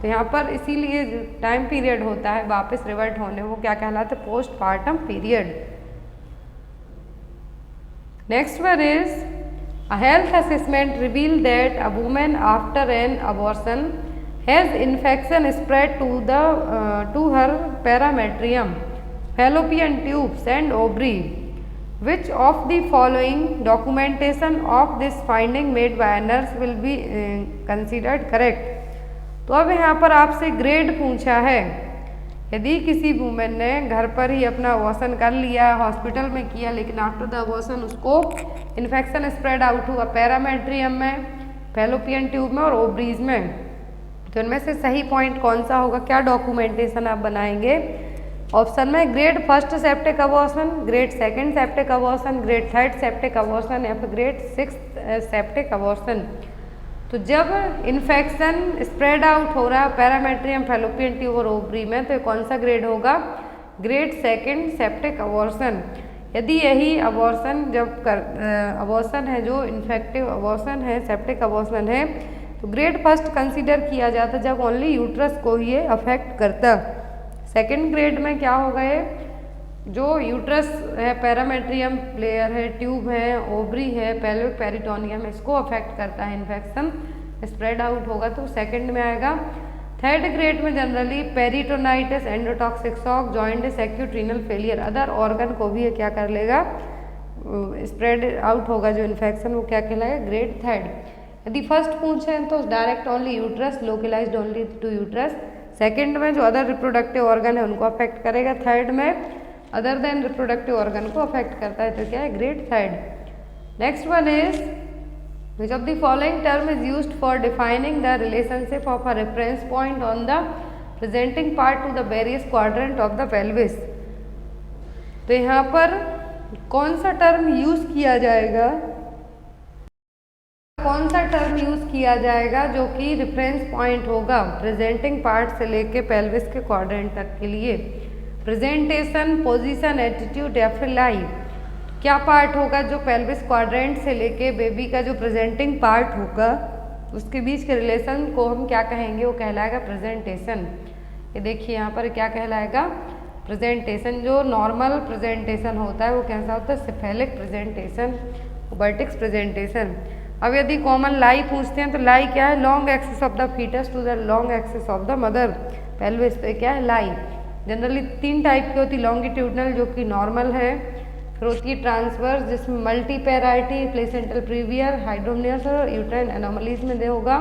तो यहाँ पर इसीलिए जो टाइम पीरियड होता है वापस रिवर्ट होने, वो क्या कहलाता है, postpartum period. Next one is a health assessment revealed that a woman after an abortion has infection spread to her parametrium, fallopian tubes and ovary. Which of the following documentation of this finding made by a nurse will be considered correct? तो अब यहाँ पर आपसे ग्रेड पूछा है, यदि किसी वुमेन ने घर पर ही अपना अबॉर्शन कर लिया, हॉस्पिटल में किया, लेकिन आफ्टर द अबॉर्शन उसको इन्फेक्शन स्प्रेड आउट हुआ पैरामेट्रियम में, फैलोपियन ट्यूब में और ओवरीज में, तो इनमें से सही पॉइंट कौन सा होगा, क्या डॉक्यूमेंटेशन आप बनाएंगे। ऑप्शन में grade first septic abortion, grade second septic abortion, grade third septic abortion या फिर ग्रेड सिक्स्थ सेप्टिक अबॉर्शन। तो जब इन्फेक्शन स्प्रेड आउट हो रहा है पैरामेट्रियम, फैलोपियन ट्यूब और ओवरी में, तो कौन सा ग्रेड होगा, ग्रेड सेकंड सेप्टिक अबॉर्शन। यदि यही अबॉर्शन अबॉर्शन है जो इन्फेक्टिव अबॉर्शन है, सेप्टिक अबॉर्शन है, तो ग्रेड फर्स्ट कंसीडर किया जाता जब ओनली यूट्रस को ही ये अफेक्ट करता। सेकंड ग्रेड में क्या होगा, ये जो यूट्रस है, पैरामेट्रियम प्लेयर है, ट्यूब है, ओवरी है, पेल्विक पेरिटोनियम, इसको अफेक्ट करता है, इन्फेक्शन स्प्रेड आउट होगा तो सेकंड में आएगा। थर्ड ग्रेड में generally peritonitis, endotoxic shock, jaundice, acute renal failure, other organ को भी ये क्या कर लेगा, स्प्रेड आउट होगा जो इन्फेक्शन, वो क्या कहलाएगा, ग्रेड थर्ड। यदि फर्स्ट पूछें तो direct only uterus, localised only to uterus. Second में जो अदर रिप्रोडक्टिव ऑर्गन है उनको अफेक्ट करेगा। थर्ड में अदर देन रिप्रोडक्टिव ऑर्गन को अफेक्ट करता है, तो क्या है, grade third. Next one is which of the following term is used for defining the relationship of a reference point on the presenting part two the various quadrant of the pelvis. तो यहाँ पर कौन सा टर्म यूज किया जाएगा, कौन सा टर्म यूज किया जाएगा जो कि रेफरेंस पॉइंट होगा प्रेजेंटिंग पार्ट से लेके पेल्विस के क्वाड्रेंट तक के लिए। प्रेजेंटेशन, पोजीशन, एटीट्यूड या फिर लाई, क्या पार्ट होगा जो पेल्विस क्वाड्रेंट से लेके बेबी का जो प्रेजेंटिंग पार्ट होगा उसके बीच के रिलेशन को हम क्या कहेंगे, वो कहलाएगा प्रेजेंटेशन। ये देखिए यहाँ पर क्या कहलाएगा, प्रेजेंटेशन। जो नॉर्मल प्रेजेंटेशन होता है वो कैसा होता है, सिफेलिक प्रेजेंटेशन, वर्टिक्स प्रेजेंटेशन। अब यदि कॉमन लाई पूछते हैं तो लाई क्या है, long axis of the fetus to the long axis of the mother pelvis, पे क्या है, लाई। जनरली तीन टाइप की होती है, लॉन्गिट्यूडनल जो कि नॉर्मल है, फिर होती है ट्रांसवर्स जिसमें मल्टीपेराइटी, प्लेसेंटल प्रीवियर, हाइड्रोमनियस और यूट्राइन एनोमलीज में दे होगा।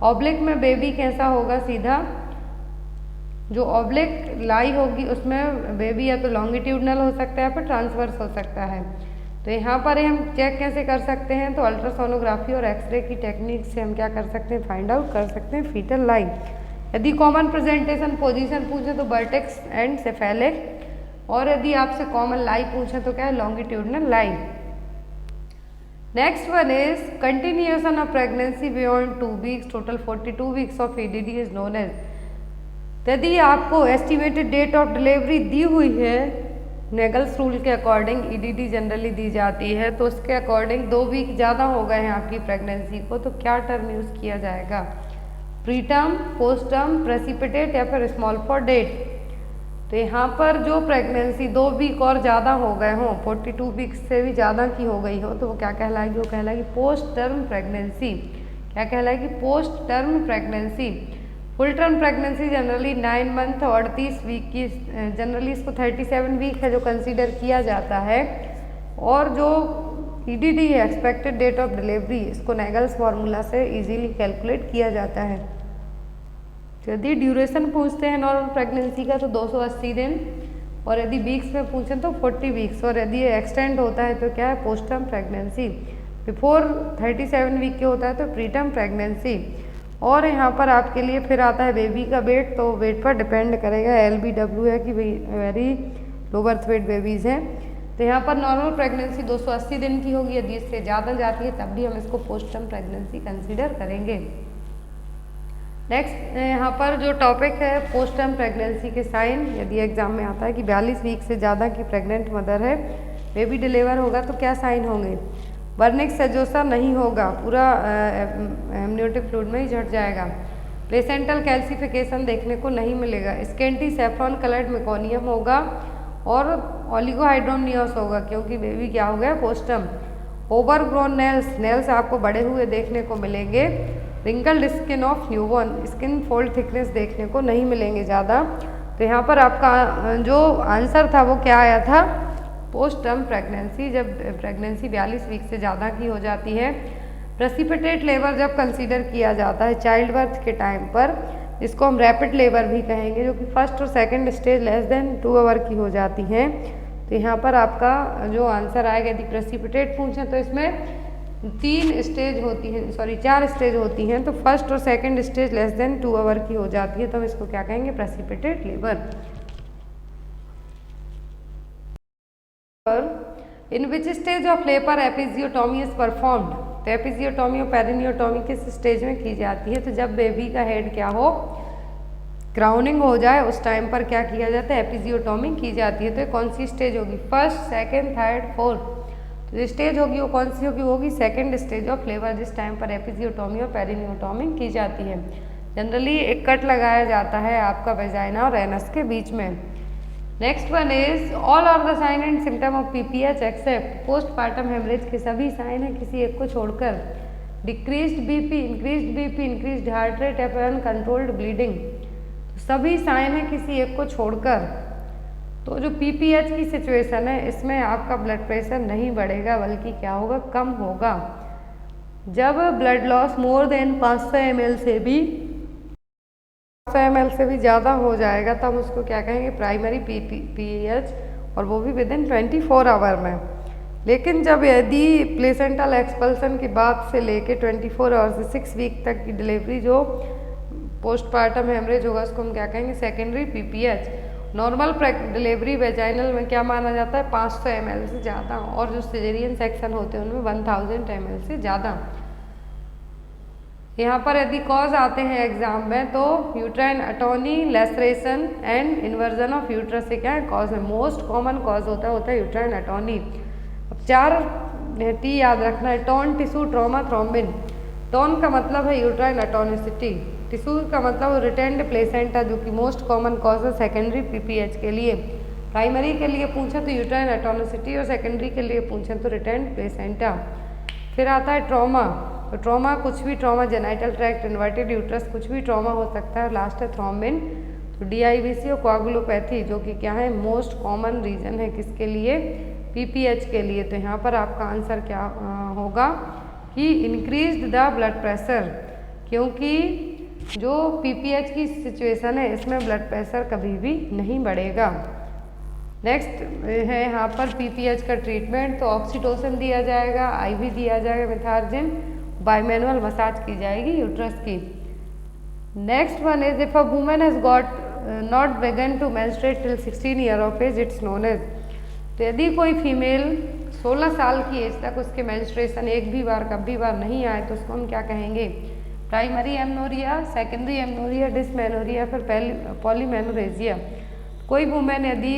ऑब्लिक में बेबी कैसा होगा, सीधा जो ऑब्लिक लाई होगी उसमें बेबी या तो लॉन्गिट्यूडनल हो सकता है या फिर ट्रांसवर्स हो सकता है। तो यहाँ पर हम चेक कैसे कर सकते हैं, तो अल्ट्रासोनोग्राफी और एक्सरे की टेक्निक से हम क्या कर सकते हैं, फाइंड आउट कर सकते हैं फीटल लाई। यदि कॉमन प्रेजेंटेशन पोजीशन पूछे तो वर्टेक्स एंड सेफेलिक, और यदि आपसे कॉमन लाई पूछे तो क्या है, longitudinal lie. Next one is continuation of pregnancy beyond 2 weeks, total 42 weeks of EDD is known as. यदि आपको एस्टिमेटेड डेट ऑफ डिलीवरी दी हुई है, नेगल्स रूल के अकॉर्डिंग ईडीडी जनरली दी जाती है, तो उसके अकॉर्डिंग 2 वीक ज़्यादा हो गए हैं आपकी प्रेगनेंसी को, तो क्या टर्म यूज़ किया जाएगा, pre term, post term, precipitate या फिर स्मॉल फॉर डेट। तो यहाँ पर जो प्रेगनेंसी 2 वीक और ज़्यादा हो गए हों, 42 वीक्स से भी ज़्यादा की हो गई हो, तो वो क्या कहलाएगी, वो कहलाएगी पोस्ट टर्म प्रेगनेंसी। क्या कहलाएगी, post term pregnancy. Full term pregnancy generally 9 month और 38 वीक की, जनरली इसको 37 वीक है जो कंसीडर किया जाता है। और जो ईडीडी है, एक्सपेक्टेड डेट ऑफ डिलीवरी, इसको नेगल्स फार्मूला से इजीली कैलकुलेट किया जाता है। यदि ड्यूरेशन पूछते हैं नॉर्मल प्रेगनेंसी का तो 280 दिन, और यदि वीक्स में पूछें तो 40 वीक्स, और यदि ये एक्सटेंड होता है तो क्या है, post term pregnancy. Before 37 week के होता है तो प्री टर्म प्रेगनेंसी। और यहाँ पर आपके लिए फिर आता है बेबी का वेट, तो वेट पर डिपेंड करेगा, LBW है कि very low birth weight babies हैं। तो यहाँ पर नॉर्मल प्रेगनेंसी 280 दिन की होगी, यदि इससे ज़्यादा जाती है तब भी हम इसको पोस्ट टर्म प्रेगनेंसी कंसीडर करेंगे। नेक्स्ट यहाँ पर जो टॉपिक है पोस्ट टर्म प्रेगनेंसी के साइन, यदि एग्जाम में आता है कि 42 वीक से ज़्यादा की प्रेग्नेंट मदर है, बेबी डिलीवर होगा तो क्या साइन होंगे, बर्निक सेजोसा नहीं होगा, पूरा एमनियोटिक फ्लूइड में ही झट जाएगा, प्लेसेंटल कैल्सिफिकेशन देखने को नहीं मिलेगा, स्केंटी सेफ्रॉन कलर्ड मेकोनियम होगा, और ओलिगोहाइड्रोमनियोस होगा क्योंकि बेबी क्या हो गया, पोस्टम। ओवरग्रोन नेल्स आपको बड़े हुए देखने को मिलेंगे, wrinkled skin of newborn, skin fold thickness देखने को नहीं मिलेंगे ज़्यादा। तो यहाँ पर आपका जो आंसर था वो क्या आया था, पोस्ट टर्म प्रेगनेंसी, जब प्रेगनेंसी 42 वीक से ज़्यादा की हो जाती है। प्रेसिपिटेट लेबर जब कंसीडर किया जाता है चाइल्ड बर्थ के टाइम पर, जिसको हम रैपिड लेबर भी कहेंगे, जो कि फर्स्ट और second stage less than 2 hour की हो जाती हैं। तो यहाँ पर आपका जो आंसर आएगा, यदि प्रेसिपिटेट पूछें तो इसमें 4 स्टेज होती हैं। तो फर्स्ट और second stage less than 2 hour की हो जाती है, तो हम इसको क्या कहेंगे, precipitate labour. In which stage of labour episiotomy is performed, तो एपिजियोटॉमी और पेरिनियोटॉमी किस स्टेज में की जाती है, तो जब बेबी का हेड क्या हो, क्राउनिंग हो जाए, उस टाइम पर क्या किया जाता है, एपिजियोटॉमी की जाती है। तो कौन सी स्टेज होगी, फर्स्ट, सेकंड, थर्ड, फोर्थ, तो जो स्टेज होगी वो कौन सी होगी, वो होगी सेकंड स्टेज ऑफ लेबर, जिस टाइम पर एपिजियोटॉमी और पेरिनियोटॉमी की जाती है। जनरली एक कट लगाया जाता है आपका वेजाइना और एनस के बीच में। Next one is all are the sign and symptom of PPH except, postpartum haemorrhage के सभी साइन है किसी एक को छोड़कर, decreased BP, increased heart rate, uncontrolled bleeding, सभी साइन है किसी एक को छोड़कर। तो जो PPH की सिचुएशन है, इसमें आपका ब्लड प्रेशर नहीं बढ़ेगा बल्कि क्या होगा, कम होगा। जब blood loss more than 500 ml से भी ज़्यादा हो जाएगा, तब उसको क्या कहेंगे, प्राइमरी PPH, और वो भी विद इन 24 आवर में। लेकिन जब यदि प्लेसेंटल एक्सपल्सन के बाद से लेके 24 आवर से 6 वीक तक की डिलीवरी जो पोस्टपार्टम हेमरेज होगा, उसको हम क्या कहेंगे, secondary PPH। Normal delivery vaginal में क्या माना जाता है, 500 ml से ज़्यादा, और जो सिजेरियन सेक्शन होते हैं उनमें 1000 ml से ज़्यादा। यहाँ पर यदि कॉज आते हैं एग्जाम में, तो uterine atony, laceration and inversion of uterus से क्या है, कॉज है। मोस्ट कॉमन कॉज होता है यूट्राइन अटोनी। अब 4 T याद रखना है, tone, tissue, trauma, thrombin. Tone का मतलब है यूट्राइन अटोनिसिटी, टिश्यू का मतलब रिटेंड प्लेसेंटा, जो कि मोस्ट कॉमन कॉज है सेकेंडरी PPH के लिए। प्राइमरी के लिए पूछे तो यूट्राइन अटोनिसिटी, और सेकेंडरी के लिए पूछे तो रिटेंड प्लेसेंटा। फिर आता है ट्रॉमा, तो ट्रॉमा कुछ भी, trauma genital tract, inverted uterus, कुछ भी ट्रॉमा हो सकता है। और लास्ट है थ्रोम्बिन, तो DIVC और कोआगुलोपैथी, जो कि क्या है, मोस्ट कॉमन रीजन है किसके लिए, PPH के लिए। तो यहाँ पर आपका आंसर क्या होगा कि इंक्रीज्ड द ब्लड प्रेशर, क्योंकि जो PPH की सिचुएशन है इसमें ब्लड प्रेशर कभी भी नहीं बढ़ेगा। नेक्स्ट है यहाँ पर PPH का ट्रीटमेंट, तो ऑक्सीटोसिन दिया जाएगा, IV दिया जाएगा मिथार्जिन, बाईमैनुअल मसाज की जाएगी यूट्रस की। Next one is if a women has got not begun to menstruate till 16 year of age, it's known as. तो यदि कोई फीमेल 16 साल की एज तक उसके मेंस्ट्रुएशन एक भी बार कभी बार नहीं आए तो उसको हम क्या कहेंगे? Primary amenorrhoea, secondary amenorrhoea, dysmenorrhoea, फिर पॉलीमेनोरेजिया। कोई वुमेन यदि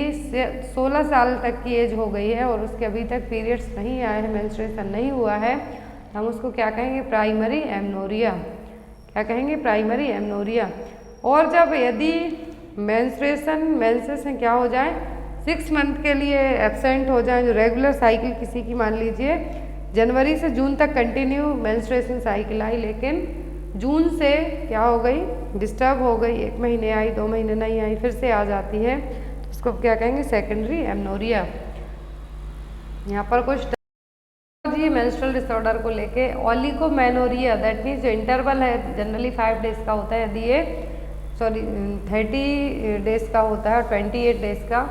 16 साल तक की एज हो गई है और उसके अभी तक पीरियड्स नहीं आए हैं, मेंस्ट्रुएशन नहीं हुआ है, हम उसको क्या कहेंगे? Primary amenorrhoea. क्या कहेंगे? Primary amenorrhoea. और जब यदि मेंसेस क्या हो जाए, 6 मंथ के लिए एब्सेंट हो जाए, जो रेगुलर साइकिल किसी की मान लीजिए जनवरी से जून तक कंटिन्यू मेंस्ट्रुएशन साइकिल आई, लेकिन जून से क्या हो गई? डिस्टर्ब हो गई, 1 महीने आई, 2 महीने नहीं आई, फिर से आ जाती है, तो उसको क्या कहेंगे? Secondary amenorrhoea. यहाँ पर कुछ मेंस्ट्रुअल डिसऑर्डर को लेके, ओलिगोमेनोरिया दैट मीन्स जो इंटरवल है जनरली 5 डेज का होता है, यदि ये 30 डेज का होता है, 28 डेज का,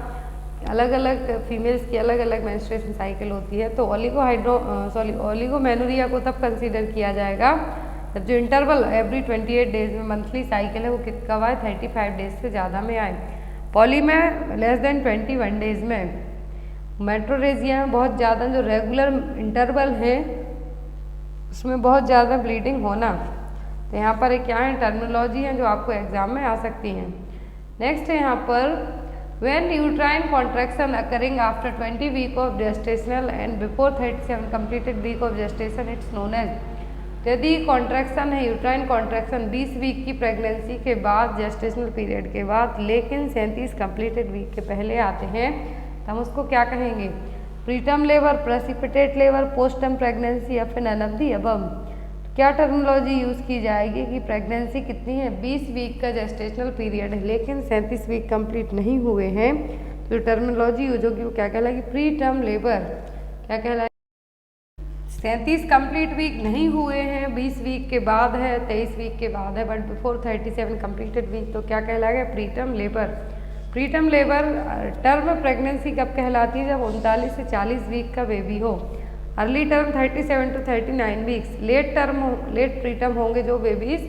अलग अलग फीमेल्स की अलग अलग मेंस्ट्रुएशन साइकिल होती है, तो ओलिगोमेनोरिया को तब कंसीडर किया जाएगा जब जो इंटरवल एवरी 28 डेज में मंथली साइकिल है वो कब आए? 35 डेज से ज़्यादा में आए। पॉली में लेस देन 21 डेज में। मेट्रोरेजिया में बहुत ज़्यादा जो रेगुलर इंटरवल है उसमें बहुत ज़्यादा ब्लीडिंग होना। तो यहाँ पर एक क्या है? टर्मिनोलॉजी है जो आपको एग्जाम में आ सकती हैं। नेक्स्ट है यहाँ पर when uterine contraction occurring after 20 week of gestational and before 37 completed week of gestation, it's known as. यदि कॉन्ट्रैक्शन है, यूट्राइन कॉन्ट्रैक्शन 20 वीक की प्रेगनेंसी के बाद, जेस्टेशनल पीरियड के बाद, लेकिन 37 कंप्लीटेड वीक के पहले आते हैं, तो हम उसको क्या कहेंगे? Preterm labour, precipitate labour, postterm pregnancy या फिर नन ऑफ द अबव। क्या टर्मिनोलॉजी यूज़ की जाएगी कि प्रेगनेंसी कितनी है? 20 वीक का जेस्टेशनल पीरियड है, लेकिन 37 वीक कंप्लीट नहीं हुए हैं, तो टर्मिनोलॉजी यूज होगी वो क्या कहलाएगी? Preterm labour. क्या कहलाएगी? 37 कंप्लीट वीक नहीं हुए हैं, 20 वीक के बाद है, 23 वीक के बाद है, बट बिफोर 37 कंप्लीटेड वीक, तो क्या कहलाएगा? Preterm labour. Preterm labour term pregnancy कब कहलाती है? जब 39 से 40 वीक का बेबी हो। Early term 37 to 39 weeks. Late preterm होंगे जो बेबीज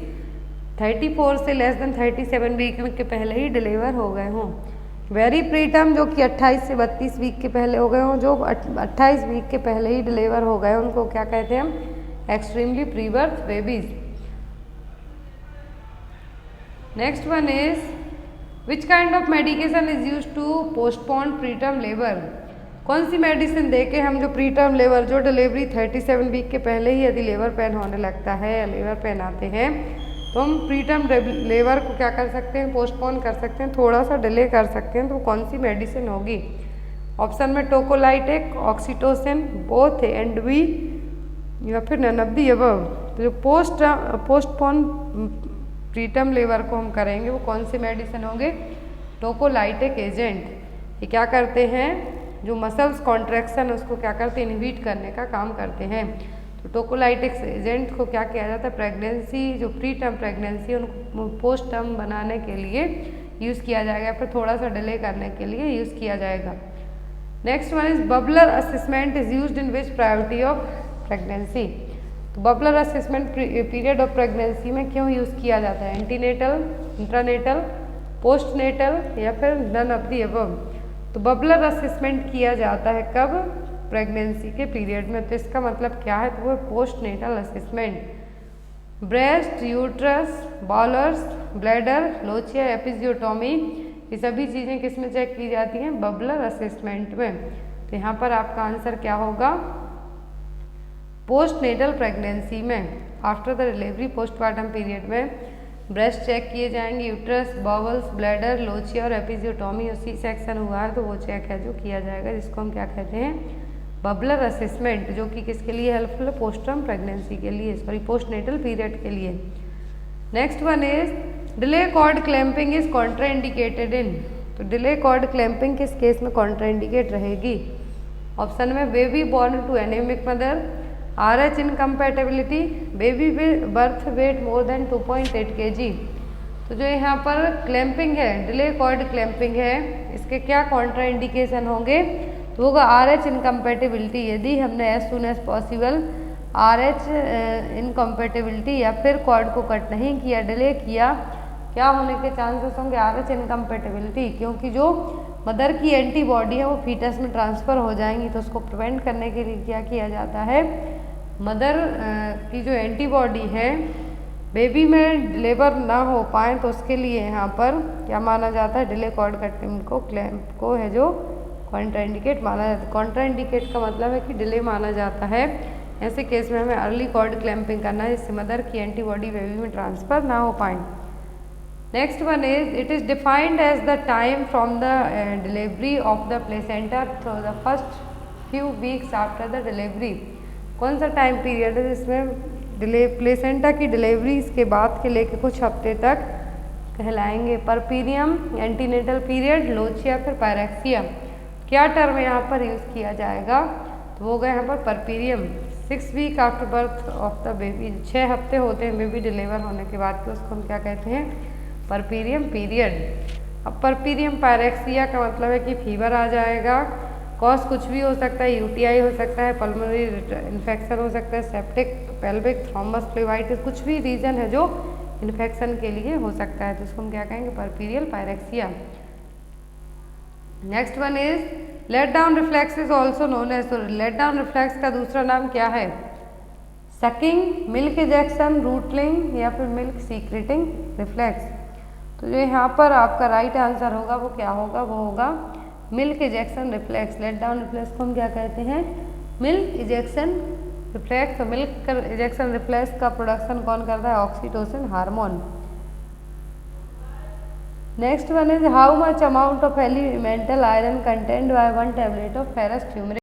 34 से लेस देन 37 वीक के पहले ही डिलीवर हो गए हों। वेरी प्रीटर्म जो कि 28 से 32 वीक के पहले हो गए हों, जो 28 वीक के पहले ही डिलीवर हो गए, उनको क्या कहते हैं हम? Extremely prebirth babies. Next one is which kind of medication is use to postpone preterm labour. कौन सी मेडिसिन देके हम जो प्रीटर्म लेबर, जो डिलीवरी 37 वीक के पहले ही यदि लेबर पेन होने लगता है या लेबर पेन आते हैं, तो हम प्रीटर्म लेबर को क्या कर सकते हैं? पोस्टपोन कर सकते हैं, थोड़ा सा डिले कर सकते हैं। तो कौन सी मेडिसिन होगी? ऑप्शन में टोकोलाइटिक, ऑक्सीटोसिन, बोथ एंड बी, या फिर नन ऑफ द अबव। तो जो पोस्टपोन प्रीटर्म लेबर को हम करेंगे वो कौन सी मेडिसिन होंगे? टोकोलाइटिक एजेंट। ये क्या करते हैं? जो मसल्स कॉन्ट्रैक्शन उसको क्या करते हैं? इनहिबिट करने का काम करते हैं। तो टोकोलाइटिक्स एजेंट को क्या किया जाता है? प्रेगनेंसी जो प्री टर्म प्रेगनेंसी उनको पोस्ट टर्म बनाने के लिए यूज़ किया जाएगा, फिर थोड़ा सा डिले करने के लिए यूज़ किया जाएगा। Next one is bubbler assessment is used in which priority of pregnancy. तो bubbler assessment period of pregnancy में क्यों यूज़ किया जाता है? एंटीनेटल, इंट्रानेटल, पोस्टनेटल या फिर नन ऑफ द अबव। तो बबलर असेसमेंट किया जाता है कब? प्रेगनेंसी के पीरियड में। तो इसका मतलब क्या है? तो वो postnatal assessment. Breast, uterus, bowlers, bladder, lochia, episiotomy, ये सभी चीज़ें किस में चेक की जाती हैं? बबलर असेसमेंट में। तो यहाँ पर आपका आंसर क्या होगा? पोस्टनेटल प्रेगनेंसी में, after the delivery postmortem period में ब्रेस्ट चेक किए जाएंगे, यूट्रस, बॉवल्स, ब्लैडर, लोचिया और एपिजियोटोमी और सी सेक्शन हुआ है तो वो चेक है जो किया जाएगा, जिसको हम क्या कहते हैं? बबलर असेसमेंट, जो कि किसके लिए हेल्पफुल है? पोस्टर्म प्रेगनेंसी के लिए, सॉरी पोस्टनेटल पीरियड के लिए। Next one is delay cord clamping is contraindicated in. तो डिले कॉर्ड क्लैंपिंग किस केस में कॉन्ट्राइंडिकेट रहेगी? ऑप्शन में baby born to anaemic mother, RH incompatibility, baby birth weight more than 2.8 kg। तो जो यहाँ पर क्लैंपिंग है, डिले कॉर्ड क्लैंपिंग है, इसके क्या कॉन्ट्रा इंडिकेशन होंगे? तो होगा RH इनकम्पैटिबिलिटी। यदि हमने as soon as possible RH incompatibility या फिर कॉर्ड को कट नहीं किया, डिले किया, क्या होने के चांसेस होंगे? RH इनकम्पैटिबिलिटी, क्योंकि जो मदर की एंटीबॉडी है वो फीटस में ट्रांसफ़र हो जाएंगी। तो उसको प्रिवेंट करने के लिए क्या किया जाता है? मदर की जो एंटीबॉडी है बेबी में डिलीवर ना हो पाए तो उसके लिए यहाँ पर क्या माना जाता है? डिले कॉर्ड कटिंग को क्लैंप को है जो कॉन्ट्राइंडिकेट माना जाता है। कॉन्ट्राइंडिकेट का मतलब है कि डिले माना जाता है। ऐसे केस में हमें अर्ली कॉर्ड क्लैंपिंग करना है जिससे मदर की एंटीबॉडी बेबी में ट्रांसफ़र ना हो पाए। Next one is it is defined as the time from the delivery of the placenta through the first few weeks after the delivery. कौन सा टाइम पीरियड है जिसमें प्लेसेंटा की डिलीवरी के बाद के लेके कुछ हफ्ते तक कहलाएंगे? परपीरियम, एंटीनेटल पीरियड, लोच या फिर पायरेक्सिया। क्या टर्म यहाँ पर यूज़ किया जाएगा? तो वो गया यहाँ पर puerperium. 6 week after birth of the baby, 6 हफ्ते होते हैं बेबी डिलीवर होने के बाद के, उसको हम क्या कहते हैं? Puerperium period. अब परपीरियम पायरेक्सिया का मतलब है कि फीवर आ जाएगा। कॉज कुछ भी हो सकता है, यूटीआई हो सकता है, पल्मोनरी इन्फेक्शन हो सकता है, सेप्टिक, पेल्विक, थ्रोम्बस, फ्लेवाइटिस, कुछ भी रीजन है जो इन्फेक्शन के लिए हो सकता है, तो इसको हम क्या कहेंगे? Puerperal pyrexia. Next one is let down reflex is also known as. तो लेट डाउन रिफ्लेक्स का दूसरा नाम क्या है? सकिंग, मिल्क इजेक्शन, रूटलिंग या फिर मिल्क सीक्रेटिंग रिफ्लेक्स। तो जो यहाँ पर आपका राइट आंसर होगा वो क्या होगा? वो होगा milk ejection reflex. Let down reflex को हम क्या कहते हैं? Milk ejection reflex. तो मिल्क इजेक्शन रिफ्लेक्स का प्रोडक्शन कौन करता है? Oxytocin hormone. Next one is how much amount of elemental iron content by 1 tablet of ferrous fumarate.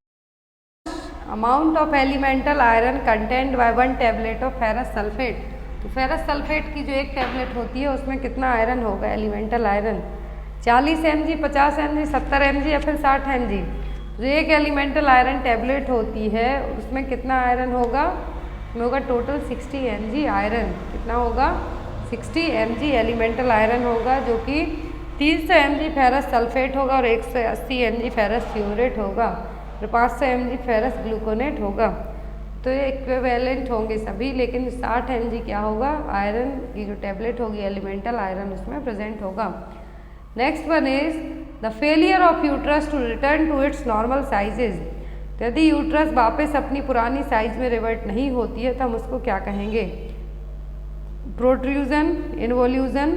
Amount of elemental iron content by 1 tablet of ferrous sulphate. तो फेरस सल्फेट की जो एक टैबलेट होती है उसमें कितना आयरन होगा? Elemental iron 40 mg, 50 mg, 70 mg या फिर 60 mg। जो एक एलिमेंटल आयरन टैबलेट होती है उसमें कितना आयरन होगा? उसमें होगा टोटल 60 mg आयरन। कितना होगा? 60 mg एलिमेंटल आयरन होगा, जो कि 300 mg फेरस सल्फेट होगा और 180 mg फेरस ट्यूमरेट होगा और 500 mg फेरस ग्लूकोनेट होगा। तो ये इक्विवेलेंट होंगे सभी, लेकिन 60 mg क्या होगा? आयरन की जो टैबलेट होगी एलिमेंटल आयरन उसमें प्रेजेंट होगा। Next one is the failure of uterus to return to its normal sizes. तो यदि यूट्रस वापस अपनी पुरानी साइज में रिवर्ट नहीं होती है तो हम उसको क्या कहेंगे? प्रोट्रूजन, इन्वोल्यूजन,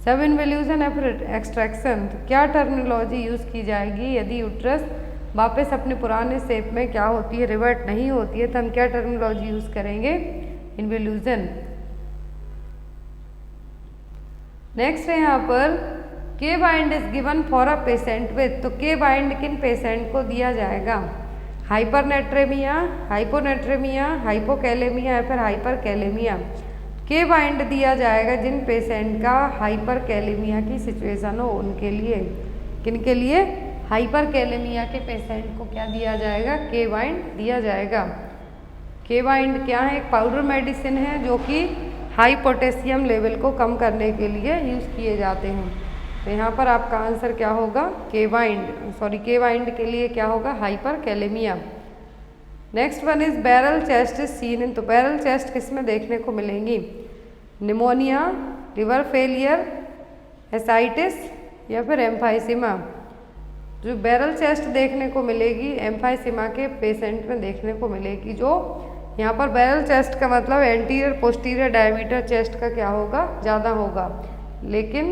सब इन्वोल्यूजन या फिर एक्सट्रैक्शन। तो क्या टर्मिनोलॉजी यूज़ की जाएगी यदि यूट्रस वापस अपने पुराने शेप में क्या होती है? रिवर्ट नहीं होती है, तो हम क्या टर्मिनोलॉजी यूज़ करेंगे? इन्वोल्यूजन। नेक्स्ट है यहाँ पर के bind is given for a patient with. तो के बाइंड किन पेशेंट को दिया जाएगा? हाइपरनेट्रेमिया, हाइपोनेट्रेमिया, हाइपोकैलेमिया या फिर हाइपरकैलेमिया। के बाइंड दिया जाएगा जिन पेशेंट का हाइपरकैलेमिया की सिचुएशन हो उनके लिए। किन के लिए? हाइपरकैलेमिया के पेशेंट को क्या दिया जाएगा? के बाइंड दिया जाएगा। के बाइंड क्या है? एक पाउडर मेडिसिन है जो कि हाई पोटेशियम लेवल को कम करने के लिए यूज़ किए जाते हैं। तो यहाँ पर आपका आंसर क्या होगा? के बाइंड के लिए क्या होगा? Hyperkalaemia. Next one is barrel chest is seen in. तो बैरल चेस्ट किस में देखने को मिलेंगी? निमोनिया, लिवर फेलियर, एसाइटिस या फिर एम्फाइसीमा। जो बैरल चेस्ट देखने को मिलेगी एम्फाइसीमा के पेशेंट में देखने को मिलेगी। जो यहाँ पर बैरल चेस्ट का मतलब एंटीरियर पोस्टीरियर डायमीटर चेस्ट का क्या होगा? ज़्यादा होगा, लेकिन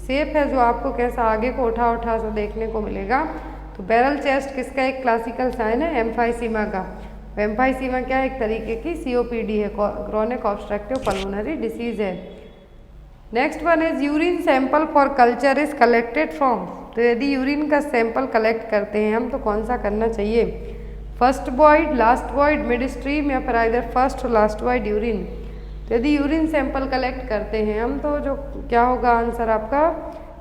शेप है जो आपको कैसा आगे को उठा सा देखने को मिलेगा। तो बैरल चेस्ट किसका एक क्लासिकल साइन है? एम्फाइसीमा का। एम्फाइसीमा क्या है? एक तरीके की COPD है, क्रॉनिक ऑब्स्ट्रक्टिव पल्मोनरी डिसीज है। Next one is urine sample for culture is collected from. तो यदि यूरिन का सैंपल कलेक्ट करते हैं हम तो कौन सा करना चाहिए? First void, last void, mid stream या फिर आइदर फर्स्ट और लास्ट वॉइड यूरिन। तो यदि यूरिन सैंपल कलेक्ट करते हैं हम तो जो क्या होगा आंसर आपका?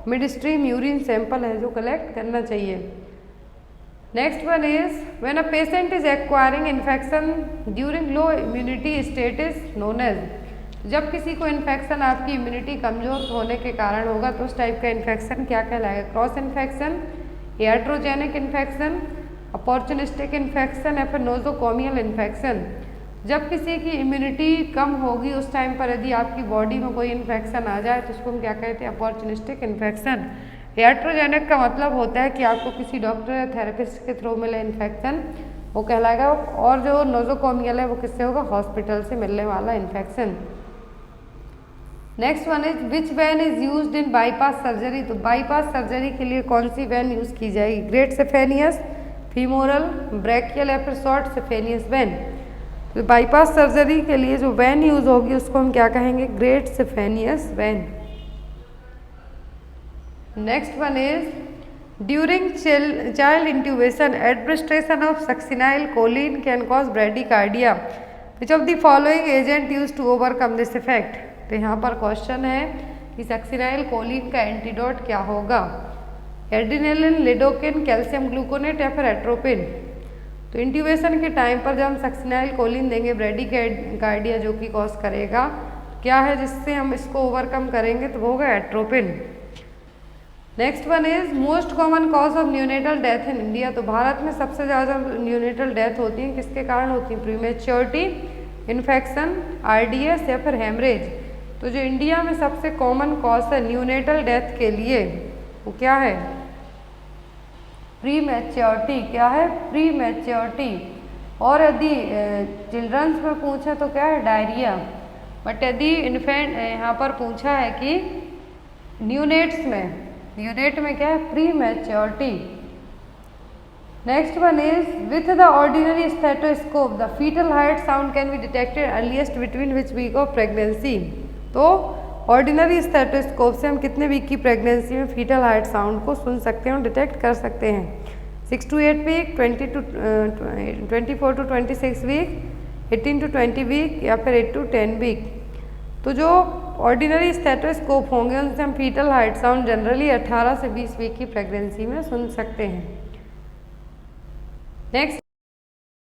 मिड स्ट्रीम यूरिन सैंपल है जो कलेक्ट करना चाहिए। Next one is when a patient is acquiring infection during low immunity state is known as. जब किसी को इन्फेक्शन आपकी इम्यूनिटी कमजोर होने के कारण होगा तो उस टाइप का इन्फेक्शन क्या कहलाएगा? Cross infection, iatrogenic infection, opportunistic infection या फिर नोजोकोमियल इन्फेक्शन। जब किसी की इम्यूनिटी कम होगी उस टाइम पर यदि आपकी बॉडी में कोई इन्फेक्शन आ जाए तो उसको हम क्या कहते हैं? Opportunistic infection. iatrogenic का मतलब होता है कि आपको किसी डॉक्टर या थेरेपिस्ट के थ्रू मिले इन्फेक्शन, वो कहलाएगा। और जो नोजोकोमियल है वो किससे होगा? हॉस्पिटल से मिलने वाला infection. Next one is which when is used in bypass surgery. तो बाईपास सर्जरी के लिए कौन सी वैन यूज की जाएगी? ग्रेट सेफेनियस, फीमोरल, ब्रैकियल या फिर शॉर्ट सेफेनियस वैन। तो बाईपास सर्जरी के लिए जो वैन यूज होगी उसको हम क्या कहेंगे? Great saphenous vein. Next one is during child intubation administration of succinyl choline can cause bradycardia. Which of the following agent use to overcome this effect. तो यहाँ पर क्वेश्चन है कि सक्सिनाइल कोलिन का एंटीडोट क्या होगा? एड्रेनालिन, लिडोकिन, कैल्शियम ग्लूकोनेट या फिर एट्रोपिन। तो इंट्यूबेशन के टाइम पर जब हम सक्सिनाइल कोलिन देंगे ब्रेडिकार्डिया जो कि कॉज करेगा, क्या है जिससे हम इसको ओवरकम करेंगे? तो वो होगा atropine. Next one is most common cause of neonatal death in India. तो भारत में सबसे ज़्यादा न्यूनेटल डेथ होती है किसके कारण होती है? प्रीमेच्योरिटी, इन्फेक्शन, आरडीएस या फिर हेमरेज। तो जो इंडिया में सबसे कॉमन कॉज है न्यूनेटल डेथ के लिए वो क्या है? प्रीमेच्योरिटी। क्या है? प्रीमेच्योरिटी। और यदि चिल्ड्रंस में पूछे तो क्या है? डायरिया। बट यदि इन्फेंट यहाँ पर पूछा है कि न्यूनेट्स में, न्यूनेट में क्या है? Prematurity. Next one is with the ordinary stethoscope the fetal heart sound can be detected earliest between which week of pregnancy. तो ऑर्डिनरी स्टेथोस्कोप से हम कितने वीक की प्रेगनेंसी में फीटल हार्ट साउंड को सुन सकते हैं और डिटेक्ट कर सकते हैं? 6 to 8 week, 24 to 26 week, 18 to 20 week या फिर 8 to 10 वीक। तो जो ऑर्डिनरी स्टेथोस्कोप होंगे उनसे हम फीटल हार्ट साउंड जनरली 18 से 20 वीक की प्रेगनेंसी में सुन सकते हैं। नेक्स्ट